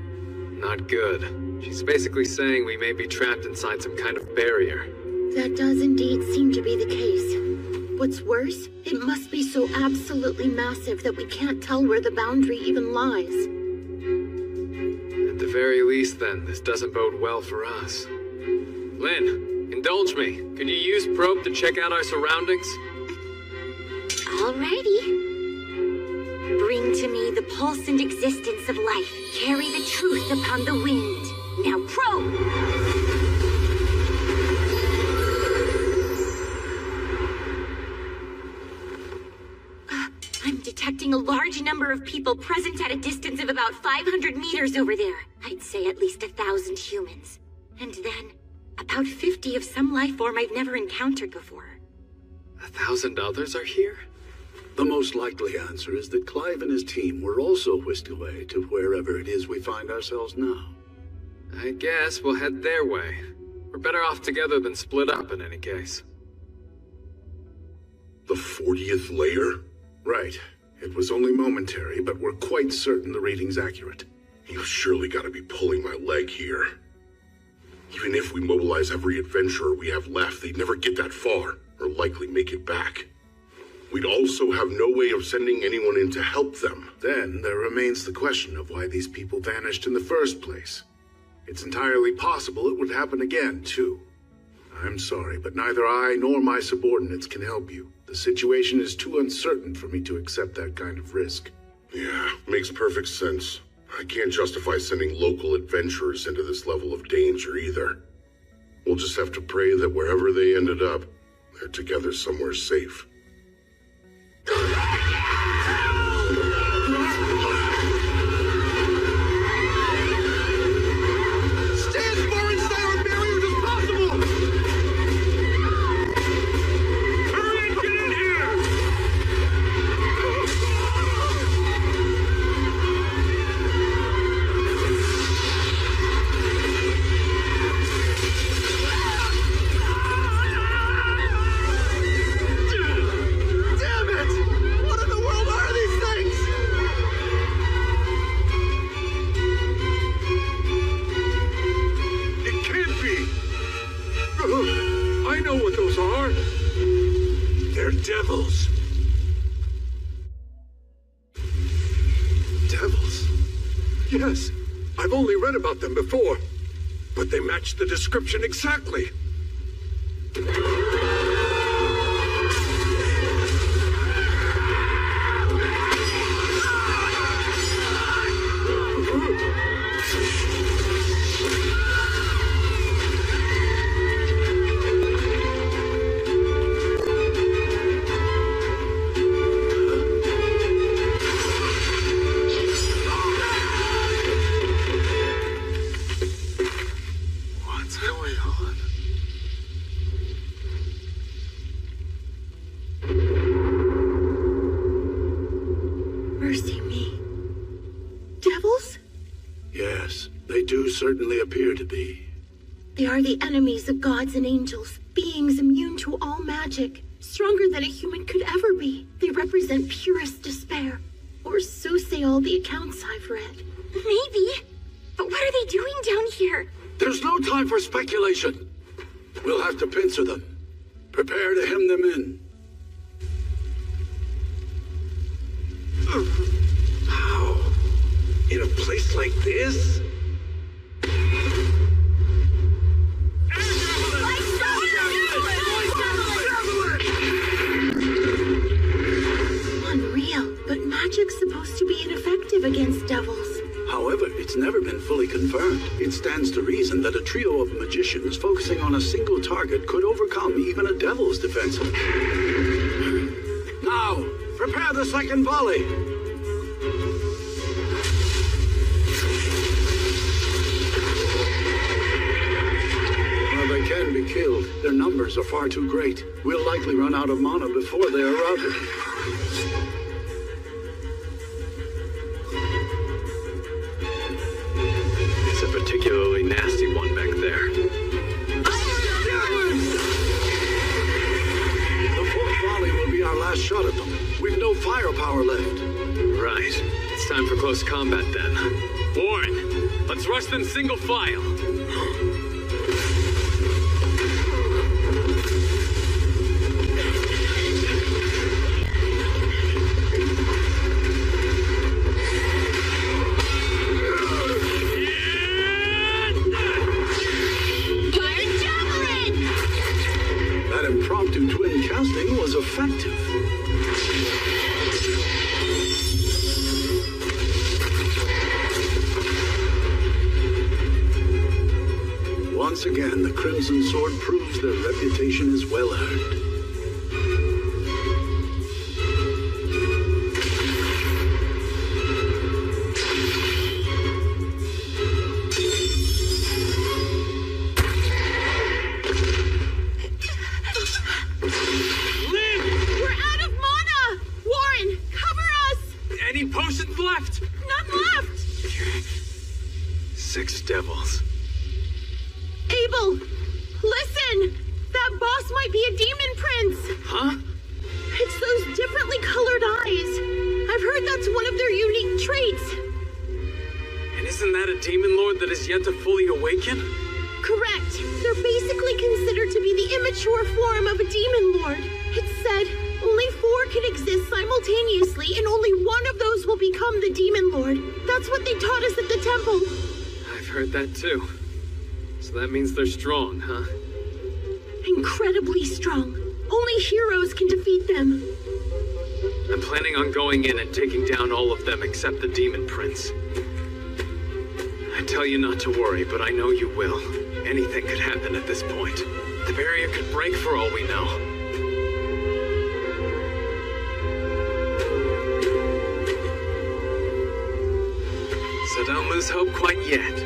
Not good. She's basically saying we may be trapped inside some kind of barrier. That does indeed seem to be the case. What's worse, it must be so absolutely massive that we can't tell where the boundary even lies. At the very least, then, this doesn't bode well for us. Lynn, indulge me. Could you use probe to check out our surroundings? Alrighty. Bring to me the pulse and existence of life. Carry the truth upon the wind. Now probe! I'm detecting a large number of people present at a distance of about 500 meters over there. I'd say at least 1,000 humans. And then, about 50 of some life form I've never encountered before. 1,000 others are here? The most likely answer is that Clive and his team were also whisked away to wherever it is we find ourselves now. I guess we'll head their way. We're better off together than split up in any case. The 40th layer? Right. It was only momentary, but we're quite certain the reading's accurate. You've surely got to be pulling my leg here. Even if we mobilize every adventurer we have left, they'd never get that far, or likely make it back. We'd also have no way of sending anyone in to help them. Then there remains the question of why these people vanished in the first place. It's entirely possible it would happen again, too. I'm sorry, but neither I nor my subordinates can help you. The situation is too uncertain for me to accept that kind of risk. Yeah, makes perfect sense. I can't justify sending local adventurers into this level of danger either. We'll just have to pray that wherever they ended up, they're together somewhere safe. Stand as far inside our barriers as possible! Hurry and get in here! Damn it! What in the world are these things? It can't be! I know what those are! They're devils! Devils? Yes, I've only read about them before, but they match the description exactly. What's going on? Mercy me. Devils? Yes, they do certainly appear to be. They are the enemies of gods and angels, beings immune to all magic, stronger than a human could ever be. They represent purest despair, or so say all the accounts I've read. Maybe. But what are they doing down here? There's no time for speculation. We'll have to pincer them. Prepare to hem them in. How? In a place like this? Unreal, but magic's supposed to be ineffective against devils. However, it's never been fully confirmed. It stands to reason that a trio of magicians focusing on a single target could overcome even a devil's defenses. Now, prepare the second volley. While they can be killed, their numbers are far too great. We'll likely run out of mana before they are routed. It's a particularly nasty one back there. The fourth volley will be our last shot at them. We've no firepower left. Right. It's time for close combat then. Warren, let's rush them single file. That impromptu twin casting was effective. Once again, the Crimson Sword proves their reputation is well earned. We're out of mana! Warren, cover us! Any potions left? None left! 6 devils. Abel, listen! That boss might be a demon prince! Huh? It's those differently colored eyes. I've heard that's one of their unique traits. And isn't that a demon lord that is yet to fully awaken? Correct. They're basically considered to be the immature form of a demon lord. It's said only 4 can exist simultaneously, and only one of those will become the demon lord. That's what they taught us at the temple. I've heard that too. So that means they're strong, huh? Incredibly strong. Only heroes can defeat them. I'm planning on going in and taking down all of them except the demon prince. I tell you not to worry, but I know you will. Anything could happen at this point. The barrier could break for all we know. So don't lose hope quite yet.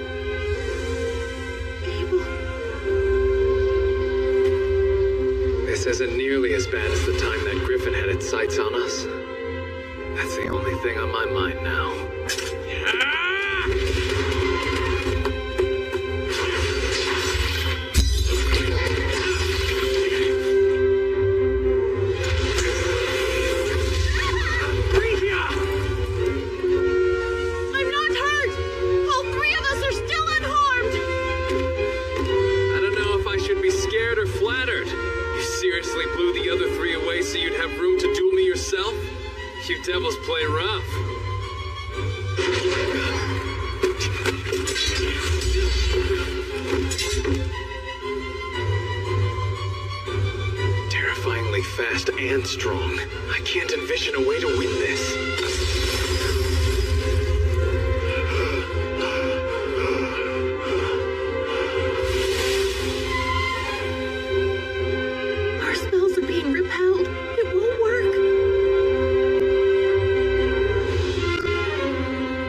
This isn't nearly as bad as the time that Griffin had its sights on us. That's the only thing on my mind now. I'm not hurt! All 3 of us are still unharmed! I don't know if I should be scared or flattered. You seriously blew the other 3 away so you'd have room to duel me yourself? You devils play rough. Terrifyingly fast and strong. I can't envision a way to win this. Our spells are being repelled. It won't work.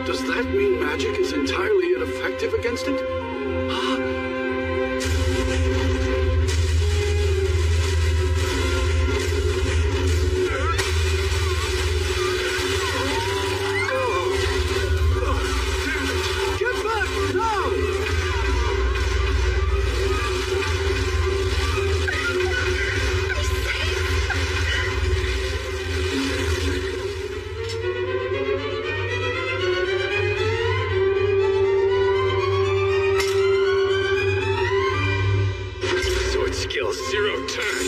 Does that mean magic is entirely ineffective against it? Get back now! Sword skill 0 turn.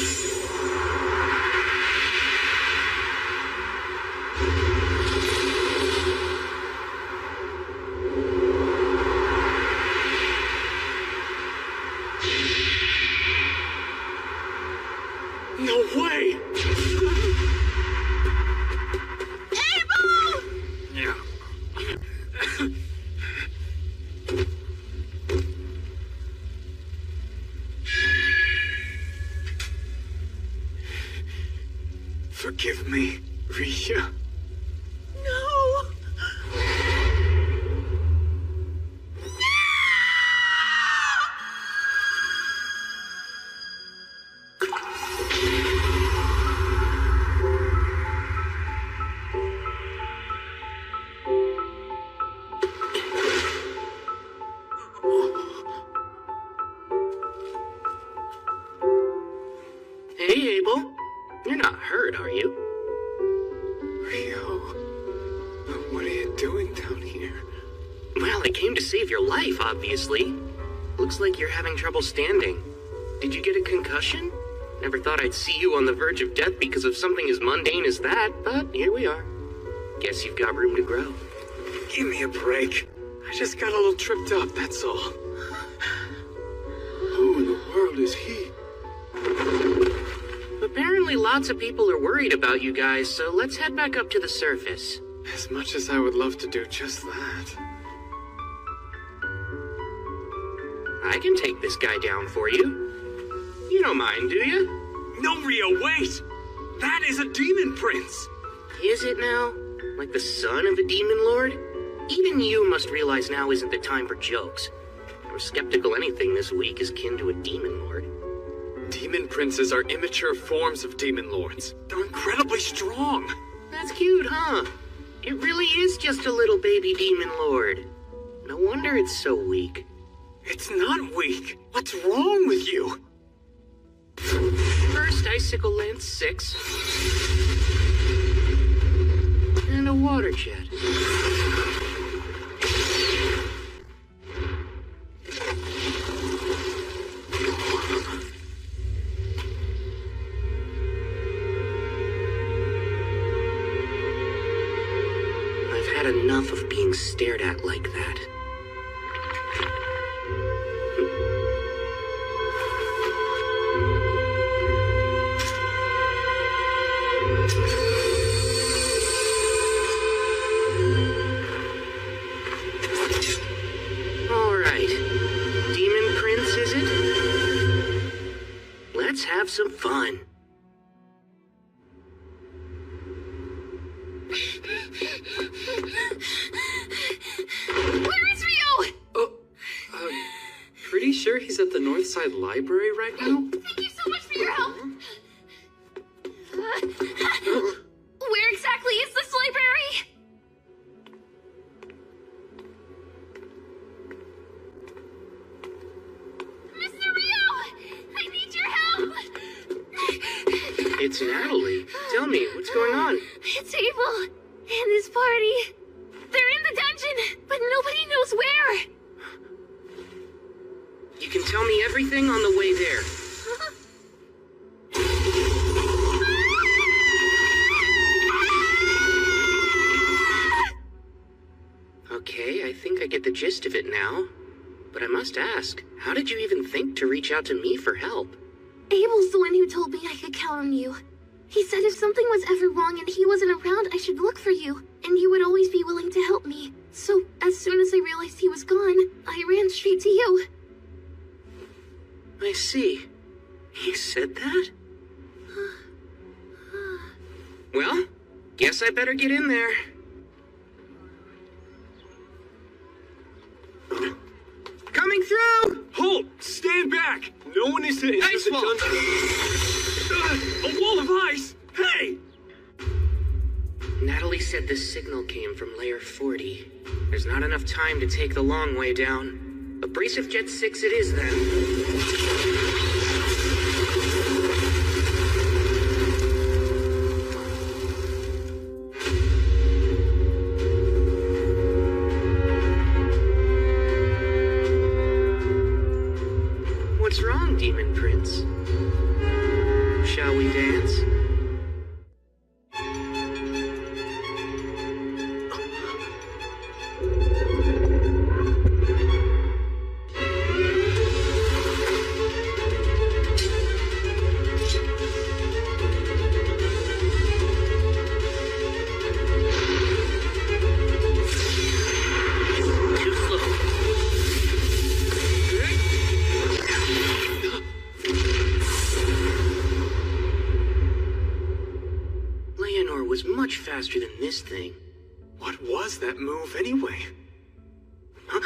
No way! Abel! Yeah. Forgive me, Risha. No! Hey, Abel. You're not hurt, are you? Rio, what are you doing down here? Well, I came to save your life, obviously. Looks like you're having trouble standing. Did you get a concussion? Never thought I'd see you on the verge of death because of something as mundane as that, but here we are. Guess you've got room to grow. Give me a break. I just got a little tripped up, that's all. Who in the world is he? Apparently lots of people are worried about you guys, so let's head back up to the surface. As much as I would love to do just that. I can take this guy down for you. You don't mind, do you? No, Rio, wait! That is a demon prince! Is it now? Like the son of a demon lord? Even you must realize now isn't the time for jokes. I was skeptical anything this week is kin to a demon lord. Demon princes are immature forms of demon lords. They're incredibly strong. That's cute, huh? It really is just a little baby demon lord. No wonder it's so weak. It's not weak. What's wrong with you? First icicle lance 6. And a water jet. I've had enough of being stared at like that. Let's have some fun. Where is Rio? Oh, pretty sure he's at the Northside Library right now? Thank you so much for your help. Where exactly is this library? It's Natalie. Tell me, what's going on? It's Abel and his party. They're in the dungeon, but nobody knows where. You can tell me everything on the way there. Okay, I think I get the gist of it now. But I must ask, how did you even think to reach out to me for help? Abel's the one who told me I could count on you. He said if something was ever wrong and he wasn't around, I should look for you, and you would always be willing to help me. So, as soon as I realized he was gone, I ran straight to you. I see. He said that? Well, guess I better get in there. Coming through! Halt! Stand back! No one is to enter Ice the wall. dungeon. A wall of ice! Hey! Natalie said the signal came from layer 40. There's not enough time to take the long way down. Abrasive Jet 6 it is then. What's wrong, Demon Prince? Shall we dance? Was much faster than this thing. What was that move anyway? Huh?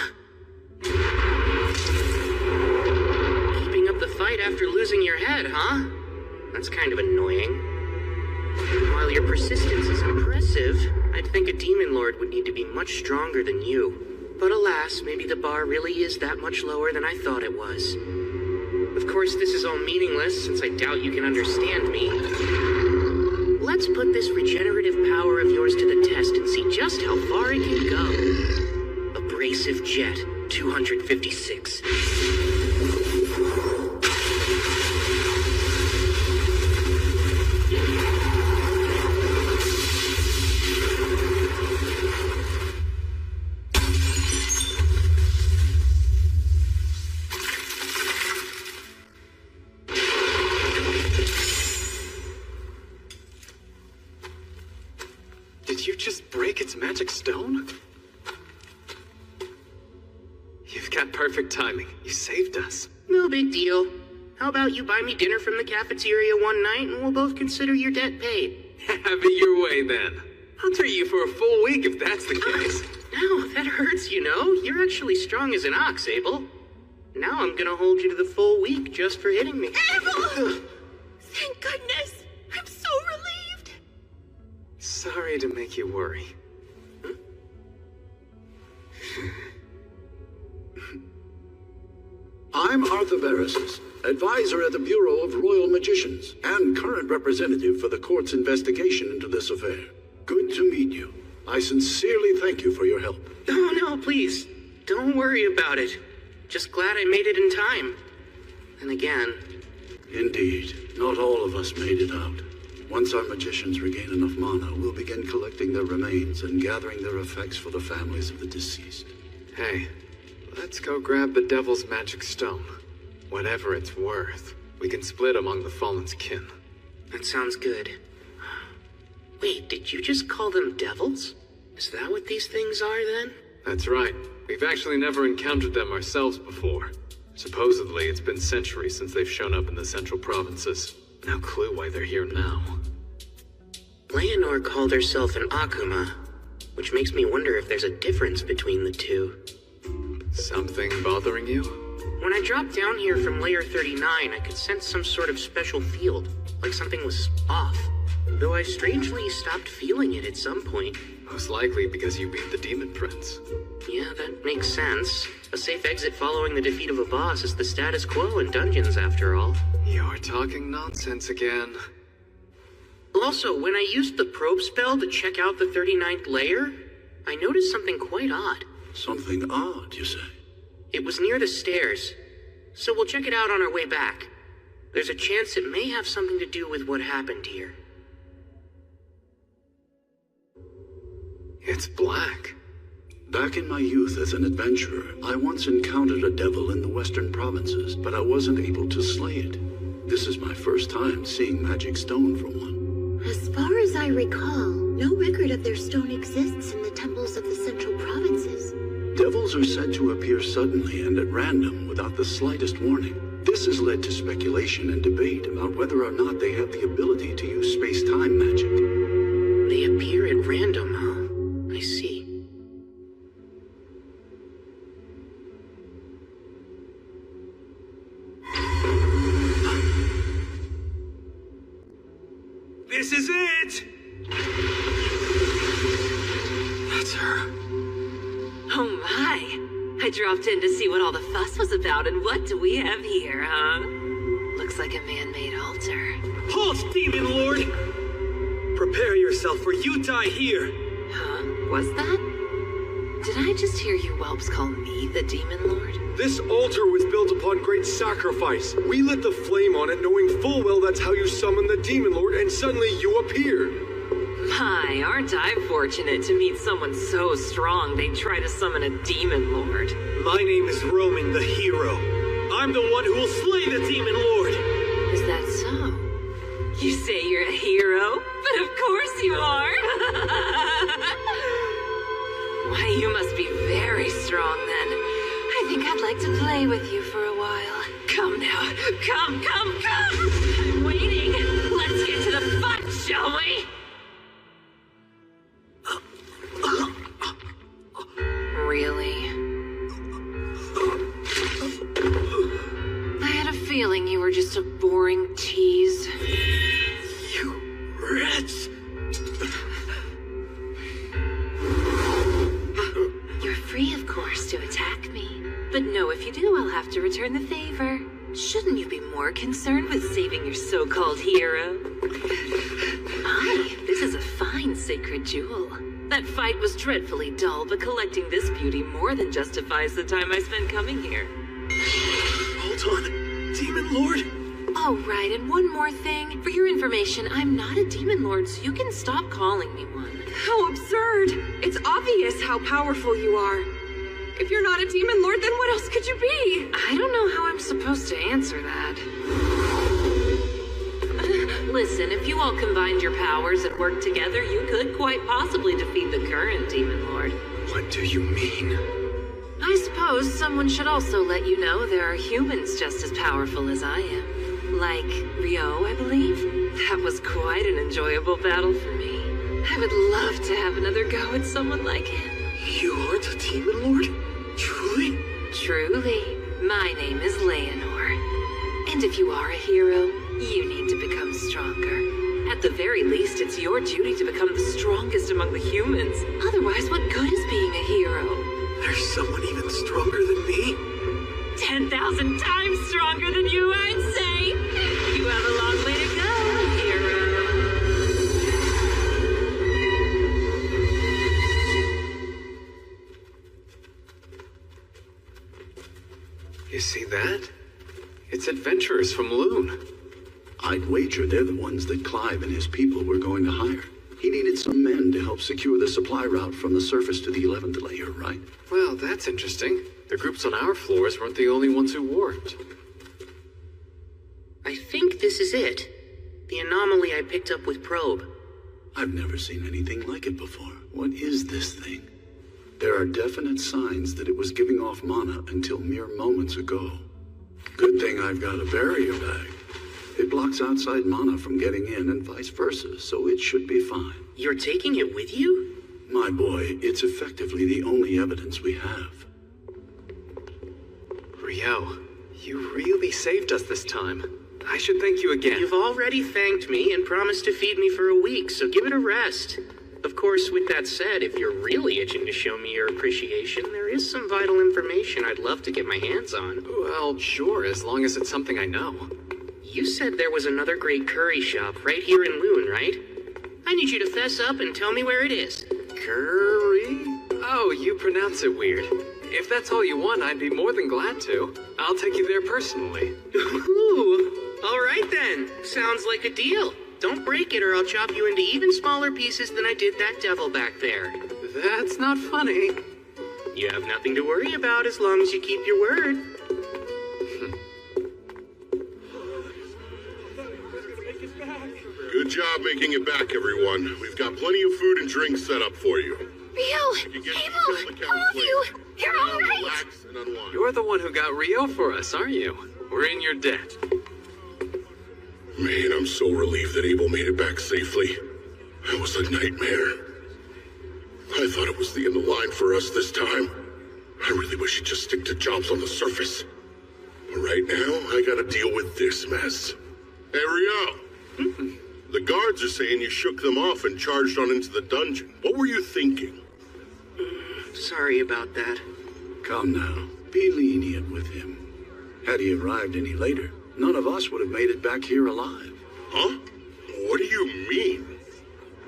Keeping up the fight after losing your head, huh? That's kind of annoying. While your persistence is impressive, I'd think a demon lord would need to be much stronger than you. But alas, maybe the bar really is that much lower than I thought it was. Of course, this is all meaningless, since I doubt you can understand me. Let's put this regenerative power of yours to the test and see just how far it can go. Abrasive Jet 256. Did you just break its magic stone? You've got perfect timing. You saved us. No big deal. How about you buy me dinner from the cafeteria one night and we'll both consider your debt paid? Have it your way then. I'll treat you for a full week if that's the case. No, that hurts, you know. You're actually strong as an ox, Abel. Now I'm gonna hold you to the full week just for hitting me. Abel! Thank goodness! I'm so relieved! Sorry to make you worry. I'm Arthur Barrisis, advisor at the Bureau of Royal Magicians, and current representative for the court's investigation into this affair. Good to meet you. I sincerely thank you for your help. Oh, no, please. Don't worry about it. Just glad I made it in time. And again... Indeed. Not all of us made it out. Once our magicians regain enough mana, we'll begin collecting their remains and gathering their effects for the families of the deceased. Hey, let's go grab the Devil's Magic Stone. Whatever it's worth, we can split among the Fallen's kin. That sounds good. Wait, did you just call them devils? Is that what these things are, then? That's right. We've actually never encountered them ourselves before. Supposedly, it's been centuries since they've shown up in the central provinces. No clue why they're here now. Leonor called herself an Akuma, which makes me wonder if there's a difference between the two. Something bothering you? When I dropped down here from layer 39, I could sense some sort of special field, like something was off. Though I strangely stopped feeling it at some point. Most likely because you beat the Demon Prince. Yeah, that makes sense. A safe exit following the defeat of a boss is the status quo in dungeons, after all. You're talking nonsense again. Also, when I used the probe spell to check out the 39th layer, I noticed something quite odd. Something odd, you say? It was near the stairs, so we'll check it out on our way back. There's a chance it may have something to do with what happened here. It's black. Back in my youth as an adventurer, I once encountered a devil in the western provinces, but I wasn't able to slay it. This is my first time seeing magic stone from one. As far as I recall, no record of their stone exists in the temples of the central provinces. Devils are said to appear suddenly and at random without the slightest warning. This has led to speculation and debate about whether or not they have the ability to use space-time magic. They appear at random, huh? I see. This is it! That's her. Oh my! I dropped in to see what all the fuss was about, and what do we have here, huh? Looks like a man-made altar. Halt, Demon Lord! Prepare yourself, for you die here! Huh? Was that? Did I just hear you whelps call me the Demon Lord? This altar was built upon great sacrifice. We lit the flame on it, knowing full well that's how you summon the Demon Lord, and suddenly you appeared. My, aren't I fortunate to meet someone so strong they'd try to summon a Demon Lord. My name is Roman the Hero. I'm the one who will slay the Demon Lord. Is that so? You say you're a hero? But of course you are! Why, you must be very strong then. I think I'd like to play with you for a while. Come now. Come! I'm waiting. Let's get to the fun, shall we? Really? I had a feeling you were just a boring tease. You rats! You're free, of course, to attack me. But no, if you do, I'll have to return the favor. Shouldn't you be more concerned with saving your so-called hero? Aye, this is a fine sacred jewel. That fight was dreadfully dull, but collecting this beauty more than justifies the time I spent coming here. Hold on. Demon Lord? Oh, right, and one more thing. For your information, I'm not a Demon Lord, so you can stop calling me one. How absurd! It's obvious how powerful you are. If you're not a Demon Lord, then what else could you be? I don't know how I'm supposed to answer that. Listen, if you all combined your powers and worked together, you could quite possibly defeat the current Demon Lord. What do you mean? I suppose someone should also let you know there are humans just as powerful as I am. Like Rio, I believe. That was quite an enjoyable battle for me. I would love to have another go at someone like him. You are the Demon Lord? Truly? Truly. My name is Leonor. And if you are a hero, you need to become stronger. At the very least, it's your duty to become the strongest among the humans. Otherwise, what good is being a hero? There's someone even stronger than me? 10,000 times stronger than you, I'd say. You have a long way to go, hero. You see that? It's adventurers from Loon. I'd wager they're the ones that Clive and his people were going to hire. He needed some men to help secure the supply route from the surface to the 11th layer, right? Well, that's interesting. The groups on our floors weren't the only ones who warped. I think this is it. The anomaly I picked up with Probe. I've never seen anything like it before. What is this thing? There are definite signs that it was giving off mana until mere moments ago. Good thing I've got a barrier bag. It blocks outside mana from getting in and vice versa, so it should be fine. You're taking it with you? My boy, it's effectively the only evidence we have. Rio, you really saved us this time. I should thank you again. You've already thanked me and promised to feed me for a week, so give it a rest. Of course, with that said, if you're really itching to show me your appreciation, there is some vital information I'd love to get my hands on. Well, sure, as long as it's something I know. You said there was another great curry shop right here in Loon, right? I need you to fess up and tell me where it is. Curry? Oh, you pronounce it weird. If that's all you want, I'd be more than glad to. I'll take you there personally. Ooh, all right then. Sounds like a deal. Don't break it or I'll chop you into even smaller pieces than I did that devil back there. That's not funny. You have nothing to worry about as long as you keep your word. Good job making it back, everyone. We've got plenty of food and drinks set up for you. Rio! Abel! All of you! You're all right! Relax and unwind. You're the one who got Rio for us, aren't you? We're in your debt. Man, I'm so relieved that Abel made it back safely. That was a nightmare. I thought it was the end of the line for us this time. I really wish he'd just stick to jobs on the surface. But right now, I gotta deal with this mess. Hey, Rio! The guards are saying you shook them off and charged on into the dungeon. What were you thinking? Sorry about that. Come now, be lenient with him. Had he arrived any later, none of us would have made it back here alive. Huh? What do you mean?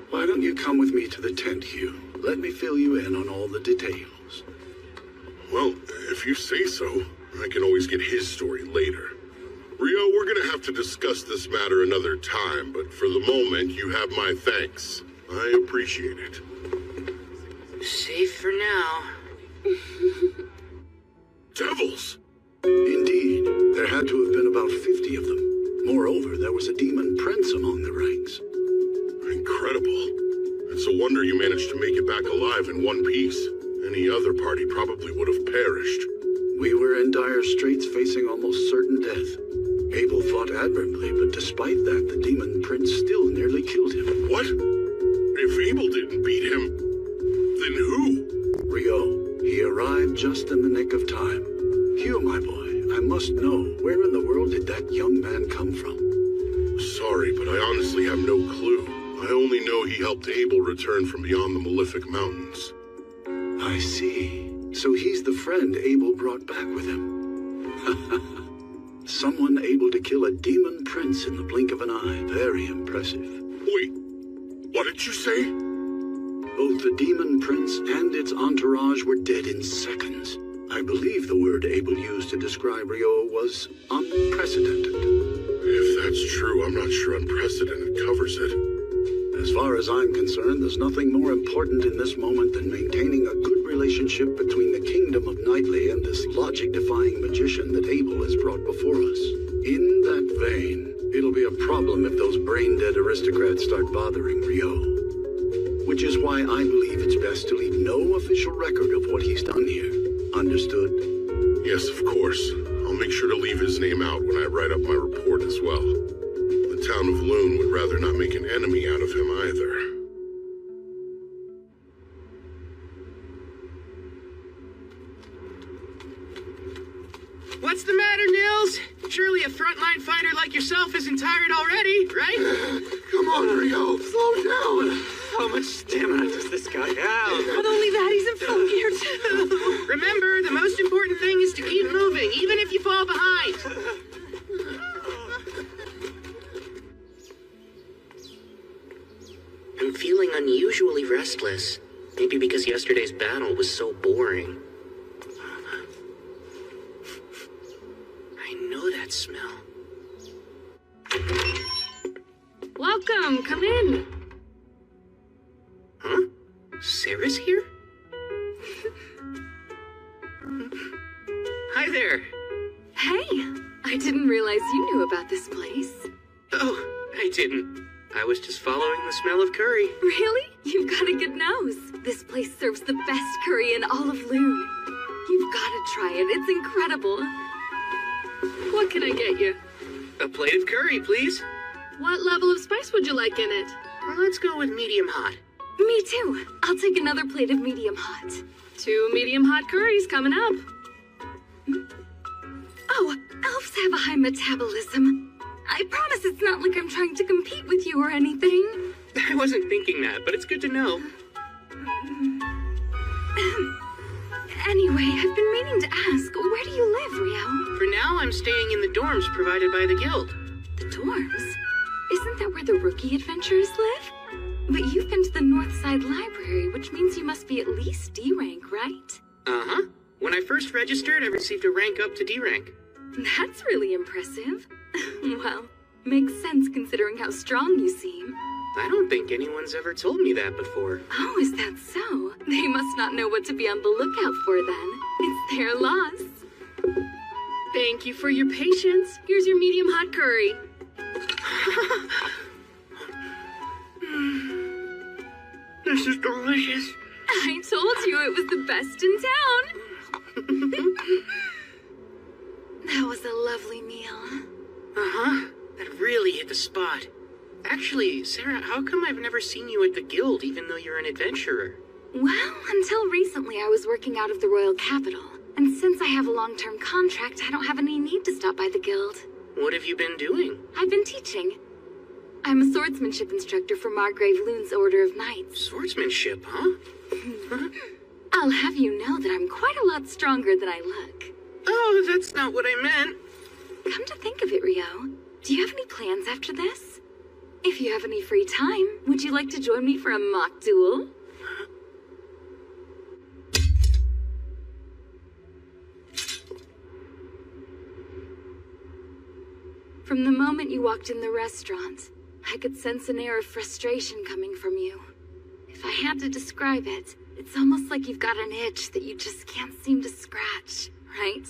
Why don't you come with me to the tent, Hugh? Let me fill you in on all the details. Well, if you say so, I can always get his story later. Rio, we're gonna have to discuss this matter another time, but for the moment, you have my thanks. I appreciate it. Safe for now. Devils! Indeed, there had to have been about 50 of them. Moreover, there was a demon prince among the ranks. Incredible. It's a wonder you managed to make it back alive in one piece. Any other party probably would have perished. We were in dire straits, facing almost certain death. Abel fought admirably, but despite that, the demon prince still nearly killed him. What? If Abel didn't beat him, then who? Rio. He arrived just in the nick of time. Hugh, my boy, I must know, where in the world did that young man come from? Sorry, but I honestly have no clue. I only know he helped Abel return from beyond the Malefic Mountains. I see. So he's the friend Abel brought back with him. Someone able to kill a demon prince in the blink of an eye. Very impressive. Wait, what did you say? Both the demon prince and its entourage were dead in seconds. I believe the word Abel used to describe Rio was unprecedented. If that's true, I'm not sure unprecedented covers it. As far as I'm concerned, there's nothing more important in this moment than maintaining a good relationship between the kingdom of Knightley and this logic-defying magician that Abel has brought before us. In that vein, it'll be a problem if those brain-dead aristocrats start bothering Rio. Which is why I believe it's best to leave no official record of what he's done here, Understood? Yes, of course. I'll make sure to leave his name out when I write up my report as well. The town of Loon would rather not make an enemy out of him either. What's the matter, Nils? Surely a frontline fighter like yourself isn't tired already, right? Come on, Rio, slow down. How much stamina does this guy have? Not only that, he's in full gear too. Remember, the most important thing is to keep moving, even if you fall behind. I'm feeling unusually restless. Maybe because yesterday's battle was so boring. I know that smell. Welcome, come in. Huh? Sarah's here? Hi there. Hey, I didn't realize you knew about this place. Oh, I didn't. I was just following the smell of curry. Really? You've got a good nose. This place serves the best curry in all of Loon. You've got to try it. It's incredible. What can I get you? A plate of curry, please. What level of spice would you like in it? Let's go with medium hot. Me too. I'll take another plate of medium hot. 2 medium hot curries coming up. Oh, elves have a high metabolism. I promise it's not like I'm trying to compete with you or anything. I wasn't thinking that, but it's good to know. Anyway, I've been meaning to ask, where do you live, Rio? For now, I'm staying in the dorms provided by the guild. The dorms? Isn't that where the rookie adventurers live? But you've been to the North Side Library, which means you must be at least D rank, right? Uh-huh. When I first registered, I received a rank up to D rank. That's really impressive. Well, makes sense considering how strong you seem. I don't think anyone's ever told me that before. Oh, is that so? They must not know what to be on the lookout for then. It's their loss. Thank you for your patience. Here's your medium hot curry. This is delicious. I told you it was the best in town. That was a lovely meal. Uh-huh. That really hit the spot. Actually, Sarah, how come I've never seen you at the guild, even though you're an adventurer? Well, until recently I was working out of the royal capital. And since I have a long-term contract, I don't have any need to stop by the guild. What have you been doing? I've been teaching. I'm a swordsmanship instructor for Margrave Loon's Order of Knights. Swordsmanship, huh? I'll have you know that I'm quite a lot stronger than I look. Oh, that's not what I meant. Come to think of it, Rio, do you have any plans after this? If you have any free time, would you like to join me for a mock duel? From the moment you walked in the restaurant, I could sense an air of frustration coming from you. If I had to describe it, it's almost like you've got an itch that you just can't seem to scratch, right?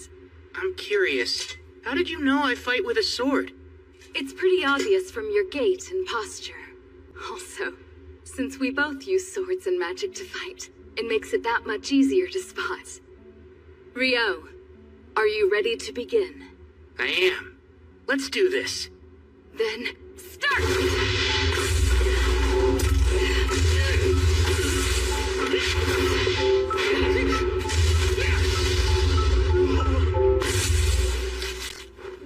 I'm curious. How did you know I fight with a sword? It's pretty obvious from your gait and posture. Also, since we both use swords and magic to fight, it makes it that much easier to spot. Rio, are you ready to begin? I am. Let's do this. Then, start!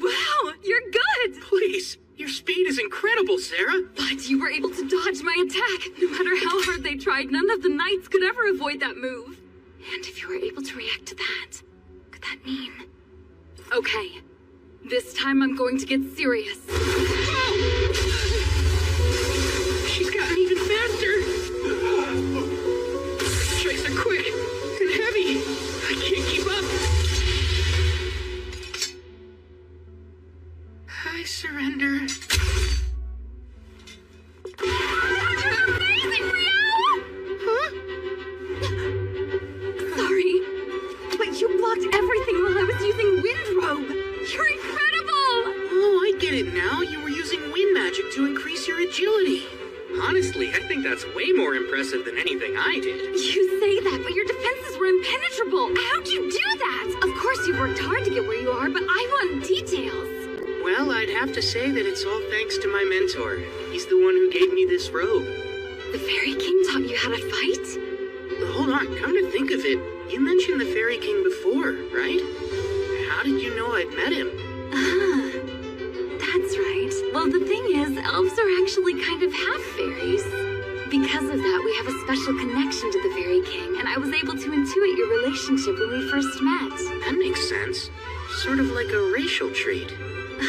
Wow, you're good! Please, your speed is incredible, Sarah. But you were able to dodge my attack. No matter how hard they tried, none of the knights could ever avoid that move. And if you were able to react to that, could that mean... Okay, this time I'm going to get serious. Whoa! She's gotten even faster. Strikes are quick and heavy. I can't keep up. I surrender. Amazing, Rio! Huh? Sorry, but you blocked everything while I was using Wind Robe. You're incredible! Oh, I get it now. You were using wind magic to increase your agility. Honestly, I think that's way more impressive than anything I did. You say that, but your defenses were impenetrable. How'd you do that? Of course you worked hard to get where you are, but I want details. Well, I'd have to say that it's all thanks to my mentor. He's the one who gave me this robe. The Fairy King taught you how to fight? Hold on, come to think of it, you mentioned the Fairy King before, right? How did you know I'd met him? That's right. Well, the thing is, elves are actually kind of half fairies. Because of that, we have a special connection to the Fairy King, and I was able to intuit your relationship when we first met. That makes sense. Sort of like a racial trait.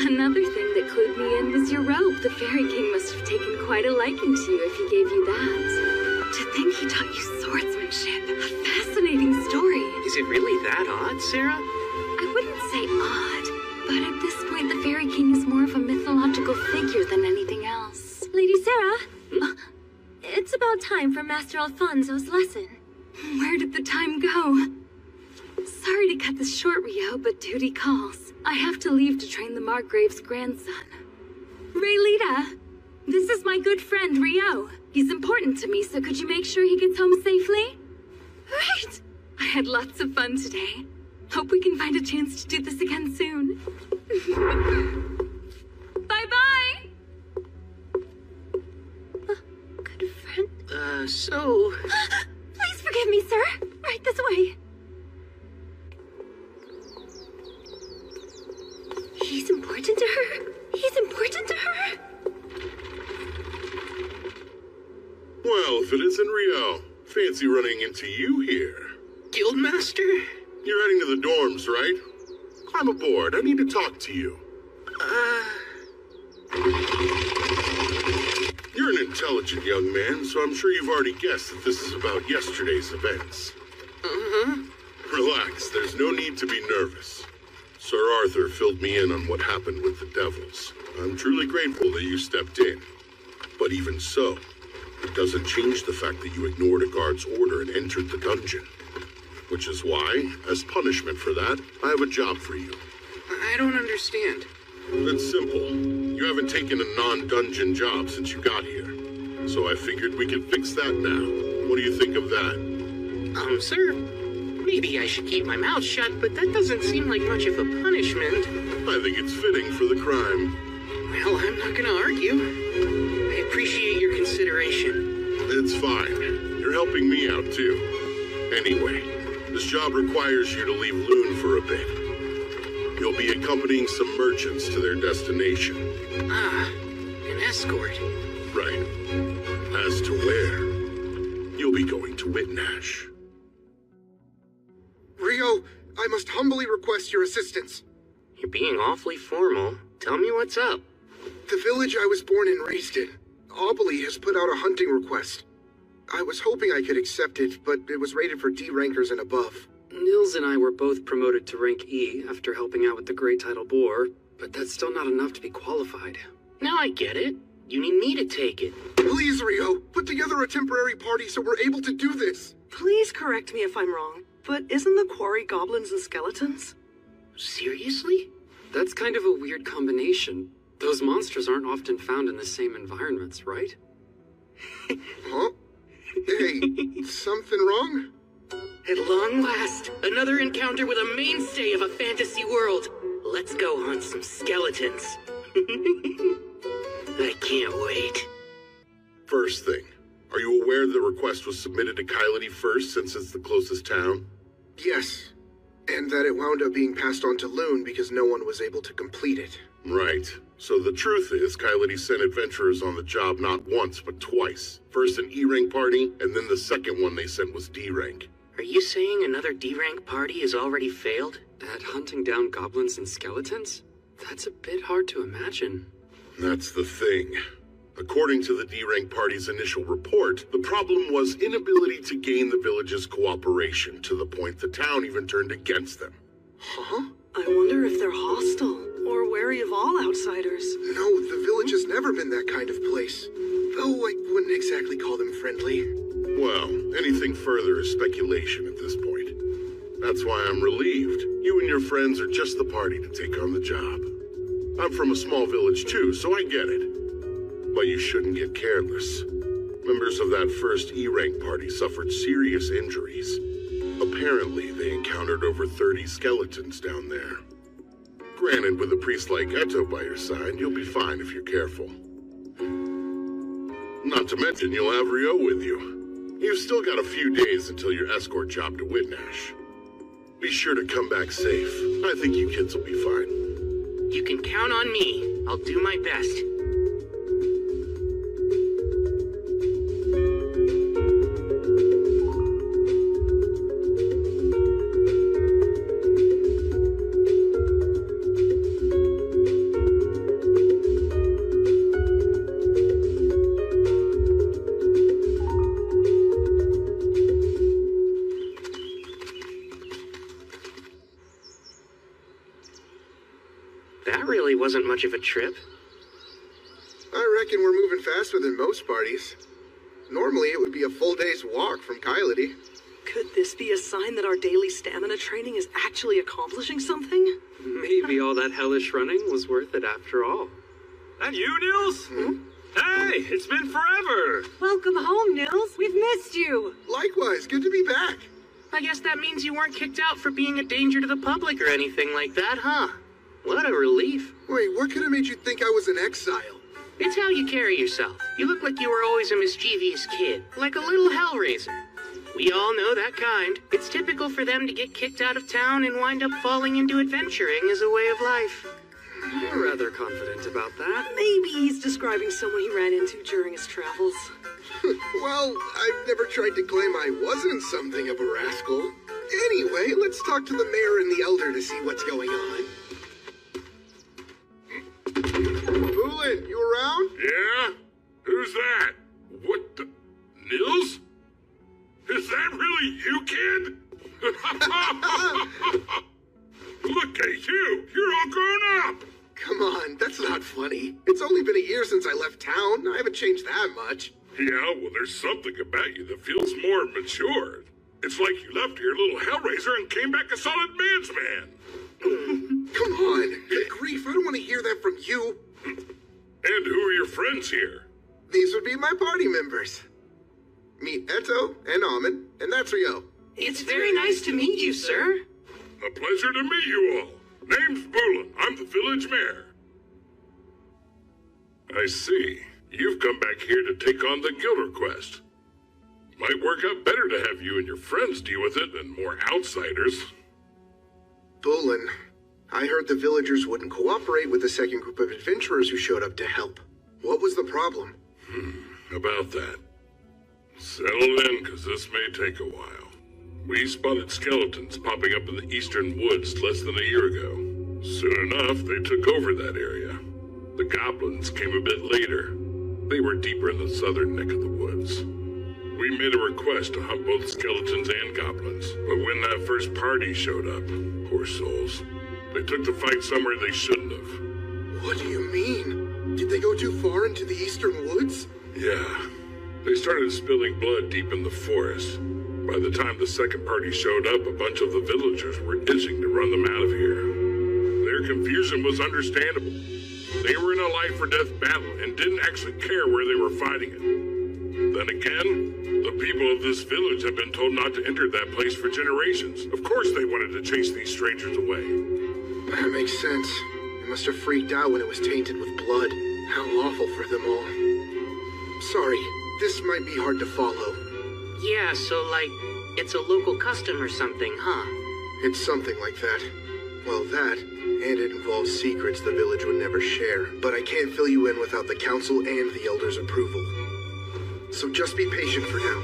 Another thing that clued me in was your robe. The Fairy King must have taken quite a liking to you if he gave you that. To think he taught you swordsmanship. A fascinating story. Is it really that odd, Sarah? I wouldn't say odd, but at this point the Fairy King is more of a mythological figure than anything else. Lady Sarah, it's about time for Master Alfonso's lesson. Where did the time go? Sorry to cut this short, Rio, but duty calls. I have to leave to train the Margrave's grandson. Raylita, this is my good friend, Rio. He's important to me, so could you make sure he gets home safely? Right! I had lots of fun today. Hope we can find a chance to do this again soon. Bye-bye! Good friend? So... Please forgive me, sir. Right this way. He's important to her? He's important to her? Well, if it isn't Rio, fancy running into you here. Guildmaster? You're heading to the dorms, right? Climb aboard. I need to talk to you. You're an intelligent young man, so I'm sure you've already guessed that this is about yesterday's events. Relax, there's no need to be nervous. Sir Arthur filled me in on what happened with the devils. I'm truly grateful that you stepped in. But even so, it doesn't change the fact that you ignored a guard's order and entered the dungeon. Which is why, as punishment for that, I have a job for you. I don't understand. It's simple. You haven't taken a non-dungeon job since you got here. So I figured we could fix that now. What do you think of that? Sir, maybe I should keep my mouth shut, but that doesn't seem like much of a punishment. I think it's fitting for the crime. Well, I'm not gonna argue. I appreciate your consideration. It's fine. You're helping me out, too. Anyway, this job requires you to leave Loon for a bit. You'll be accompanying some merchants to their destination. An escort. Right. As to where, you'll be going to Whitnash. Rio, I must humbly request your assistance. You're being awfully formal. Tell me what's up. The village I was born and raised in, Aubrey, has put out a hunting request. I was hoping I could accept it, but it was rated for D rankers and above. Nils and I were both promoted to rank E after helping out with the Great Tidal Boar, but that's still not enough to be qualified. Now I get it. You need me to take it. Please, Rio, put together a temporary party so we're able to do this. Please correct me if I'm wrong, but isn't the quarry goblins and skeletons? Seriously? That's kind of a weird combination. Those monsters aren't often found in the same environments, right? Huh? Hey, something wrong? At long last, another encounter with a mainstay of a fantasy world. Let's go hunt some skeletons. I can't wait. First thing, are you aware the request was submitted to Kylity first since it's the closest town? Yes, and that it wound up being passed on to Loon because no one was able to complete it. Right. So the truth is, Kylity sent adventurers on the job not once, but twice. First an E-rank party, and then the second one they sent was D-rank. Are you saying another D-rank party has already failed? At hunting down goblins and skeletons? That's a bit hard to imagine. That's the thing. According to the D-rank party's initial report, the problem was inability to gain the village's cooperation, to the point the town even turned against them. Huh? I wonder if they're hostile, or wary of all outsiders. No, the village has never been that kind of place. Though I wouldn't exactly call them friendly. Well, anything further is speculation at this point. That's why I'm relieved. You and your friends are just the party to take on the job. I'm from a small village too, so I get it. But you shouldn't get careless. Members of that first E-rank party suffered serious injuries. Apparently, they encountered over 30 skeletons down there. Granted, with a priest like Eto by your side, you'll be fine if you're careful. Not to mention, you'll have Rio with you. You've still got a few days until your escort job to Whitnash. Be sure to come back safe. I think you kids will be fine. You can count on me. I'll do my best. Wasn't much of a trip. I reckon we're moving faster than most parties. Normally it would be a full day's walk from Kylity. Could this be a sign that our daily stamina training is actually accomplishing something? Maybe all that hellish running was worth it after all. That you, Nils? Hey, it's been forever! Welcome home, Nils. We've missed you. Likewise, good to be back. I guess that means you weren't kicked out for being a danger to the public or anything like that, huh? What a relief. Wait, what could have made you think I was in exile? It's how you carry yourself. You look like you were always a mischievous kid, like a little hellraiser. We all know that kind. It's typical for them to get kicked out of town and wind up falling into adventuring as a way of life. You're rather confident about that. Maybe he's describing someone he ran into during his travels. Well, I've never tried to claim I wasn't something of a rascal. Anyway, let's talk to the mayor and the elder to see what's going on. Poolin, you around? Yeah? Who's that? What the... Nils? Is that really you, kid? Look at you! You're all grown up! Come on, that's not funny. It's only been a year since I left town. I haven't changed that much. Yeah, well, there's something about you that feels more matured. It's like you left here a little hellraiser and came back a solid man's man. Come on. Good grief, I don't want to hear that from you. And who are your friends here? These would be my party members. Meet Eto and Amon, and that's Rio. It's very nice to meet you, sir. A pleasure to meet you all. Name's Bulin. I'm the village mayor. I see. You've come back here to take on the guild request. Might work out better to have you and your friends deal with it than more outsiders. Bulin, I heard the villagers wouldn't cooperate with the second group of adventurers who showed up to help. What was the problem? About that. Settle in, because this may take a while. We spotted skeletons popping up in the eastern woods less than a year ago. Soon enough, they took over that area. The goblins came a bit later. They were deeper in the southern neck of the woods. We made a request to hunt both skeletons and goblins, but when that first party showed up, poor souls, they took the fight somewhere they shouldn't have. What do you mean? Did they go too far into the eastern woods? Yeah. They started spilling blood deep in the forest. By the time the second party showed up, a bunch of the villagers were itching to run them out of here. Their confusion was understandable. They were in a life-or-death battle and didn't actually care where they were fighting it. Then again, the people of this village have been told not to enter that place for generations. Of course they wanted to chase these strangers away. That makes sense. They must have freaked out when it was tainted with blood. How awful for them all. Sorry, this might be hard to follow. Yeah, so like, it's a local custom or something, huh? It's something like that. Well, that, and it involves secrets the village would never share. But I can't fill you in without the council and the elders' approval. So just be patient for now.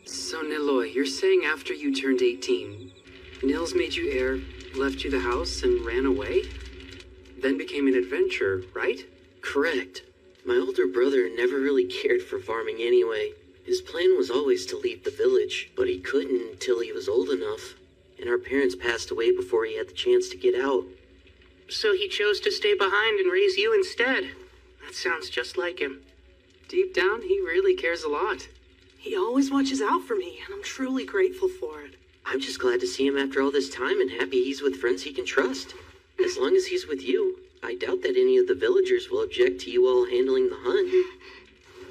So, Niloy, you're saying after you turned 18, Nils made you heir, left you the house, and ran away? Then became an adventurer, right? Correct. My older brother never really cared for farming anyway. His plan was always to leave the village, but he couldn't until he was old enough. And our parents passed away before he had the chance to get out. So he chose to stay behind and raise you instead. That sounds just like him. Deep down, he really cares a lot. He always watches out for me, and I'm truly grateful for it. I'm just glad to see him after all this time and happy he's with friends he can trust. As long as he's with you, I doubt that any of the villagers will object to you all handling the hunt.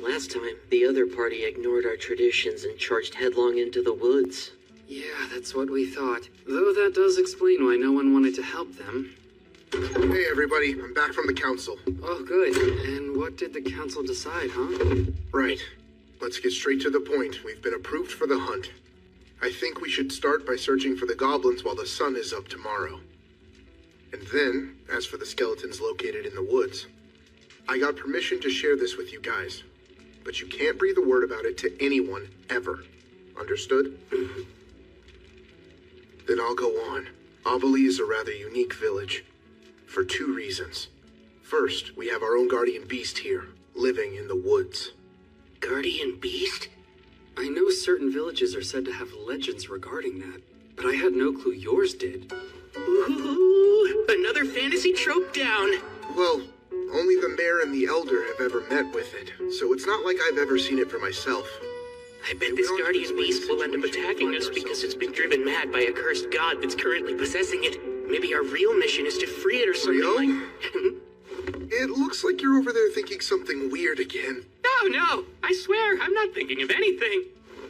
Last time, the other party ignored our traditions and charged headlong into the woods. Yeah, that's what we thought. Though that does explain why no one wanted to help them. Hey everybody, I'm back from the council. Oh, good. And what did the council decide, huh? Right. Let's get straight to the point. We've been approved for the hunt. I think we should start by searching for the goblins while the sun is up tomorrow. And then, as for the skeletons located in the woods, I got permission to share this with you guys. But you can't breathe a word about it to anyone, ever. Understood? Then I'll go on. Obeli is a rather unique village. For 2 reasons. First, we have our own guardian beast here, living in the woods. Guardian beast? I know certain villages are said to have legends regarding that, but I had no clue yours did. Ooh, another fantasy trope down. Well, only the mayor and the elder have ever met with it, so it's not like I've ever seen it for myself. I bet this guardian beast will end up attacking us because it's been driven mad by a cursed god that's currently possessing it. Maybe our real mission is to free it or something like... It looks like you're over there thinking something weird again. No, I swear, I'm not thinking of anything.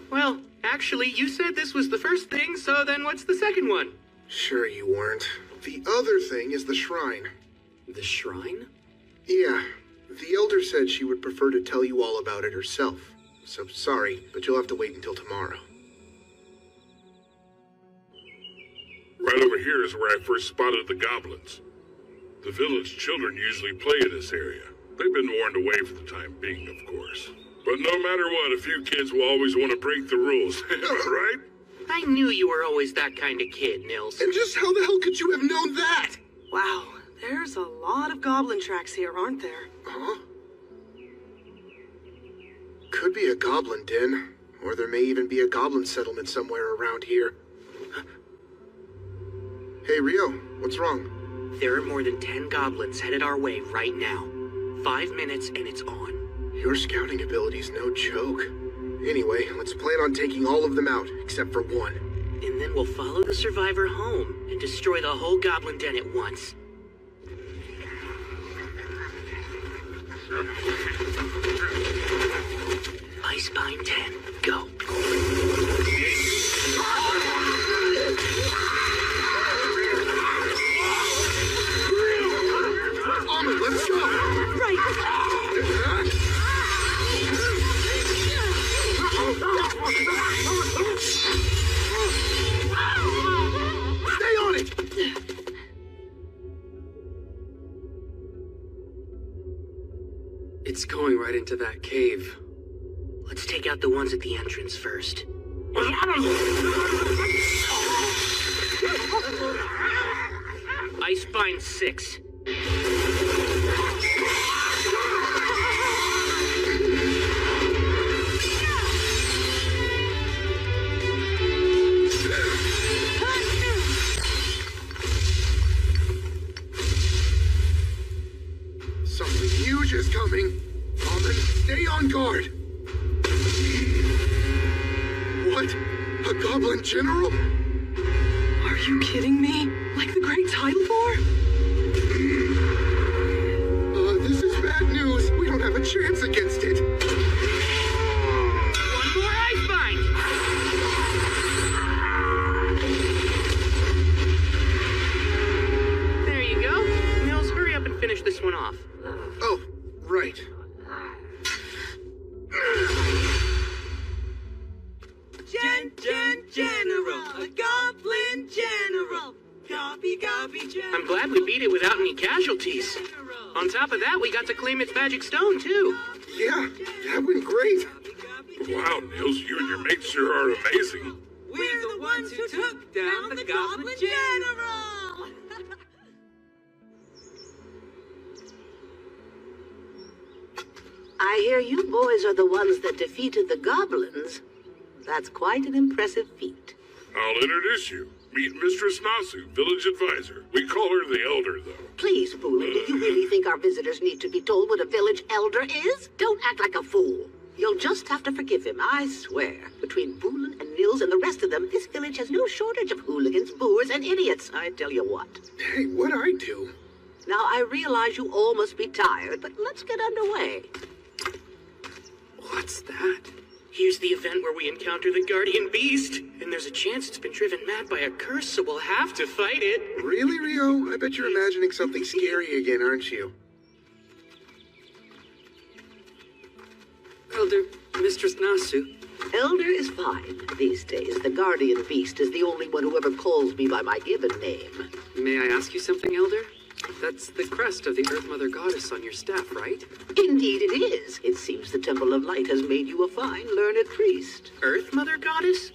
Well, actually, you said this was the first thing, so then what's the second one? Sure you weren't. The other thing is the shrine. The shrine? Yeah, the elder said she would prefer to tell you all about it herself. So sorry, but you'll have to wait until tomorrow. Right over here is where I first spotted the goblins. The village children usually play in this area. They've been warned away for the time being, of course. But no matter what, a few kids will always want to break the rules. Am I right? I knew you were always that kind of kid, Nils. And just how the hell could you have known that? Wow, there's a lot of goblin tracks here, aren't there? Huh? Could be a goblin den, or there may even be a goblin settlement somewhere around here. Hey, Rio, what's wrong? There are more than 10 goblins headed our way right now. 5 minutes and it's on. Your scouting ability's no joke. Anyway, let's plan on taking all of them out, except for one. And then we'll follow the survivor home and destroy the whole goblin den at once. Icepine 10, go. Let's go! Right! Stay on it! It's going right into that cave. Let's take out the ones at the entrance first. Icepine 6. Something huge is coming. Almond, stay on guard. What? A goblin general? Are you kidding me? Like the Great Tidal War? This is bad news. We don't have a chance against it. One more Icepine! There you go. Nils, hurry up and finish this one off. Oh, right. General, a goblin general. I'm glad we beat it without any casualties. On top of that, we got to claim its magic stone, too. Yeah, that went great. Wow, Nils, you and your mates sure are amazing. We're the ones who took down the goblin general. I hear you boys are the ones that defeated the goblins. That's quite an impressive feat. I'll introduce you. Meet Mistress Nasu, village advisor. We call her the Elder, though. Please, Boolan, do you really think our visitors need to be told what a village elder is? Don't act like a fool. You'll just have to forgive him, I swear. Between Boolan and Nils and the rest of them, this village has no shortage of hooligans, boors, and idiots, I tell you what. Hey, what'd I do? Now, I realize you all must be tired, but let's get underway. What's that? Here's the event where we encounter the guardian beast, and there's a chance it's been driven mad by a curse, so we'll have to fight it. Really, Rio? I bet you're imagining something scary again, aren't you? Elder, Mistress Nasu. Elder is fine. These days, the guardian beast is the only one who ever calls me by my given name. May I ask you something, Elder? That's the crest of the Earth Mother Goddess on your staff, right? Indeed it is. It seems the Temple of Light has made you a fine, learned priest. Earth Mother Goddess?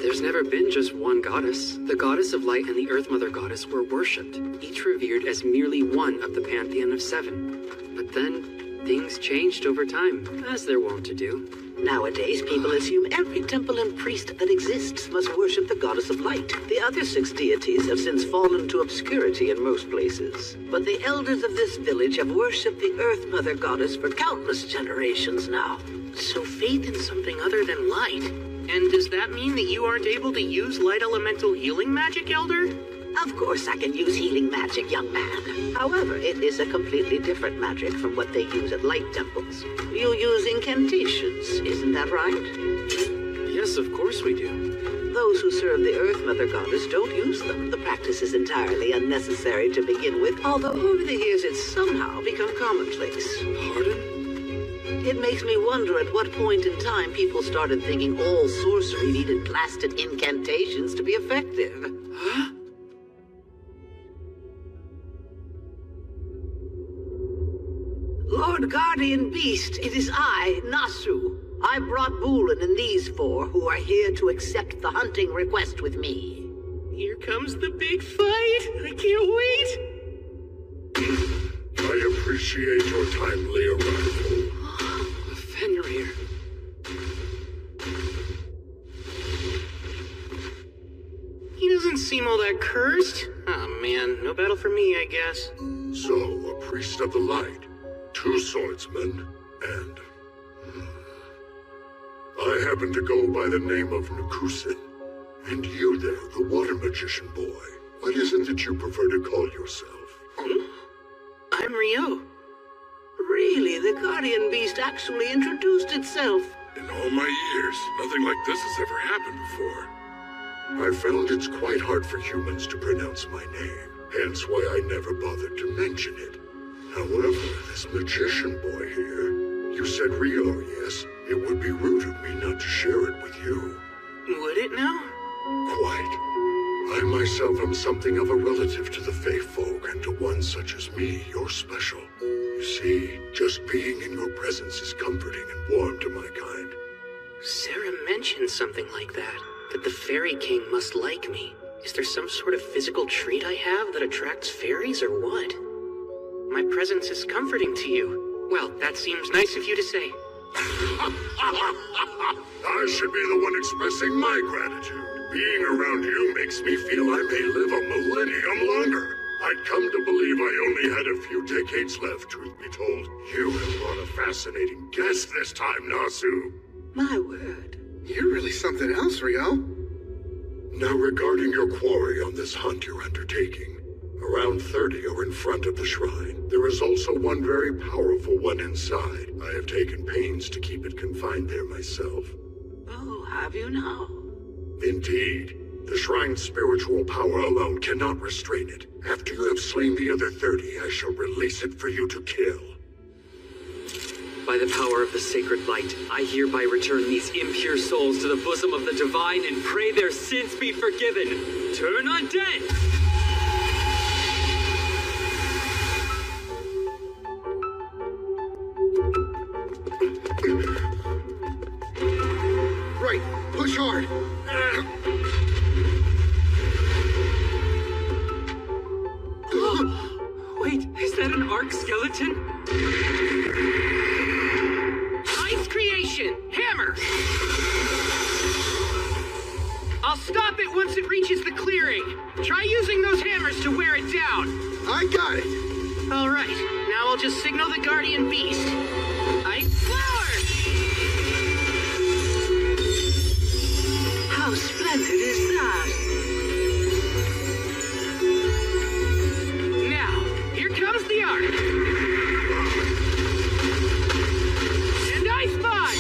There's never been just one goddess. The Goddess of Light and the Earth Mother Goddess were worshipped, each revered as merely one of the pantheon of 7. But then, things changed over time, as they're wont to do. Nowadays, people assume every temple and priest that exists must worship the Goddess of Light. The other 6 deities have since fallen to obscurity in most places. But the elders of this village have worshipped the Earth Mother Goddess for countless generations now. So faith in something other than light. And does that mean that you aren't able to use light elemental healing magic, Elder? Of course I can use healing magic, young man. However, it is a completely different magic from what they use at light temples. You use incantations, isn't that right? Yes, of course we do. Those who serve the Earth Mother Goddess don't use them. The practice is entirely unnecessary to begin with, although over the years it's somehow become commonplace. Pardon? It makes me wonder at what point in time people started thinking all sorcery needed blasted incantations to be effective. Huh? Lord Guardian Beast, it is I, Nasu. I brought Bulin and these 4 who are here to accept the hunting request with me. Here comes the big fight! I can't wait! I appreciate your timely arrival. Fenrir. He doesn't seem all that cursed. Oh man, no battle for me, I guess. So, a priest of the light, 2 swordsmen, and... I happen to go by the name of Nukusin. And you there, the water magician boy. What is it that you prefer to call yourself? I'm Rio. Really, the Guardian Beast actually introduced itself. In all my years, nothing like this has ever happened before. I found it's quite hard for humans to pronounce my name, hence why I never bothered to mention it. However, this magician boy here, you said Rio, yes? It would be rude of me not to share it with you. Would it now? Quite. I myself am something of a relative to the Fae folk, and to one such as me, you're special. You see, just being in your presence is comforting and warm to my kind. Sarah mentioned something like that the Fairy King must like me. Is there some sort of physical trait I have that attracts fairies, or what? My presence is comforting to you. Well, that seems nice of you to say. I should be the one expressing my gratitude. Being around you makes me feel I may live a millennium longer. I'd come to believe I only had a few decades left, truth be told. You have brought a fascinating guest this time, Nasu. My word. You're really something else, Rio. Now, regarding your quarry on this hunt you're undertaking, around 30 are in front of the shrine. There is also one very powerful one inside. I have taken pains to keep it confined there myself. Oh, have you now? Indeed. The shrine's spiritual power alone cannot restrain it. After you have slain the other 30, I shall release it for you to kill. By the power of the sacred light, I hereby return these impure souls to the bosom of the divine and pray their sins be forgiven. Turn undead! Right, push hard. Wait, is that an arc skeleton? Ice creation! Hammer! I'll stop it once it reaches the clearing. Try using those hammers to wear it down. I got it. All right, now I'll just signal the Guardian Beast. Ice flower! How splendid is that? Now, here comes the arc. And Ice Bond!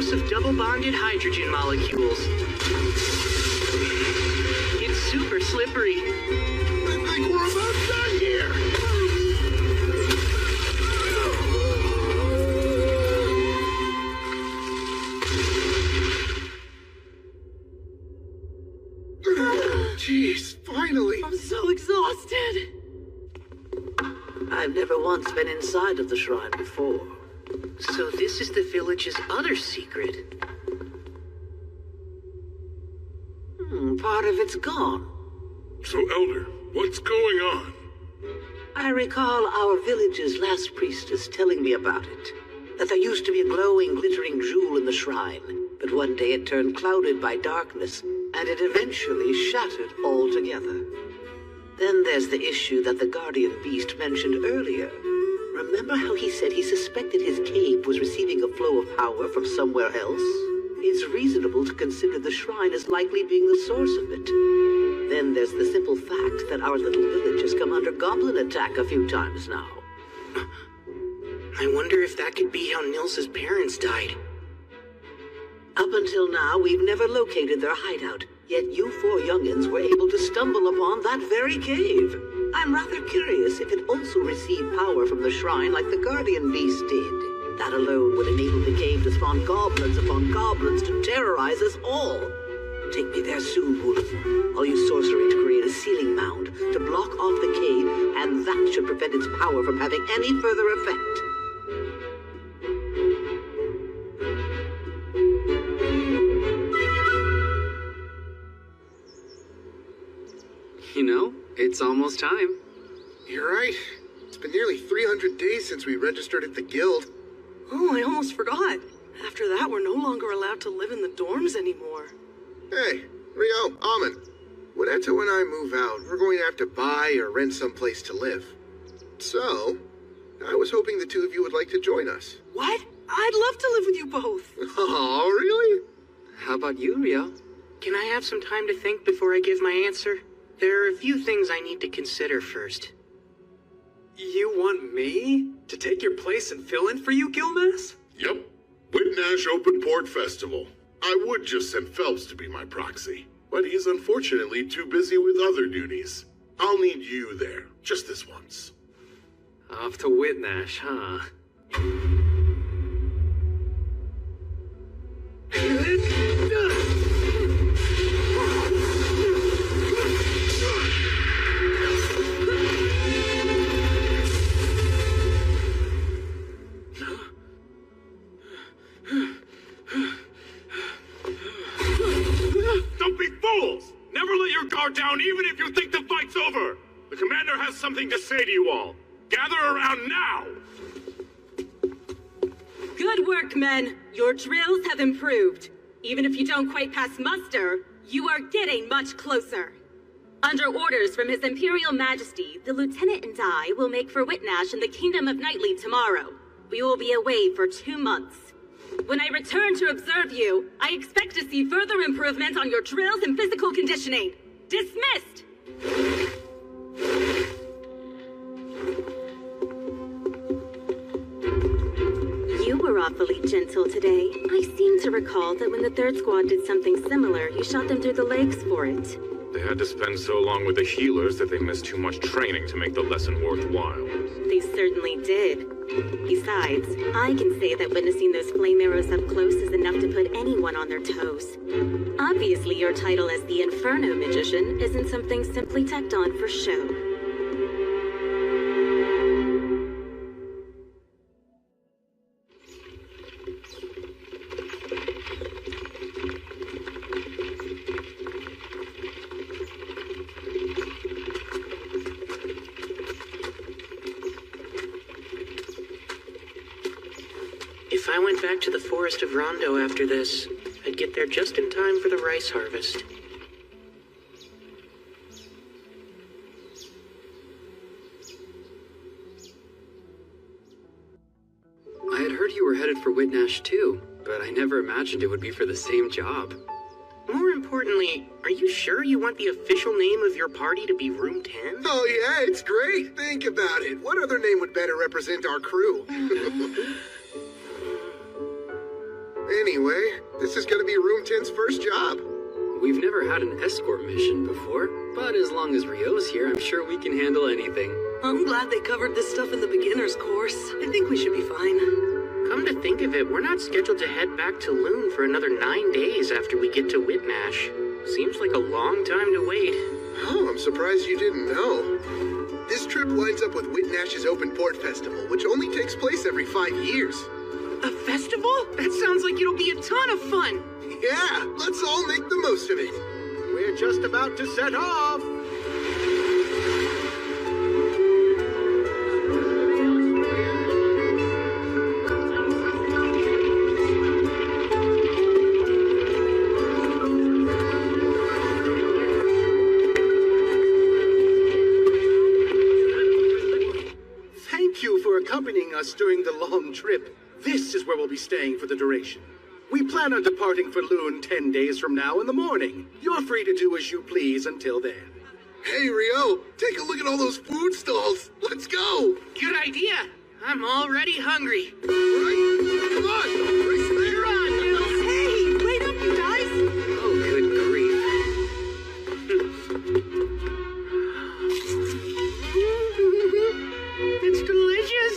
house of double-bonded hydrogen molecules. It's super slippery. I think we're about done here. Jeez, finally. I'm so exhausted. I've never once been inside of the shrine before. So this is the village's other secret. Part of it's gone. So, Elder, what's going on? I recall our village's last priestess telling me about it. That there used to be a glowing, glittering jewel in the shrine, but one day it turned clouded by darkness, and it eventually shattered altogether. Then there's the issue that the guardian beast mentioned earlier. Remember how he said he suspected his cave was receiving a flow of power from somewhere else? It's reasonable to consider the shrine as likely being the source of it. Then there's the simple fact that our little village has come under goblin attack a few times now. I wonder if that could be how Nils's parents died. Up until now, we've never located their hideout, yet you four youngins were able to stumble upon that very cave. I'm rather curious if it also received power from the shrine like the guardian beast did. That alone would enable the cave to spawn goblins upon goblins to terrorize us all. Take me there soon, Wolf. I'll use sorcery to create a sealing mound to block off the cave, and that should prevent its power from having any further effect. You know, it's almost time. You're right. It's been nearly 300 days since we registered at the guild. Oh, I almost forgot. After that, we're no longer allowed to live in the dorms anymore. Hey, Rio, Amon. When Eto and I move out, we're going to have to buy or rent someplace to live. So, I was hoping the two of you would like to join us. What? I'd love to live with you both. Oh, really? How about you, Rio? Can I have some time to think before I give my answer? There are a few things I need to consider first. You want me to take your place and fill in for you, Gilmas? Yep. Whitnash Open Port Festival. I would just send Phelps to be my proxy, but he's unfortunately too busy with other duties. I'll need you there, just this once. Off to Whitnash, huh? Don't be fools! Never let your guard down even if you think the fight's over! The commander has something to say to you all. Gather around now! Good work, men. Your drills have improved. Even if you don't quite pass muster, you are getting much closer. Under orders from His Imperial Majesty, the Lieutenant and I will make for Whitnash in the Kingdom of Knightly tomorrow. We will be away for 2 months. When I return to observe you, I expect to see further improvements on your drills and physical conditioning. Dismissed! You were awfully gentle today. I seem to recall that when the third squad did something similar, you shot them through the legs for it. They had to spend so long with the healers that they missed too much training to make the lesson worthwhile. They certainly did. Besides, I can say that witnessing those flame arrows up close is enough to put anyone on their toes. Obviously, your title as the Inferno Magician isn't something simply tacked on for show. If I went back to the forest of Rondo after this, I'd get there just in time for the rice harvest. I had heard you were headed for Whitnash too, but I never imagined it would be for the same job. More importantly, are you sure you want the official name of your party to be Room 10? Oh yeah, it's great. Think about it. What other name would better represent our crew? Anyway, this is gonna be Room 10's first job. We've never had an escort mission before, but as long as Rio's here, I'm sure we can handle anything. I'm glad they covered this stuff in the beginner's course. I think we should be fine. Come to think of it, we're not scheduled to head back to Loon for another 9 days after we get to Whitnash. Seems like a long time to wait. Oh, I'm surprised you didn't know. This trip lines up with Whitnash's Open Port Festival, which only takes place every 5 years. A festival? That sounds like it'll be a ton of fun. Yeah, let's all make the most of it. We're just about to set off. Thank you for accompanying us during the long trip. This is where we'll be staying for the duration. We plan on departing for Loon 10 days from now in the morning. You're free to do as you please until then. Hey, Rio, take a look at all those food stalls. Let's go. Good idea. I'm already hungry. Right? Come on. Race there. You're on, Nils. Hey, wait up, you guys. Oh, good grief. It's delicious.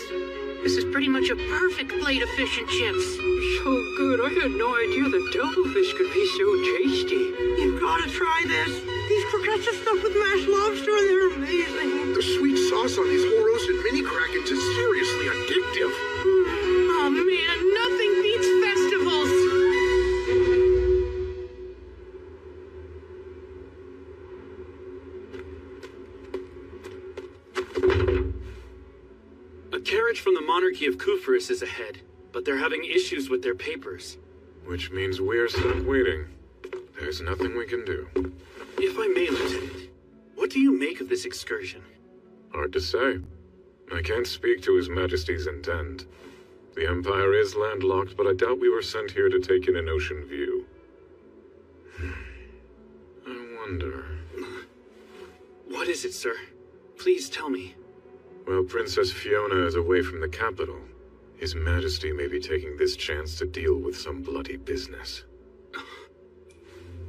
This is pretty much a perfect plate of fish and chips. So good, I had no idea that devilfish could be so tasty. You've got to try this. These croquettes are stuffed with mashed lobster and they're amazing. The sweet sauce on these whole roasted mini krakens is seriously addictive. Oh man, nothing beats festivals. A carriage from the monarchy of Kufris is ahead, but they're having issues with their papers. Which means we're stuck waiting. There's nothing we can do. If I may, Lieutenant, what do you make of this excursion? Hard to say. I can't speak to His Majesty's intent. The Empire is landlocked, but I doubt we were sent here to take in an ocean view. I wonder... What is it, sir? Please tell me. While Princess Fiona is away from the capital, His Majesty may be taking this chance to deal with some bloody business.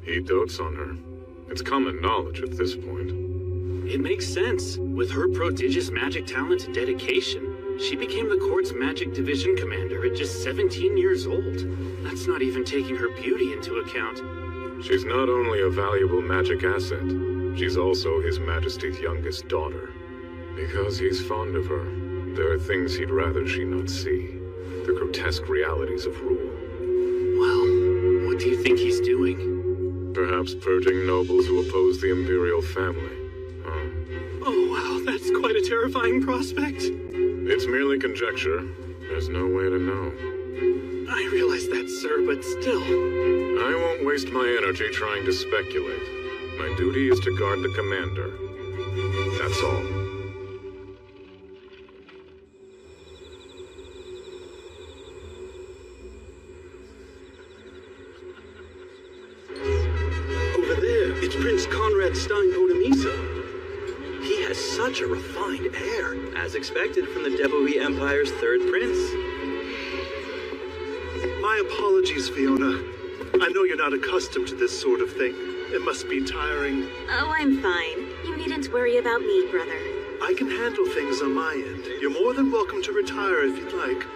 He dotes on her. It's common knowledge at this point. It makes sense. With her prodigious magic talent and dedication, she became the court's magic division commander at just 17 years old. That's not even taking her beauty into account. She's not only a valuable magic asset, she's also His Majesty's youngest daughter. Because he's fond of her, there are things he'd rather she not see. The grotesque realities of rule. Well, what do you think he's doing? Perhaps purging nobles who oppose the imperial family. Oh wow, that's quite a terrifying prospect. It's merely conjecture. There's no way to know. I realize that, sir, but still. I won't waste my energy trying to speculate. My duty is to guard the commander. That's all. It's Prince Conrad Stein-Podemisa. He has such a refined air, as expected from the Deboe Empire's third prince. My apologies, Fiona. I know you're not accustomed to this sort of thing. It must be tiring. Oh, I'm fine. You needn't worry about me, brother. I can handle things on my end. You're more than welcome to retire if you'd like.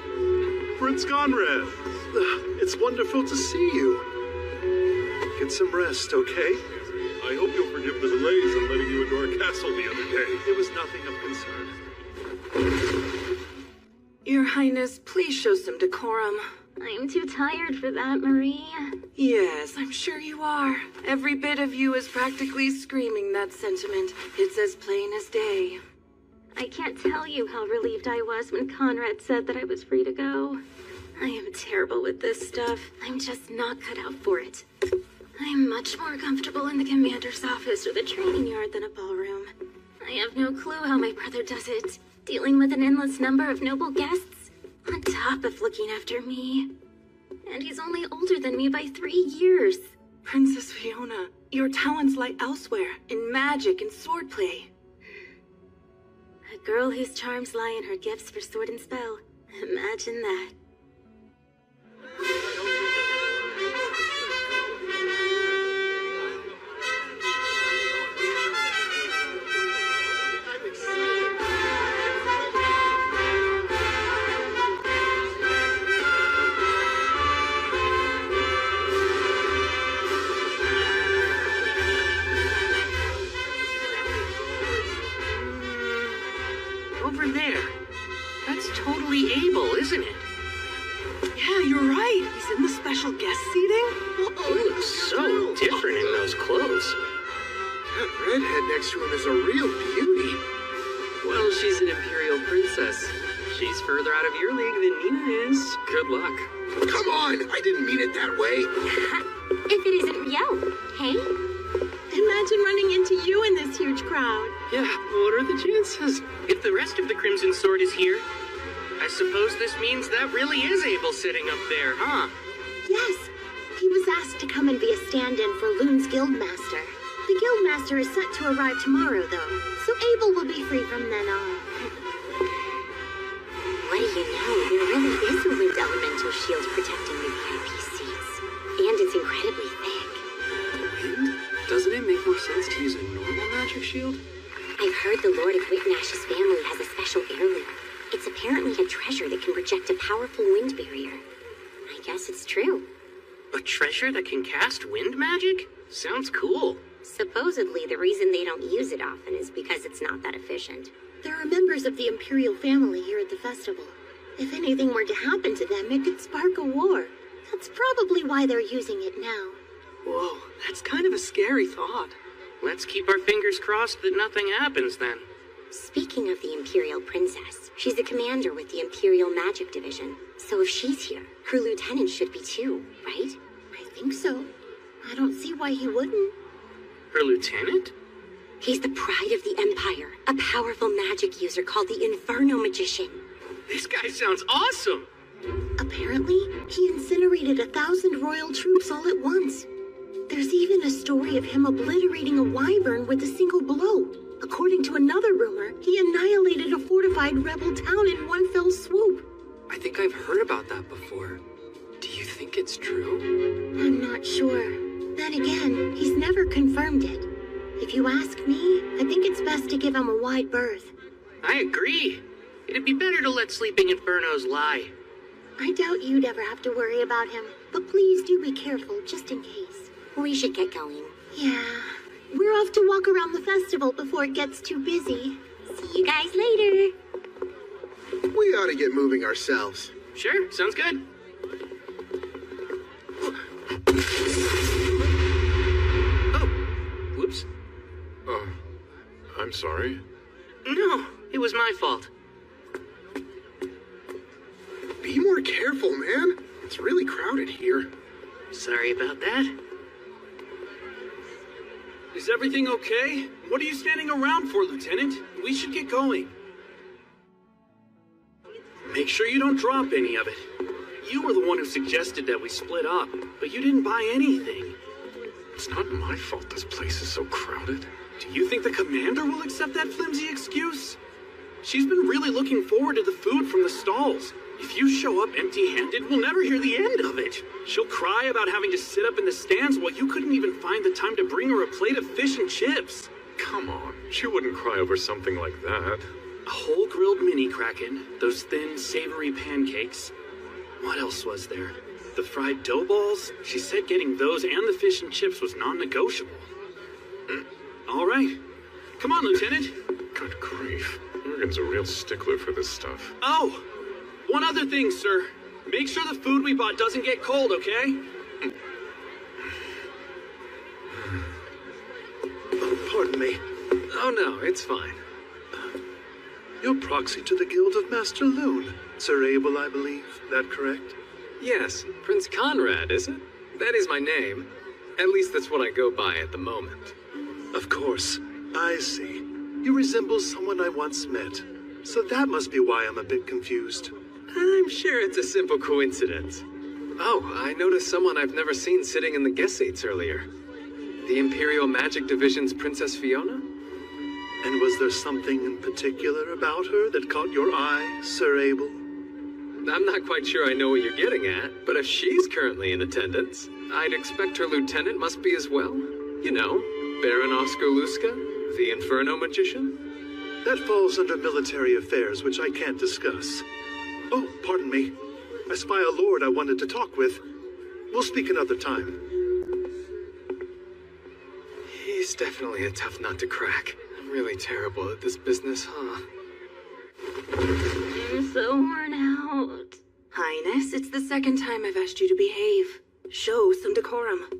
Prince Conrad, it's wonderful to see you. Get some rest, okay? I hope you'll forgive the delays in letting you into our castle the other day. It was nothing of concern. Your Highness, please show some decorum. I'm too tired for that, Marie. Yes, I'm sure you are. Every bit of you is practically screaming that sentiment. It's as plain as day. I can't tell you how relieved I was when Conrad said that I was free to go. I am terrible with this stuff. I'm just not cut out for it. I'm much more comfortable in the commander's office or the training yard than a ballroom. I have no clue how my brother does it, dealing with an endless number of noble guests, on top of looking after me. And he's only older than me by 3 years. Princess Fiona, your talents lie elsewhere, in magic and swordplay. A girl whose charms lie in her gifts for sword and spell. Imagine that. over there. That's totally Abel, isn't it? Yeah, you're right. He's in the special guest seating. He looks so different in those clothes. That redhead next to him is a real beauty. Well, she's an imperial princess. She's further out of your league than Nina is. Good luck. Come on, I didn't mean it that way. If it isn't Riel, hey? Imagine running into you in this huge crowd. Yeah, what are the chances? If the rest of the Crimson Sword is here, I suppose this means that really is Abel sitting up there, huh? Yes. He was asked to come and be a stand-in for Loon's Guildmaster. The Guildmaster is set to arrive tomorrow, though, so Abel will be free from then on. What do you know? There really is a wind elemental shield protecting the VIP seats. And it's incredibly thick. Wind? Doesn't it make more sense to use a normal magic shield? I've heard the Lord of Whitnash's family has a special heirloom. It's apparently a treasure that can project a powerful wind barrier. I guess it's true. A treasure that can cast wind magic? Sounds cool. Supposedly, the reason they don't use it often is because it's not that efficient. There are members of the Imperial family here at the festival. If anything were to happen to them, it could spark a war. That's probably why they're using it now. Whoa, that's kind of a scary thought. Let's keep our fingers crossed that nothing happens then. Speaking of the Imperial Princess, she's the commander with the Imperial Magic Division. So if she's here, her lieutenant should be too, right? I think so. I don't see why he wouldn't. Her lieutenant? He's the pride of the Empire, a powerful magic user called the Inferno Magician. This guy sounds awesome! Apparently, he incinerated 1,000 royal troops all at once. There's even a story of him obliterating a wyvern with a single blow. According to another rumor, he annihilated a fortified rebel town in one fell swoop. I think I've heard about that before. Do you think it's true? I'm not sure. Then again, he's never confirmed it. If you ask me, I think it's best to give him a wide berth. I agree. It'd be better to let sleeping infernos lie. I doubt you'd ever have to worry about him, but please do be careful, just in case. We should get going. Yeah. We're off to walk around the festival before it gets too busy. See you guys later. We ought to get moving ourselves. Sure, sounds good. Oh, whoops. I'm sorry. No, it was my fault. Be more careful, man. It's really crowded here. Sorry about that. Is everything okay? What are you standing around for, Lieutenant? We should get going. Make sure you don't drop any of it. You were the one who suggested that we split up, but you didn't buy anything. It's not my fault this place is so crowded. Do you think the commander will accept that flimsy excuse? She's been really looking forward to the food from the stalls. If you show up empty-handed, we'll never hear the end of it. She'll cry about having to sit up in the stands while you couldn't even find the time to bring her a plate of fish and chips. Come on, she wouldn't cry over something like that. A whole grilled mini kraken, those thin, savory pancakes. What else was there? The fried dough balls? She said getting those and the fish and chips was non-negotiable. All right. Come on, Lieutenant. Good grief. Morgan's a real stickler for this stuff. Oh, one other thing, sir. Make sure the food we bought doesn't get cold, okay? Pardon me. Oh no, it's fine. You're proxy to the Guild of Master Loon. Sir Abel, I believe. That correct? Yes, Prince Conrad, is it? That is my name. At least that's what I go by at the moment. Of course. I see. You resemble someone I once met. So that must be why I'm a bit confused. I'm sure it's a simple coincidence. Oh, I noticed someone I've never seen sitting in the guest seats earlier. The Imperial Magic Division's Princess Fiona? And was there something in particular about her that caught your eye, Sir Abel? I'm not quite sure I know what you're getting at, but if she's currently in attendance, I'd expect her lieutenant must be as well. You know, Baron Oscar Luska, the Inferno Magician. That falls under military affairs, which I can't discuss. Oh, pardon me. I spy a lord I wanted to talk with. We'll speak another time. He's definitely a tough nut to crack. I'm really terrible at this business, huh? I'm so worn out. Highness, it's the second time I've asked you to behave. Show some decorum.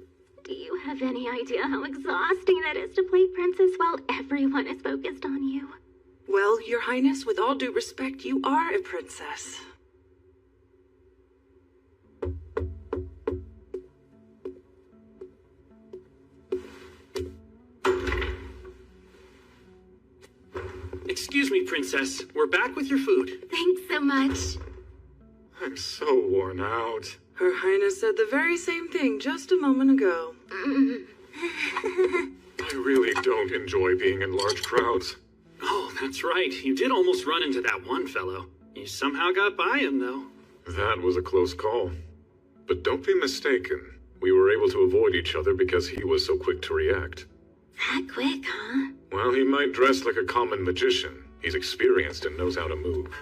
Do you have any idea how exhausting that is to play princess while everyone is focused on you? Well, Your Highness, with all due respect, you are a princess. Excuse me, Princess. We're back with your food. Thanks so much. I'm so worn out. Her Highness said the very same thing just a moment ago. I really don't enjoy being in large crowds. Oh, that's right. You did almost run into that one fellow. You somehow got by him, though. That was a close call. But don't be mistaken. We were able to avoid each other because he was so quick to react. That quick, huh? Well, he might dress like a common magician. He's experienced and knows how to move.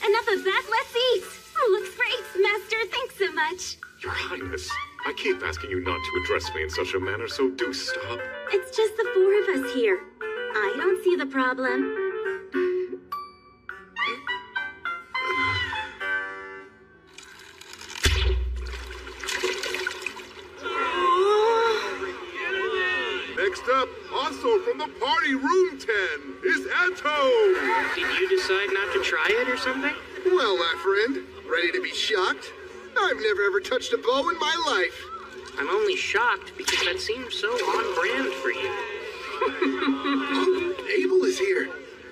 Enough of that, let's eat! Oh, looks great, Master, thanks so much. Your Highness, I keep asking you not to address me in such a manner, so do stop. It's just the four of us here. I don't see the problem. Next up, also from the party room 10, is Atto! Did you decide not to try it or something? Well, my friend, ready to be shocked? I've never ever touched a bow in my life. I'm only shocked because that seems so on brand for you. Oh, Abel is here.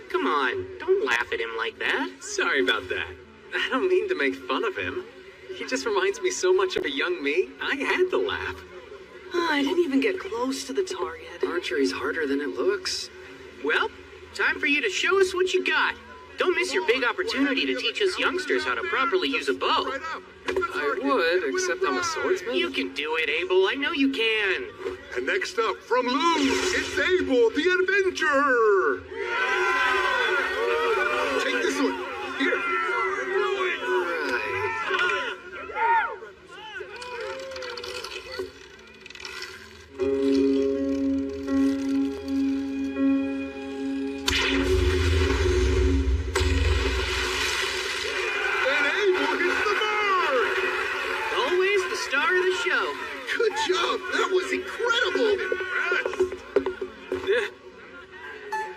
Come on, don't laugh at him like that. Sorry about that. I don't mean to make fun of him. He just reminds me so much of a young me, I had to laugh. Oh, I didn't even get close to the target. Archery's harder than it looks. Well, time for you to show us what you got. Don't miss your big opportunity to teach us youngsters how to properly use a bow. I would, except I'm a swordsman. You can do it, Abel. I know you can. And next up, from Loon, it's Abel the Adventurer! Take this one. Here. Good job! That was incredible!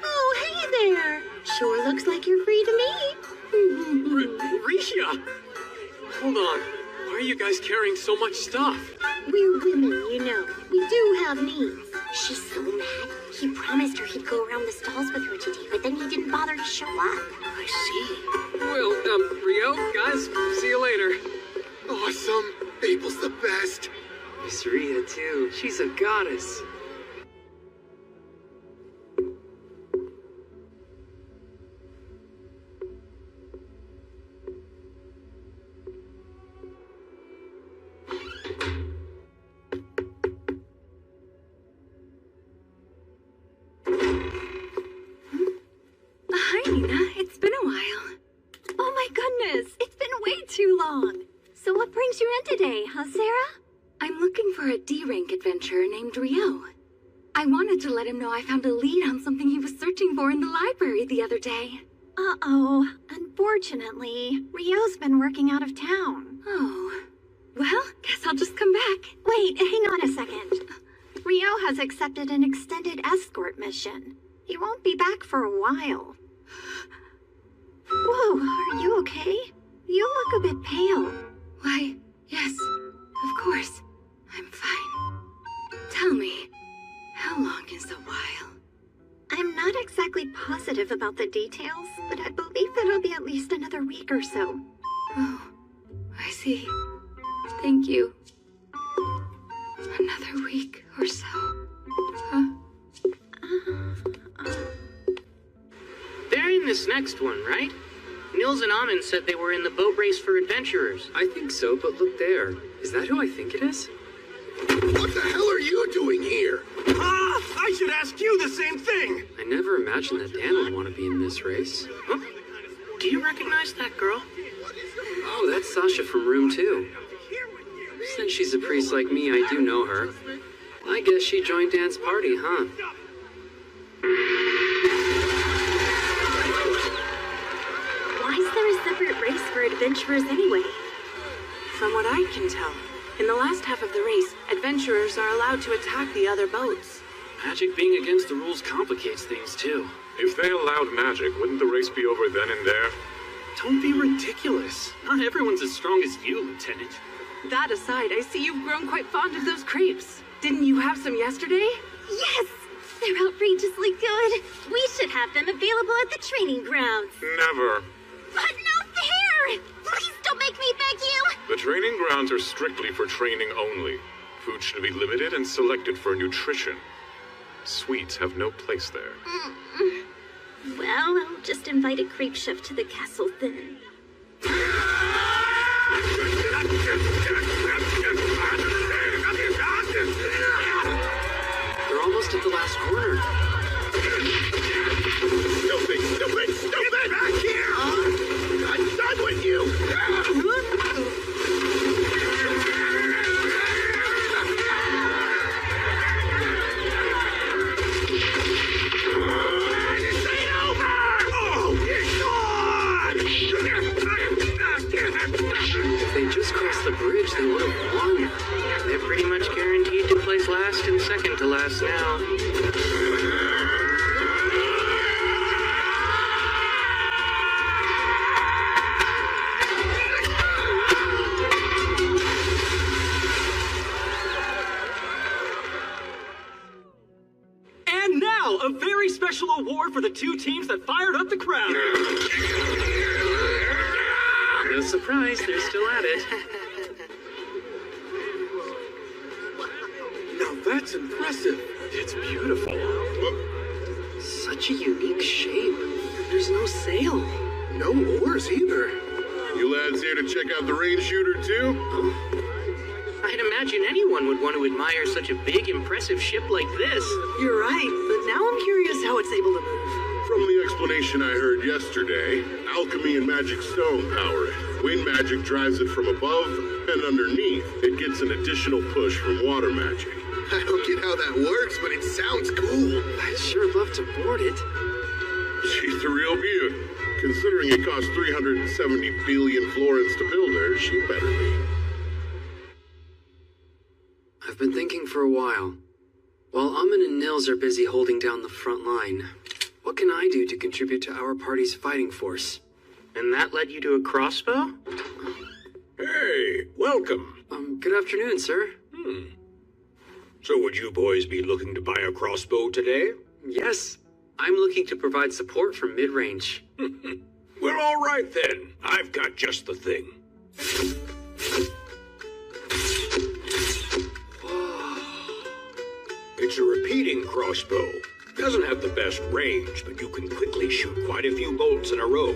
Oh, hey there! Sure looks like you're free to meet. Risha! Hold on. Why are you guys carrying so much stuff? We're women, you know. We do have needs. She's so mad. He promised her he'd go around the stalls with her today, but then he didn't bother to show up. I see. Well, Rio, guys, see you later. Awesome! Abel's the best! Miss Rhea, too. She's a goddess. Hi, Nina. It's been a while. Oh my goodness, it's been way too long. So what brings you in today, huh, Sarah? I'm looking for a D-rank adventurer named Rio. I wanted to let him know I found a lead on something he was searching for in the library the other day. Uh-oh. Unfortunately, Rio's been working out of town. Oh. Well, guess I'll just come back. Wait, hang on a second. Rio has accepted an extended escort mission. He won't be back for a while. Whoa, are you okay? You look a bit pale. Why, yes, of course. I'm fine. Tell me, how long is a while? I'm not exactly positive about the details, but I believe that it'll be at least another week or so. Oh, I see. Thank you. Another week or so. Huh? They're in this next one, right? Nils and Amon said they were in the boat race for adventurers. I think so, but look there. Is that who I think it is? What the hell are you doing here? Ah! I should ask you the same thing! I never imagined that Dan would want to be in this race. Huh? Do you recognize that girl? Oh, that's Sasha from Room 2. Since she's a priest like me, I do know her. I guess she joined Dan's party, huh? adventurers anyway? From what I can tell, in the last half of the race, adventurers are allowed to attack the other boats. Magic being against the rules complicates things, too. If they allowed magic, wouldn't the race be over then and there? Don't be ridiculous. Not everyone's as strong as you, Lieutenant. That aside, I see you've grown quite fond of those crepes. Didn't you have some yesterday? Yes! They're outrageously good. We should have them available at the training grounds. Never. But not there! Please don't make me beg you! The training grounds are strictly for training only. Food should be limited and selected for nutrition. Sweets have no place there. Well, I'll just invite a crepe chef to the castle then. They're almost at the last corner. Stupid! Back here! I'm done with you! If they just crossed the bridge, they would have won. They're pretty much guaranteed to place last and second to last now. And now, a very special award for the two teams that fired up the crowd. No surprise, they're still at it. Now that's impressive. It's beautiful. Such a unique shape. There's no sail. No oars either. You lads here to check out the rain shooter too? I'd imagine anyone would want to admire such a big, impressive ship like this. You're right, but now I'm curious how it's able to move. From the explanation I heard yesterday, alchemy and magic stone power it. Wind magic drives it from above, and underneath, it gets an additional push from water magic. I don't get how that works, but it sounds cool. I'd sure love to board it. She's the real beaut. Considering it cost 370 billion florins to build her, she better be. I've been thinking for a while. While Amun and Nils are busy holding down the front line, what can I do to contribute to our party's fighting force? And that led you to a crossbow? Hey, welcome. Good afternoon, sir. So would you boys be looking to buy a crossbow today? Yes. I'm looking to provide support for mid-range. Well, all right then. I've got just the thing. It's a repeating crossbow. Doesn't have the best range, but you can quickly shoot quite a few bolts in a row.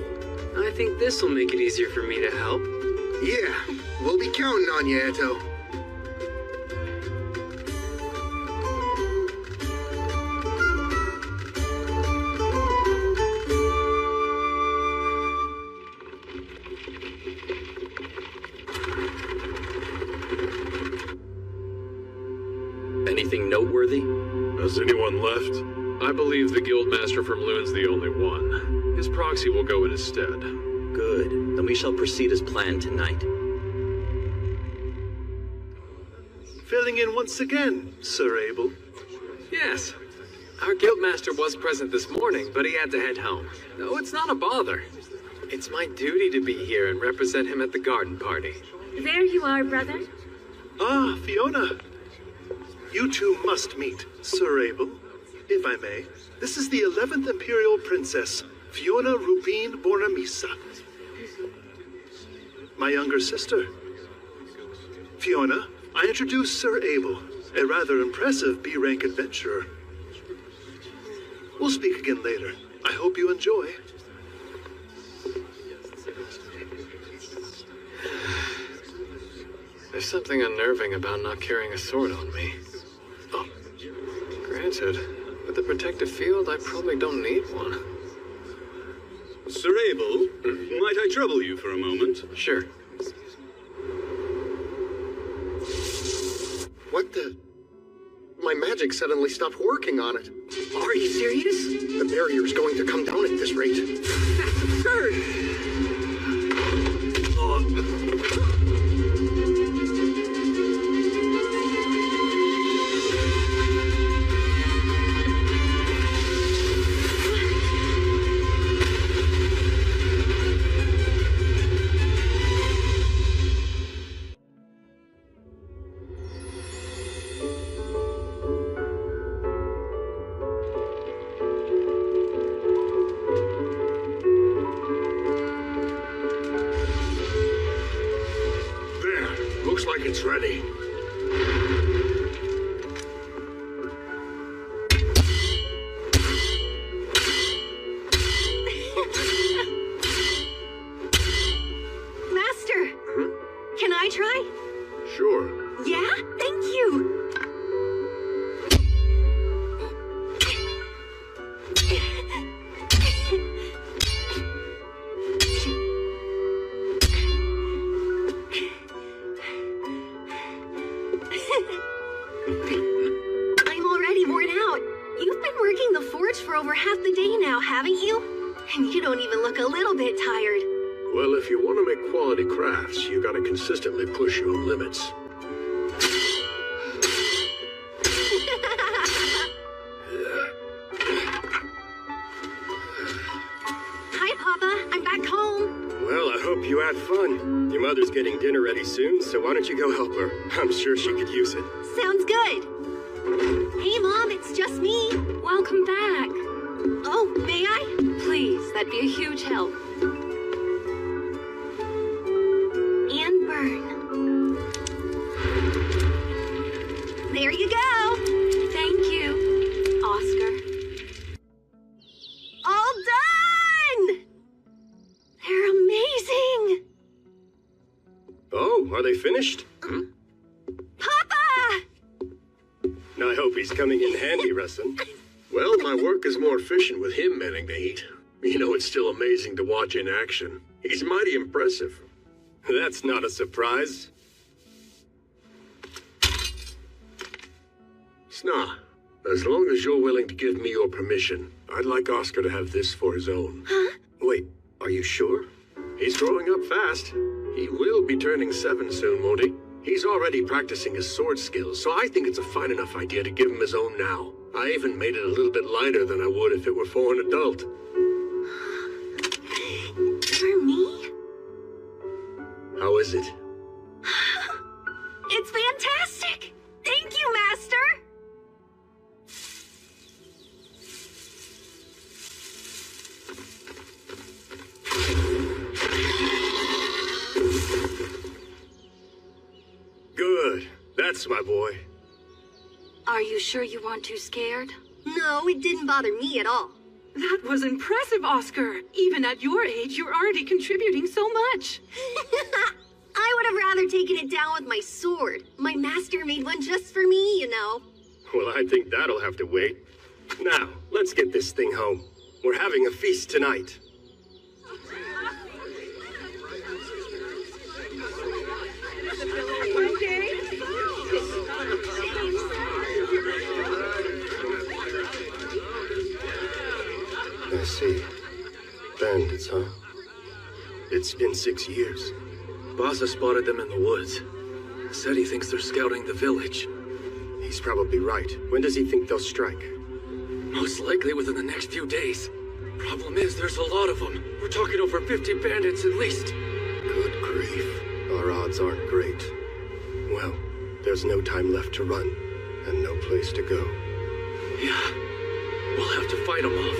I think this will make it easier for me to help. Yeah, we'll be counting on you, Eto. Anything noteworthy? Has anyone left? I believe the Guildmaster from Loon's the only one. His proxy will go in his stead. Good. Then we shall proceed as planned tonight. Filling in once again, Sir Abel. Yes. Our Guildmaster was present this morning, but he had to head home. No, it's not a bother. It's my duty to be here and represent him at the garden party. There you are, brother. Ah, Fiona. You two must meet, Sir Abel. If I may, this is the 11th Imperial Princess, Fiona Rubin Bornamisa. My younger sister. Fiona, I introduce Sir Abel, a rather impressive B-rank adventurer. We'll speak again later. I hope you enjoy. There's something unnerving about not carrying a sword on me. Oh, granted, with the protective field, I probably don't need one. Sir Abel, might I trouble you for a moment? Sure. What the? My magic suddenly stopped working on it. Are you serious? The barrier's going to come down at this rate. That's absurd! Looks like it's ready. Master, can I try? Sure. Yeah? Thank you. I'm already worn out. You've been working the forge for over half the day now, haven't you? And you don't even look a little bit tired. Well, if you want to make quality crafts, you gotta consistently push your own limits. Hi, Papa. I'm back home. Well, I hope you had fun. Your mother's getting dinner ready soon, so why don't you go help her? I'm sure she could use it. Sounds good. Hey, Mom, it's just me. Welcome back. Oh, may I? Please, that'd be a huge help. And burn. There you go. Thank you, Oscar. All done! They're amazing. Oh, are they finished? Papa! I hope he's coming in handy, Rustin. Well, my work is more efficient with him manning the heat. You know, it's still amazing to watch in action. He's mighty impressive. That's not a surprise. Sna, as long as you're willing to give me your permission, I'd like Oscar to have this for his own. Huh? Wait, are you sure? He's growing up fast. He will be turning 7 soon, won't he? He's already practicing his sword skills, so I think it's a fine enough idea to give him his own now. I even made it a little bit lighter than I would if it were for an adult. For me? How is it? It's fantastic! Thank you, Master! Good. That's my boy. Are you sure you weren't too scared? No, it didn't bother me at all. That was impressive, Oscar. Even at your age, you're already contributing so much. I would have rather taken it down with my sword. My master made one just for me, you know. Well, I think that'll have to wait. Now, let's get this thing home. We're having a feast tonight. I see. Bandits, huh? It's been 6 years. Bassa spotted them in the woods. Said he thinks they're scouting the village. He's probably right. When does he think they'll strike? Most likely within the next few days. Problem is, there's a lot of them. We're talking over 50 bandits at least. Good grief. Our odds aren't great. Well, there's no time left to run, and no place to go. Yeah, we'll have to fight them off.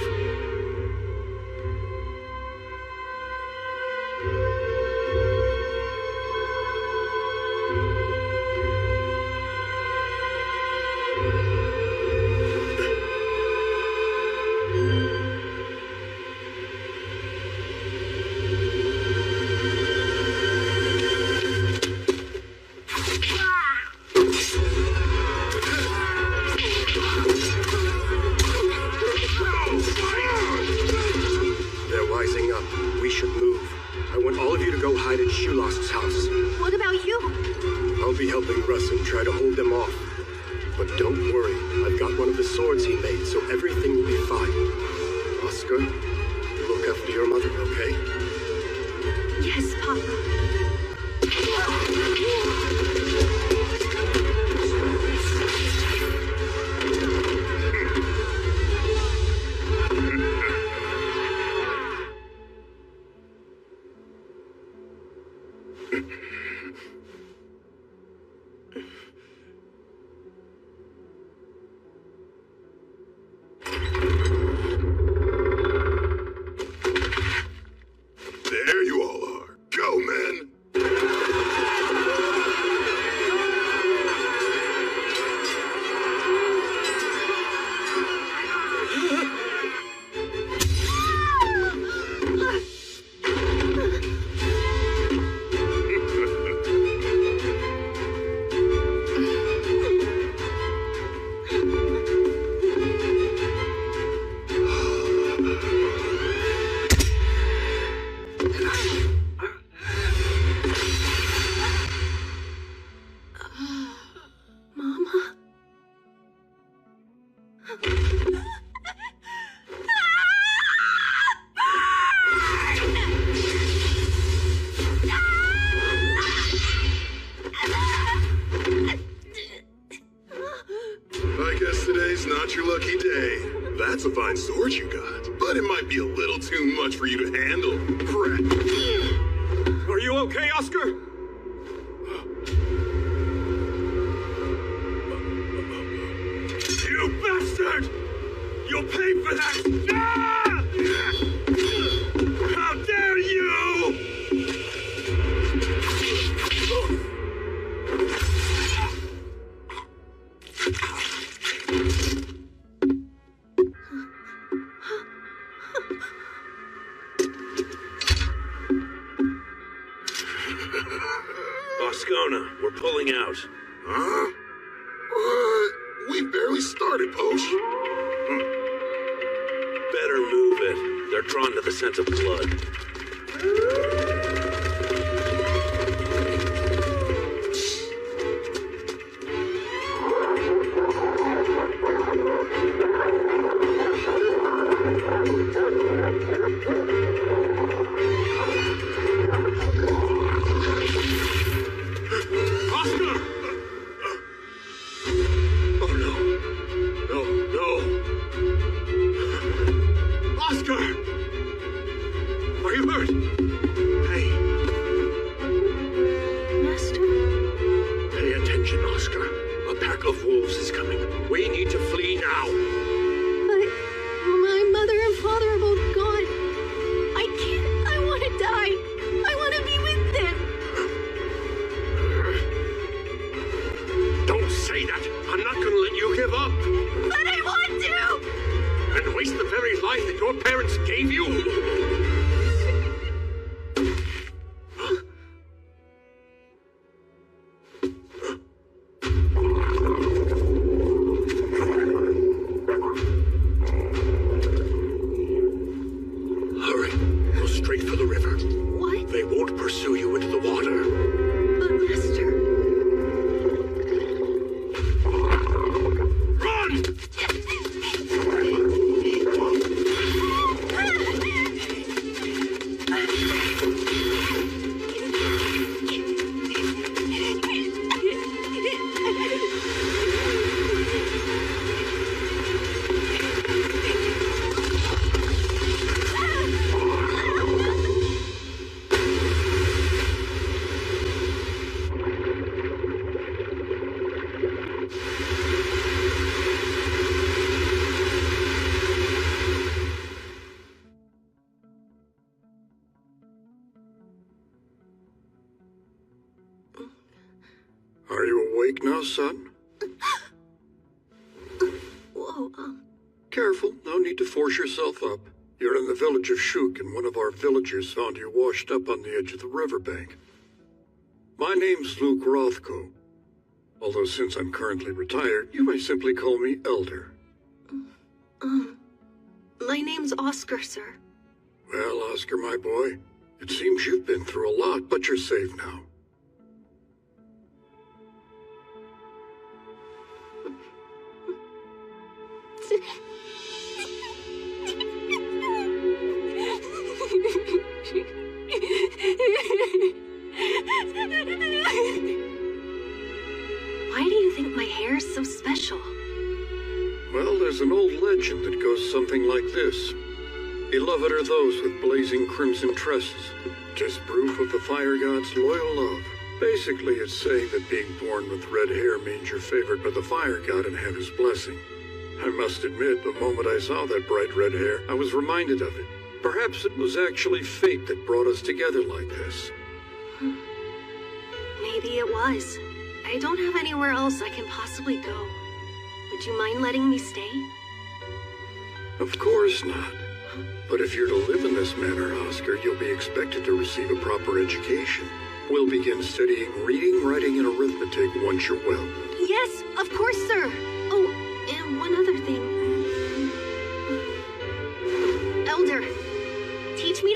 What about you? I'll be helping Russ and try to hold them off. But don't worry, I've got one of the swords he made, so everything will be fine. Oscar, look after your mother, okay? Yes, Papa. Mama? I guess today's not your lucky day. That's a fine sword you got, but it might be a little too much for you to handle. Crap. Are you okay, Oscar? You bastard! You'll pay for that! Ah! How dare you! Boscona, we're pulling out. Huh? We barely started, Posh. Better move it. They're drawn to the scent of blood. Oscar! Oh no. No, no. Oscar! Are you hurt? Hey. Master? Pay attention, Oscar. A pack of wolves is coming. We need to flee now. But my mother and father are both gone. I can't. I want to die. I want to be with them. Don't say that. I'm not going to let you give up. But I want to! And waste the very life that your parents gave you? Hurry. Go straight for the river. What? They won't pursue you into the water. But Master... Run! Are you awake now, son? Whoa, Careful, no need to force yourself up. You're in the village of Shuk, and one of our villagers found you washed up on the edge of the riverbank. My name's Luke Rothko. Although since I'm currently retired, you may simply call me Elder. my name's Oscar, sir. Well, Oscar, my boy, it seems you've been through a lot, but you're safe now. Why do you think my hair is so special? Well, there's an old legend that goes something like this. Beloved are those with blazing crimson tresses. Tis proof of the fire god's loyal love. Basically, it's saying that being born with red hair means you're favored by the fire god and have his blessing. I must admit, the moment I saw that bright red hair, I was reminded of it. Perhaps it was actually fate that brought us together like this. Maybe it was. I don't have anywhere else I can possibly go. Would you mind letting me stay? Of course not. But if you're to live in this manner, Oscar, you'll be expected to receive a proper education. We'll begin studying reading, writing, and arithmetic once you're well. Yes, of course, sir. Oh, and one other thing.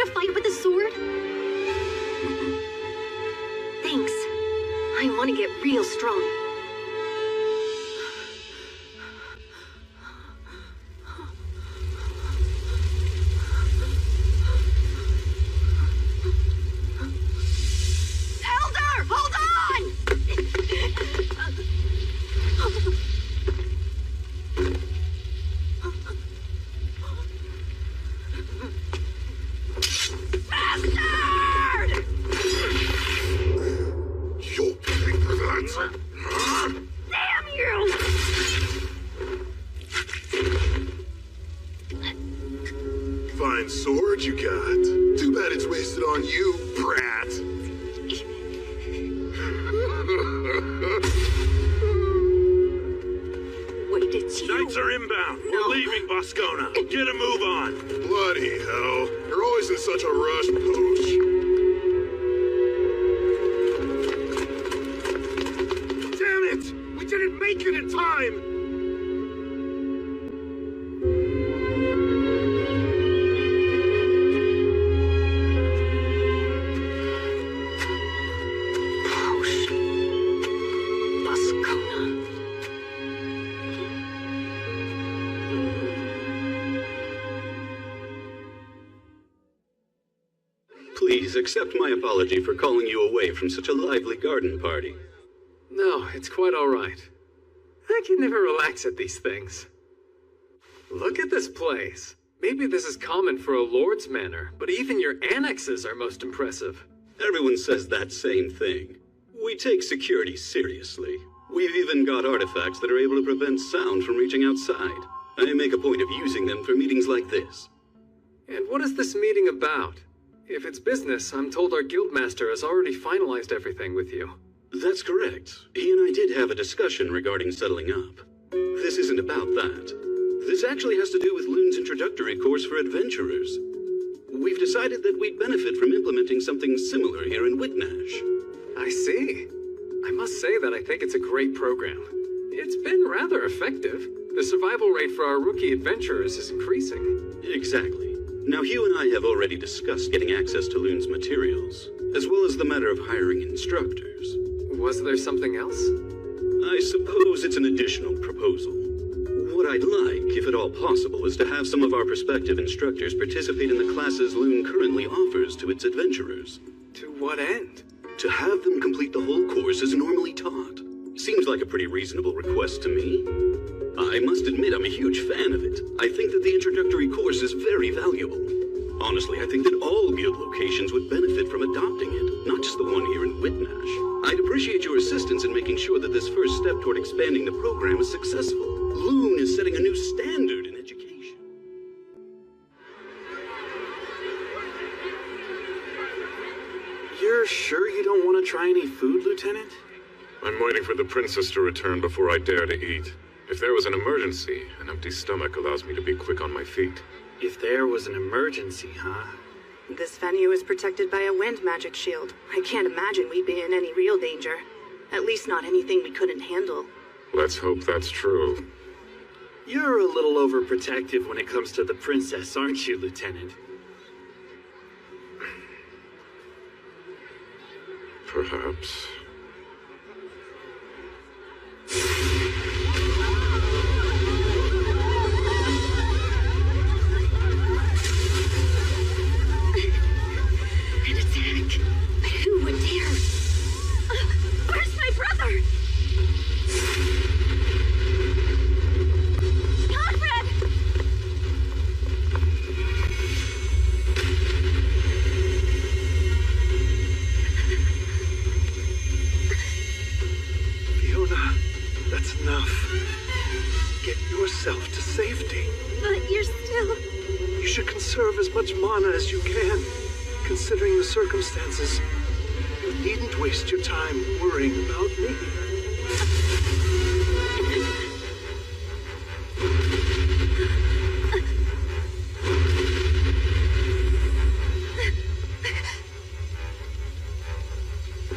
to fight with a sword? Thanks. I want to get real strong. Elder, hold on! Bastard! You're paying for that? Huh? Damn you! Fine sword you got. Too bad it's wasted on you, brat. Wait, it's you. Knights are inbound. We're leaving Boscona. Get a move on. Bloody hell. You're always in such a rush, Pooch. Damn it! We didn't make it in time! Please accept my apology for calling you away from such a lively garden party. No, it's quite all right. I can never relax at these things. Look at this place. Maybe this is common for a lord's manor, but even your annexes are most impressive. Everyone says that same thing. We take security seriously. We've even got artifacts that are able to prevent sound from reaching outside. I make a point of using them for meetings like this. And what is this meeting about? If it's business, I'm told our guildmaster has already finalized everything with you. That's correct. He and I did have a discussion regarding settling up. This isn't about that. This actually has to do with Loon's introductory course for adventurers. We've decided that we'd benefit from implementing something similar here in Whitnash. I see. I must say that I think it's a great program. It's been rather effective. The survival rate for our rookie adventurers is increasing. Exactly. Now, Hugh and I have already discussed getting access to Loon's materials, as well as the matter of hiring instructors. Was there something else? I suppose it's an additional proposal. What I'd like, if at all possible, is to have some of our prospective instructors participate in the classes Loon currently offers to its adventurers. To what end? To have them complete the whole course as normally taught. Seems like a pretty reasonable request to me. I must admit I'm a huge fan of it. I think that the introductory course is very valuable. Honestly, I think that all guild locations would benefit from adopting it, not just the one here in Whitnash. I'd appreciate your assistance in making sure that this first step toward expanding the program is successful. Loon is setting a new standard in education. You're sure you don't want to try any food, Lieutenant? I'm waiting for the princess to return before I dare to eat. If there was an emergency, an empty stomach allows me to be quick on my feet. If there was an emergency, huh? This venue is protected by a wind magic shield. I can't imagine we'd be in any real danger. At least not anything we couldn't handle. Let's hope that's true. You're a little overprotective when it comes to the princess, aren't you, Lieutenant? Perhaps. An attack? But who would dare? Where's my brother? Conrad! Fiona, that's enough. Get yourself to safety. But you're still... You should conserve as much mana as you can, considering the circumstances. You needn't waste your time worrying about me.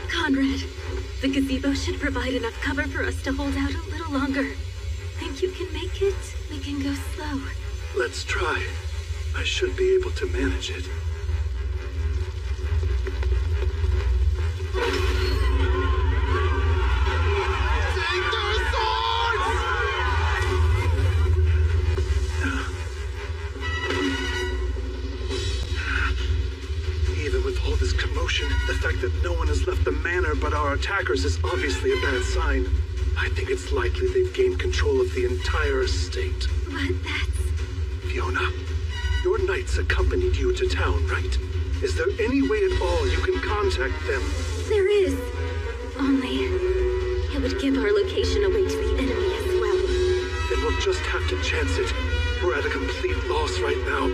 Conrad, the gazebo should provide enough cover for us to hold out a little longer. Think you can make it? We can go slow. Let's try. I should be able to manage it. Even with all this commotion, the fact that no one has left the manor but our attackers is obviously a bad sign. I think it's likely they've gained control of the entire estate. But that's... Fiona, your knights accompanied you to town, right? Is there any way at all you can contact them? There is. Only... it would give our location away to the enemy as well. Then we'll just have to chance it. We're at a complete loss right now.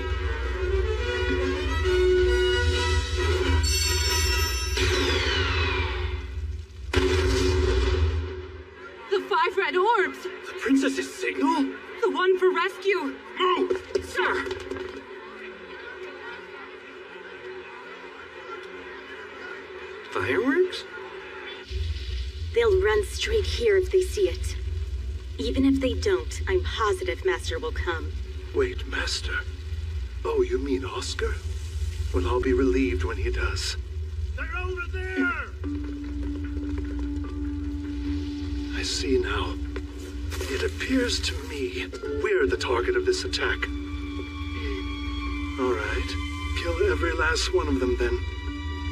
The 5 red orbs! The princess's signal? The one for rescue! Move! Sir! Fireworks? They'll run straight here if they see it. Even if they don't, I'm positive Master will come. Wait, Master? Oh, you mean Oscar? Well, I'll be relieved when he does. They're over there! I see now. It appears to me we're the target of this attack. All right. Kill every last one of them, then.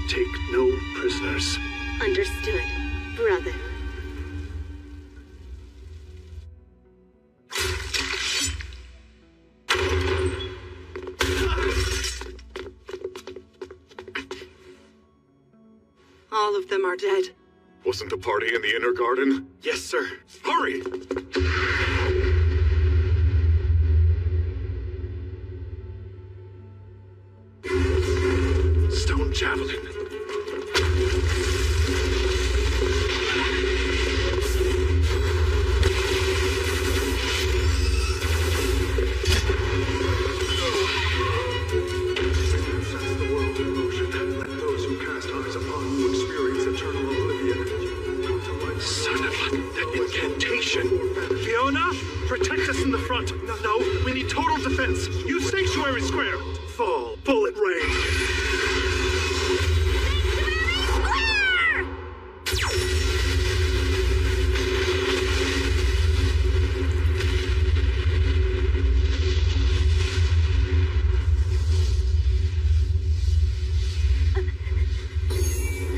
Take no prisoners. Understood, brother. All of them are dead. Wasn't the party in the inner garden? Yes, sir. Hurry! Stone javelin. Fiona, protect us in the front. No, we need total defense. Use Sanctuary Square. Fall, bullet rain.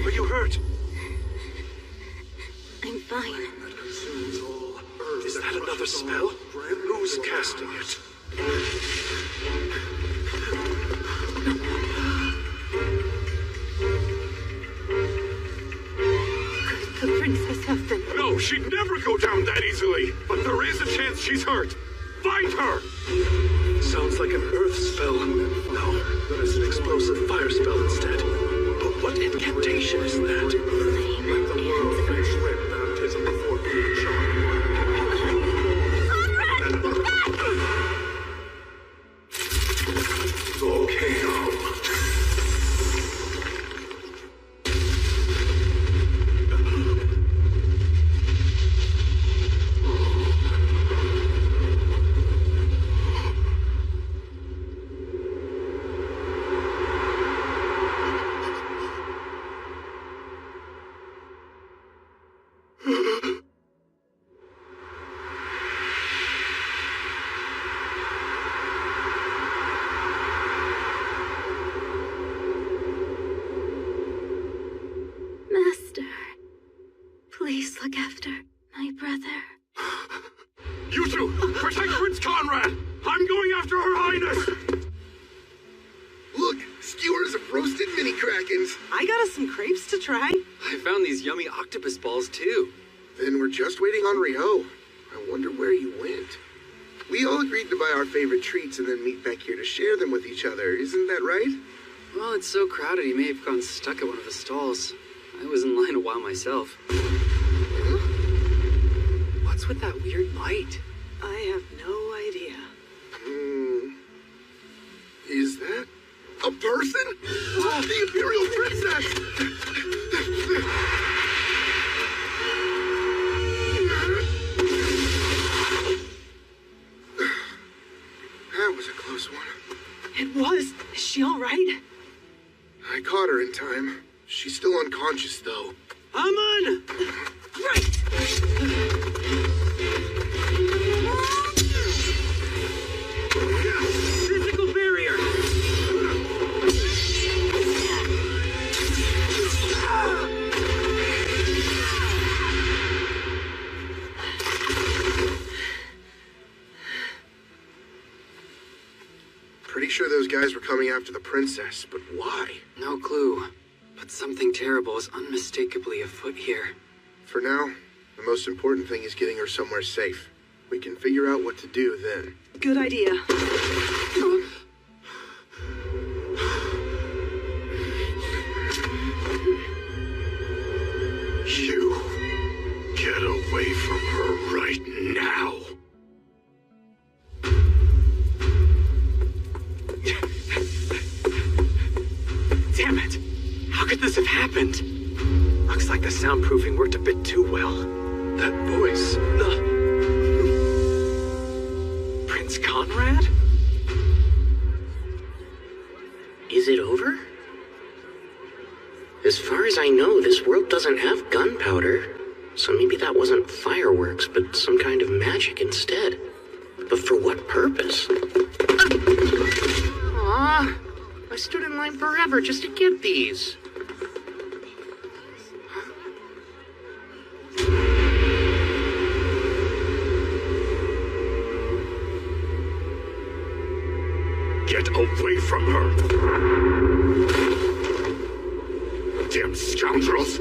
Are you hurt? I'm fine. Is that another spell? Who's casting it? Could the princess have been... No, she'd never go down that easily. But there is a chance she's hurt. Find her! Sounds like an earth spell. No, there's an explosive fire spell instead. But what incantation is that? Let the world face red baptism before being charmed. Volcano. Please look after my brother. You two, protect Prince Conrad! I'm going after Her Highness! Look, skewers of roasted mini krakens. I got us some crepes to try. I found these yummy octopus balls too. Then we're just waiting on Riho. I wonder where he went. We all agreed to buy our favorite treats and then meet back here to share them with each other. Isn't that right? Well, it's so crowded he may have gotten stuck at one of the stalls. I was in line a while myself. What's with that weird light? I have no idea. Is that a person? Oh, the Imperial Princess! That was a close one. It was. Is she all right? I caught her in time. She's still unconscious, though. Aman! Right! Physical barrier! Pretty sure those guys were coming after the princess, but why? No clue. But something terrible is unmistakably afoot here. For now, the most important thing is getting her somewhere safe. We can figure out what to do then. Good idea. You get away from her right now. Damn it! How could this have happened? Looks like the soundproofing worked a bit too well. That voice. Prince Conrad? Is it over? As far as I know, this world doesn't have gunpowder. So maybe that wasn't fireworks, but some kind of magic instead. But for what purpose? Aw, I stood in line forever just to get these. Get away from her! Damn scoundrels!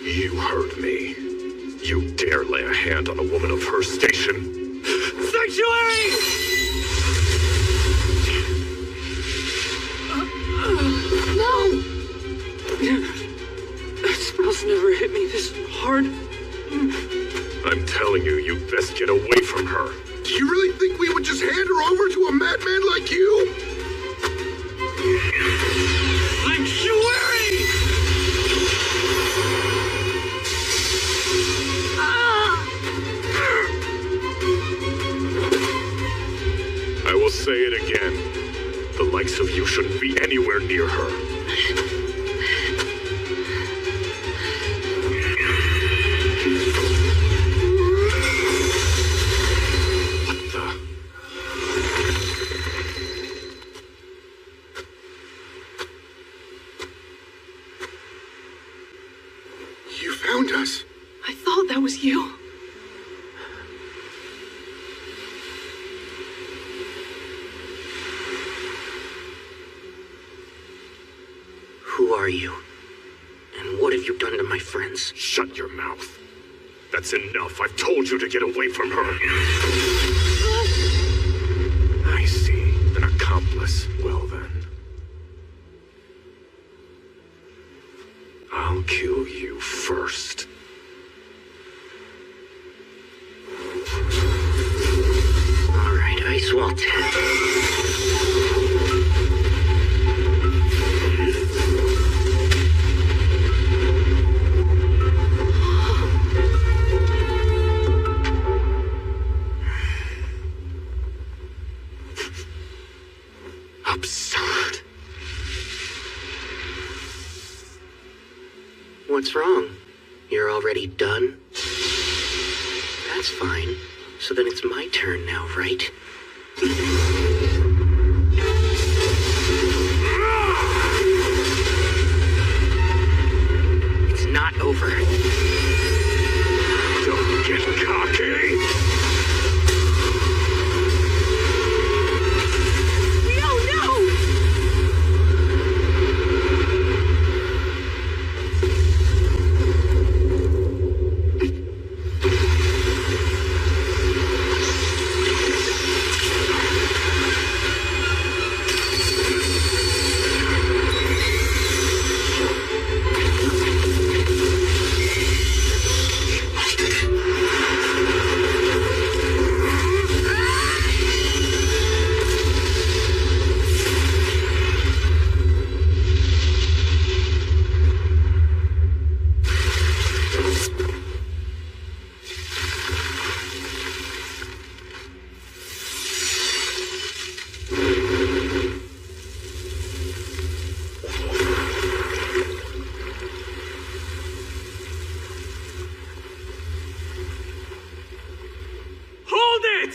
You heard me. You dare lay a hand on a woman of her station. Sanctuary! No! That spell's never hit me this hard. I'm telling you, you best get away from her. Do you really think we would just hand her over to a madman like you? Sanctuary! I will say it again. The likes of you shouldn't be anywhere near her. You found us. I thought that was you. Who are you? And what have you done to my friends? Shut your mouth. That's enough. I've told you to get away from her. I see. An accomplice. Well then. I'll kill you first. All right, Ice Wall 10. Absurd. What's wrong? You're already done? That's fine. So then it's my turn now, right? It's not over. Don't get cocky.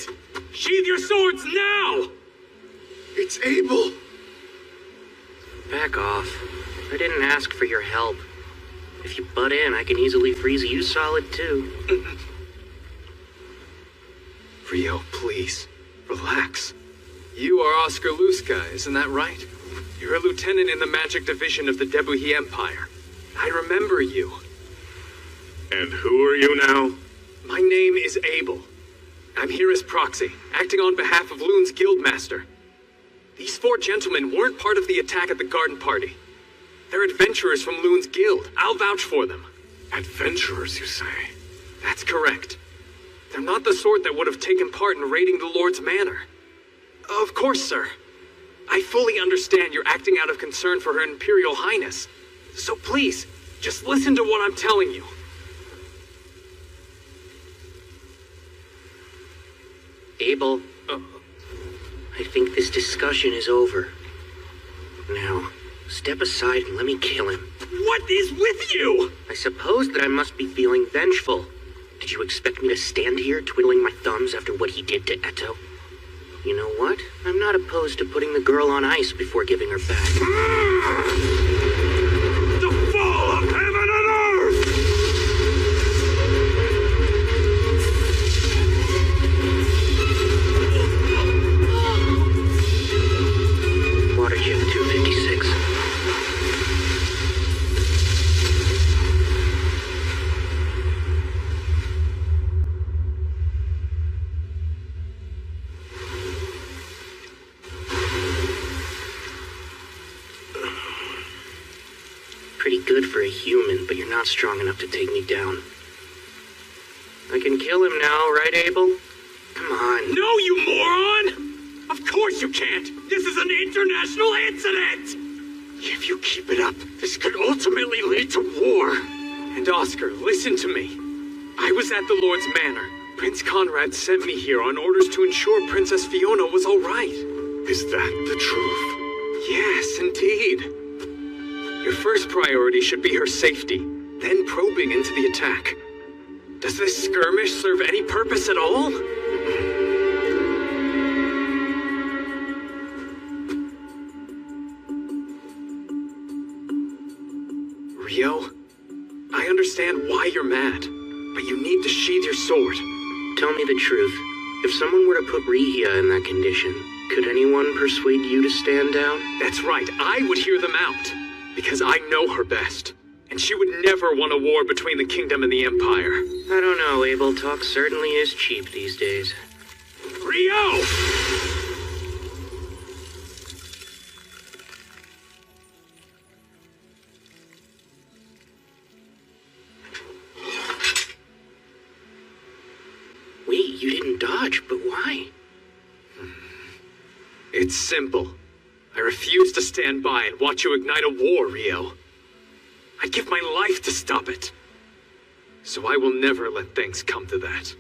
it! Sheathe your swords now! It's Abel! Back off. I didn't ask for your help. If you butt in, I can easily freeze you solid too. Rio, please, relax. You are Oscar Luska, isn't that right? You're a lieutenant in the magic division of the Debuhi Empire. I remember you. And who are you now? My name is Abel. I'm here as proxy, acting on behalf of Loon's guildmaster. These 4 gentlemen weren't part of the attack at the garden party. They're adventurers from Loon's guild. I'll vouch for them. Adventurers, you say? That's correct. They're not the sort that would have taken part in raiding the Lord's manor. Of course, sir. I fully understand you're acting out of concern for Her Imperial Highness. So please, just listen to what I'm telling you. Abel, I think this discussion is over. Now, step aside and let me kill him. What is with you? I suppose that I must be feeling vengeful. Did you expect me to stand here twiddling my thumbs after what he did to Eto? You know what? I'm not opposed to putting the girl on ice before giving her back. The fall of heaven and earth! Water Gym 256. Pretty good for a human, but you're not strong enough to take me down. I can kill him now, right, Abel? Come on. No, you moron! Of course you can't! This is an international incident! If you keep it up, this could ultimately lead to war. And Oscar, listen to me. I was at the Lord's manor. Prince Conrad sent me here on orders to ensure Princess Fiona was all right. Is that the truth? Yes, indeed. Your first priority should be her safety, then probing into the attack. Does this skirmish serve any purpose at all? Rio, I understand why you're mad, but you need to sheathe your sword. Tell me the truth. If someone were to put Rihia in that condition, could anyone persuade you to stand down? That's right, I would hear them out. Because I know her best. And she would never want a war between the kingdom and the empire. I don't know, Abel. Talk certainly is cheap these days. Rio! Wait, you didn't dodge, but why? It's simple. I refuse to stand by and watch you ignite a war, Rio. I'd give my life to stop it. So I will never let things come to that.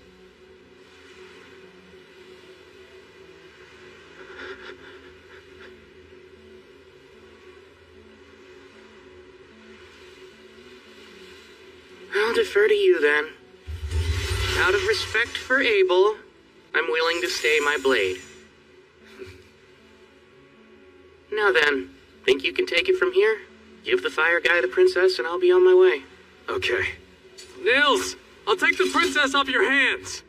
I'll defer to you then. Out of respect for Abel, I'm willing to stay my blade. Now then, think you can take it from here? Give the fire guy the princess and I'll be on my way. Okay. Nils, I'll take the princess off your hands.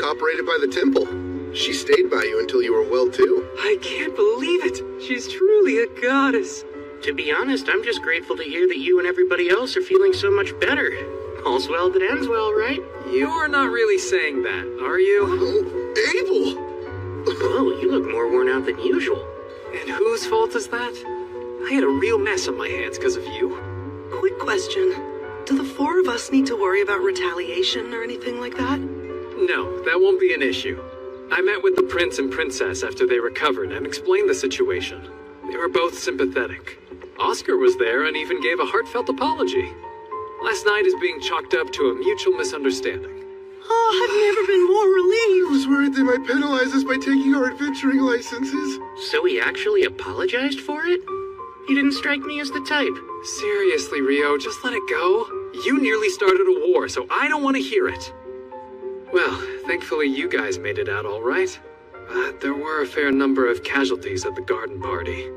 Operated by the temple. She stayed by you until you were well too. I can't believe it. She's truly a goddess. To be honest, I'm just grateful to hear that you and everybody else are feeling so much better. All's well that ends well, right? You're not really saying that, are you? Oh, Abel! than usual. And whose fault is that? I had a real mess on my hands because of you. Quick question. Do the four of us need to worry about retaliation or anything like that? No, that won't be an issue. I met with the prince and princess after they recovered and explained the situation. They were both sympathetic. Oscar was there and even gave a heartfelt apology. Last night is being chalked up to a mutual misunderstanding. Oh, I've never been more relieved. I was worried they might penalize us by taking our adventuring licenses. So he actually apologized for it? He didn't strike me as the type. Seriously, Rio, just let it go. You nearly started a war, so I don't want to hear it. Well, thankfully you guys made it out all right. But there were a fair number of casualties at the garden party.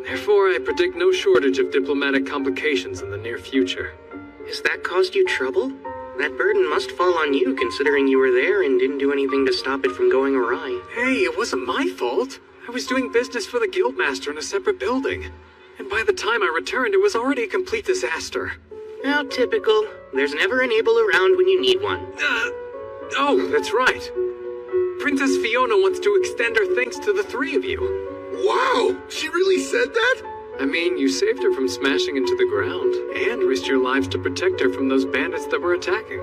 Therefore, I predict no shortage of diplomatic complications in the near future. Has that caused you trouble? That burden must fall on you, considering you were there and didn't do anything to stop it from going awry. Hey, it wasn't my fault. I was doing business for the guildmaster in a separate building. And by the time I returned, it was already a complete disaster. How typical. There's never an able around when you need one. Oh, that's right. Princess Fiona wants to extend her thanks to the three of you. Wow! She really said that? I mean, you saved her from smashing into the ground, and risked your lives to protect her from those bandits that were attacking.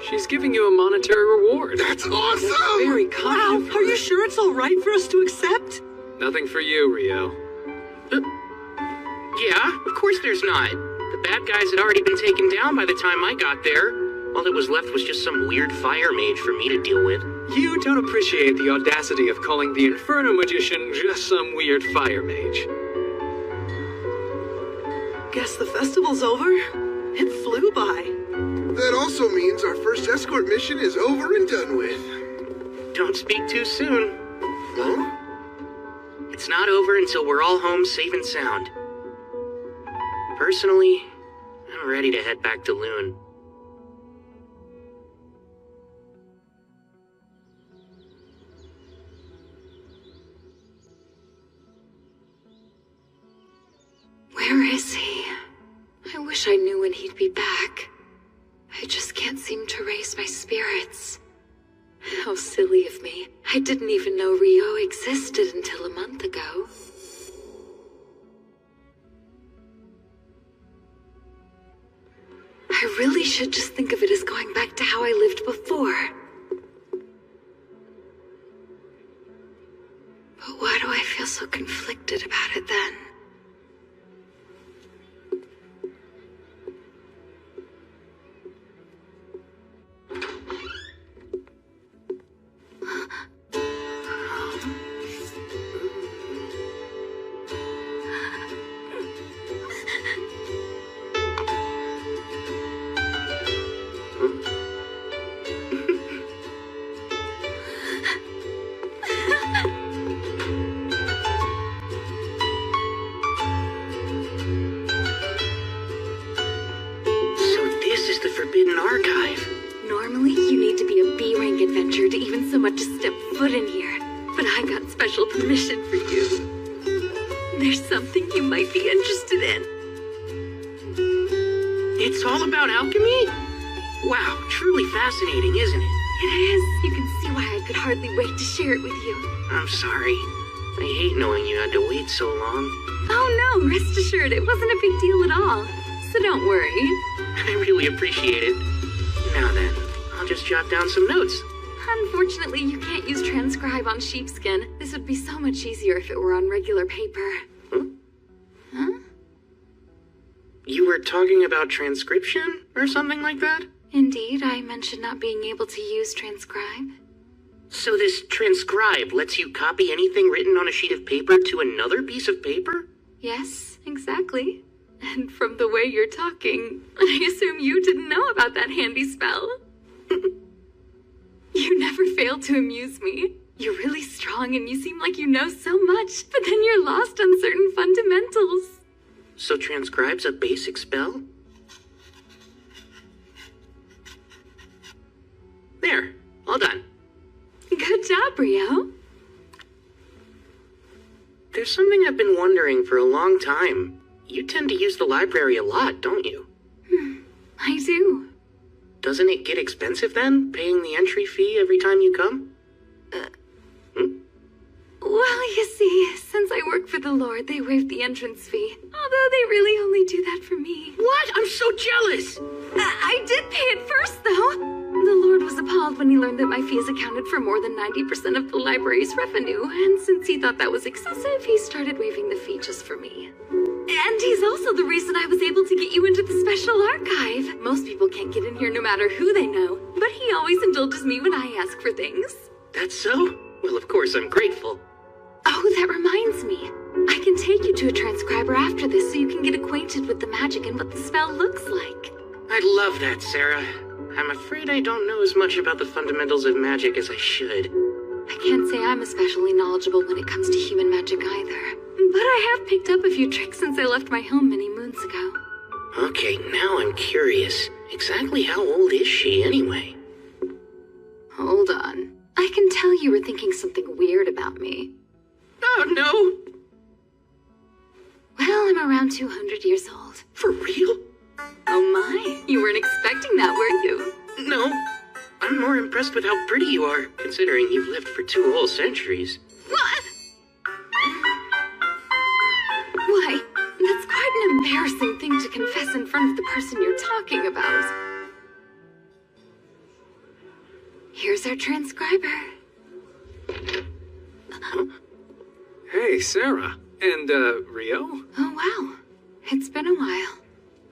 She's giving you a monetary reward. That's awesome! That's very kind of her. Are you sure it's all right for us to accept? Nothing for you, Rio. Yeah, of course there's not. The bad guys had already been taken down by the time I got there. All that was left was just some weird fire mage for me to deal with. You don't appreciate the audacity of calling the Inferno Magician just some weird fire mage. Guess the festival's over. It flew by. That also means our first escort mission is over and done with. Don't speak too soon. Huh? It's not over until we're all home safe and sound. Personally, I'm ready to head back to Loon. Where is he? I wish I knew when he'd be back. I just can't seem to raise my spirits. How silly of me. I didn't even know Rio existed until a month ago. I really should just think of it as going back to how I lived before. But why do I feel so conflicted about it then? Permission for you. There's something you might be interested in. It's all about alchemy? Wow, truly fascinating, isn't it? It is. You can see why I could hardly wait to share it with you. I'm sorry. I hate knowing you had to wait so long. Oh no, rest assured, it wasn't a big deal at all. So don't worry. I really appreciate it. Now then, I'll just jot down some notes. Unfortunately, you can't use transcribe on sheepskin. This would be so much easier if it were on regular paper. Huh? You were talking about transcription or something like that? Indeed, I mentioned not being able to use transcribe. So this transcribe lets you copy anything written on a sheet of paper to another piece of paper? Yes, exactly. And from the way you're talking, I assume you didn't know about that handy spell. You never fail to amuse me. You're really strong and you seem like you know so much, but then you're lost on certain fundamentals. So transcribe's a basic spell? There, all done. Good job, Rio. There's something I've been wondering for a long time. You tend to use the library a lot, don't you? I do. Doesn't it get expensive then, paying the entry fee every time you come? Well, you see, work for the Lord, they waive the entrance fee. Although they really only do that for me. What? I'm so jealous! I did pay it first, though. The Lord was appalled when he learned that my fees accounted for more than 90% of the library's revenue, and since he thought that was excessive, he started waiving the fee just for me. And he's also the reason I was able to get you into the special archive. Most people can't get in here no matter who they know, but he always indulges me when I ask for things. That's so? Well, of course I'm grateful. Oh, that reminds me. I can take you to a transcriber after this so you can get acquainted with the magic and what the spell looks like. I'd love that, Sarah. I'm afraid I don't know as much about the fundamentals of magic as I should. I can't say I'm especially knowledgeable when it comes to human magic either. But I have picked up a few tricks since I left my home many moons ago. Okay, now I'm curious. Exactly how old is she, anyway? Hold on. I can tell you were thinking something weird about me. Oh, no! Well, I'm around 200 years old. For real? Oh my, you weren't expecting that, were you? No. I'm more impressed with how pretty you are, considering you've lived for 2 whole centuries. What? Why, that's quite an embarrassing thing to confess in front of the person you're talking about. Here's our transcriber. Hey, Sarah. And, Rio? Oh, wow. It's been a while.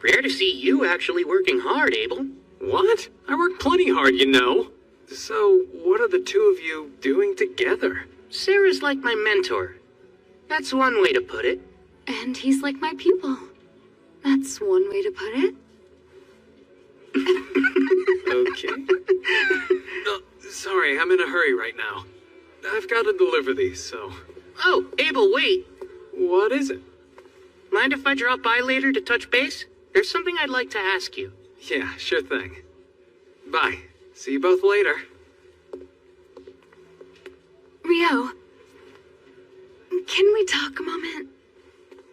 Rare to see you actually working hard, Abel. What? I work plenty hard, you know. So, what are the two of you doing together? Sarah's like my mentor. That's one way to put it. And he's like my pupil. That's one way to put it. Okay. Sorry, I'm in a hurry right now. I've got to deliver these, so... Oh, Abel, wait. What is it? Mind if I drop by later to touch base? There's something I'd like to ask you. Yeah, sure thing. Bye. See you both later. Rio, can we talk a moment?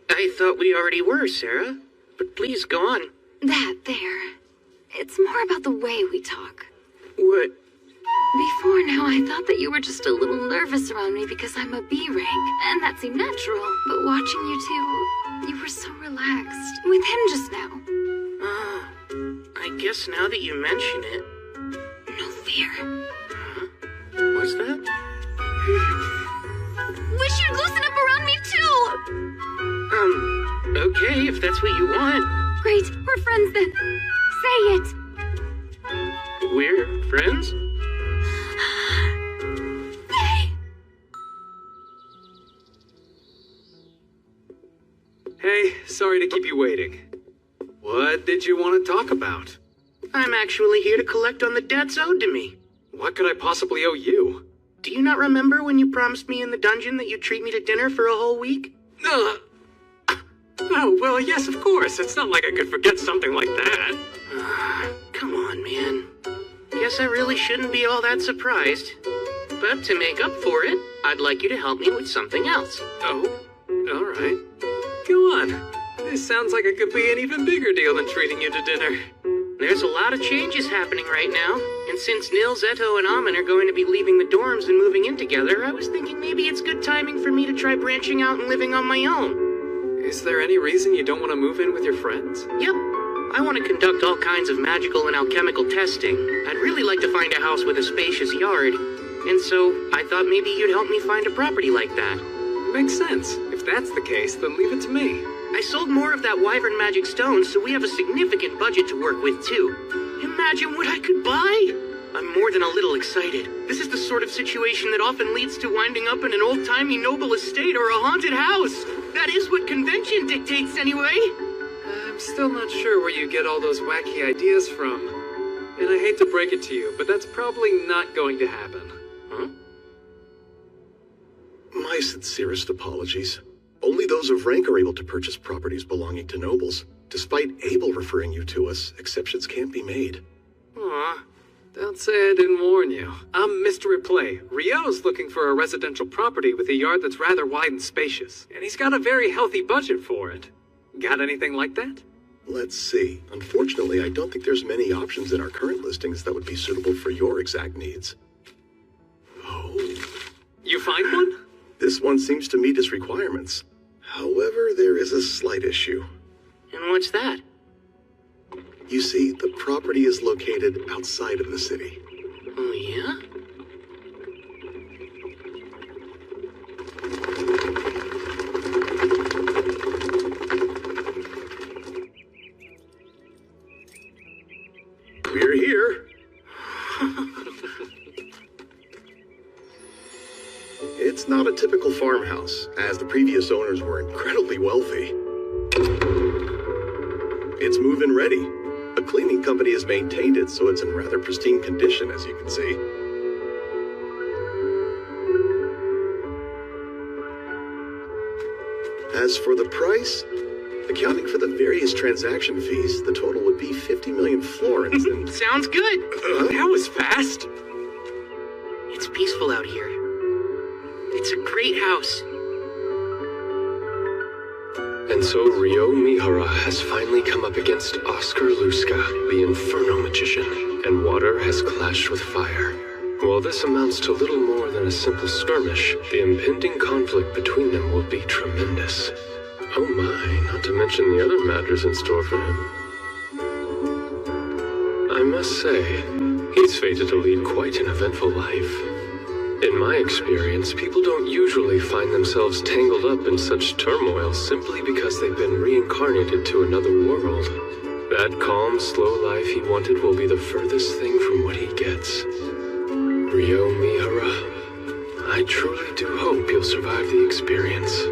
I thought we already were, Sarah. But please go on. That there. It's more about the way we talk. What? Before now, I thought that you were just a little nervous around me because I'm a B rank, and that seemed natural. But watching you two, you were so relaxed. With him just now. I guess now that you mention it... No fear. Huh? What's that? Wish you'd loosen up around me too! Okay, if that's what you want. Great, we're friends then. Say it. We're friends? Yay! Hey, sorry to keep you waiting. What did you want to talk about? I'm actually here to collect on the debts owed to me. What could I possibly owe you? Do you not remember when you promised me in the dungeon that you'd treat me to dinner for a whole week? Oh, well, yes, of course. It's not like I could forget something like that. Come on, man. Guess I really shouldn't be all that surprised. But to make up for it, I'd like you to help me with something else. Oh, all right. Go on. This sounds like it could be an even bigger deal than treating you to dinner. There's a lot of changes happening right now, and since Nil, Zeto, and Amin are going to be leaving the dorms and moving in together, I was thinking maybe it's good timing for me to try branching out and living on my own. Is there any reason you don't want to move in with your friends? Yep. I want to conduct all kinds of magical and alchemical testing. I'd really like to find a house with a spacious yard, and so I thought maybe you'd help me find a property like that. Makes sense. If that's the case, then leave it to me. I sold more of that wyvern magic stone, so we have a significant budget to work with, too. Imagine what I could buy! I'm more than a little excited. This is the sort of situation that often leads to winding up in an old-timey noble estate or a haunted house. That is what convention dictates, anyway. I'm still not sure where you get all those wacky ideas from. And I hate to break it to you, but that's probably not going to happen. Huh? My sincerest apologies. Only those of rank are able to purchase properties belonging to nobles. Despite Abel referring you to us, exceptions can't be made. Aw, don't say I didn't warn you. I'm Mystery Play. Rio's looking for a residential property with a yard that's rather wide and spacious, and he's got a very healthy budget for it. Got anything like that? Let's see. Unfortunately, I don't think there's many options in our current listings that would be suitable for your exact needs. Oh. You find one? This one seems to meet his requirements. However, there is a slight issue. And what's that? You see, the property is located outside of the city. Oh, yeah? We're here. It's not a typical farmhouse, as the previous owners were incredibly wealthy. It's move-in ready. A cleaning company has maintained it, so it's in rather pristine condition, as you can see. As for the price, accounting for the various transaction fees, the total would be 50 million florins and... Sounds good! That was fast! It's peaceful out here. It's a great house. And so Ryo Mihara has finally come up against Oscar Luska, the Inferno Magician, and water has clashed with fire. While this amounts to little more than a simple skirmish, the impending conflict between them will be tremendous. Oh my, not to mention the other matters in store for him. I must say, he's fated to lead quite an eventful life. In my experience, people don't usually find themselves tangled up in such turmoil simply because they've been reincarnated to another world. That calm, slow life he wanted will be the furthest thing from what he gets. Ryo Mihara, I truly do hope you'll survive the experience.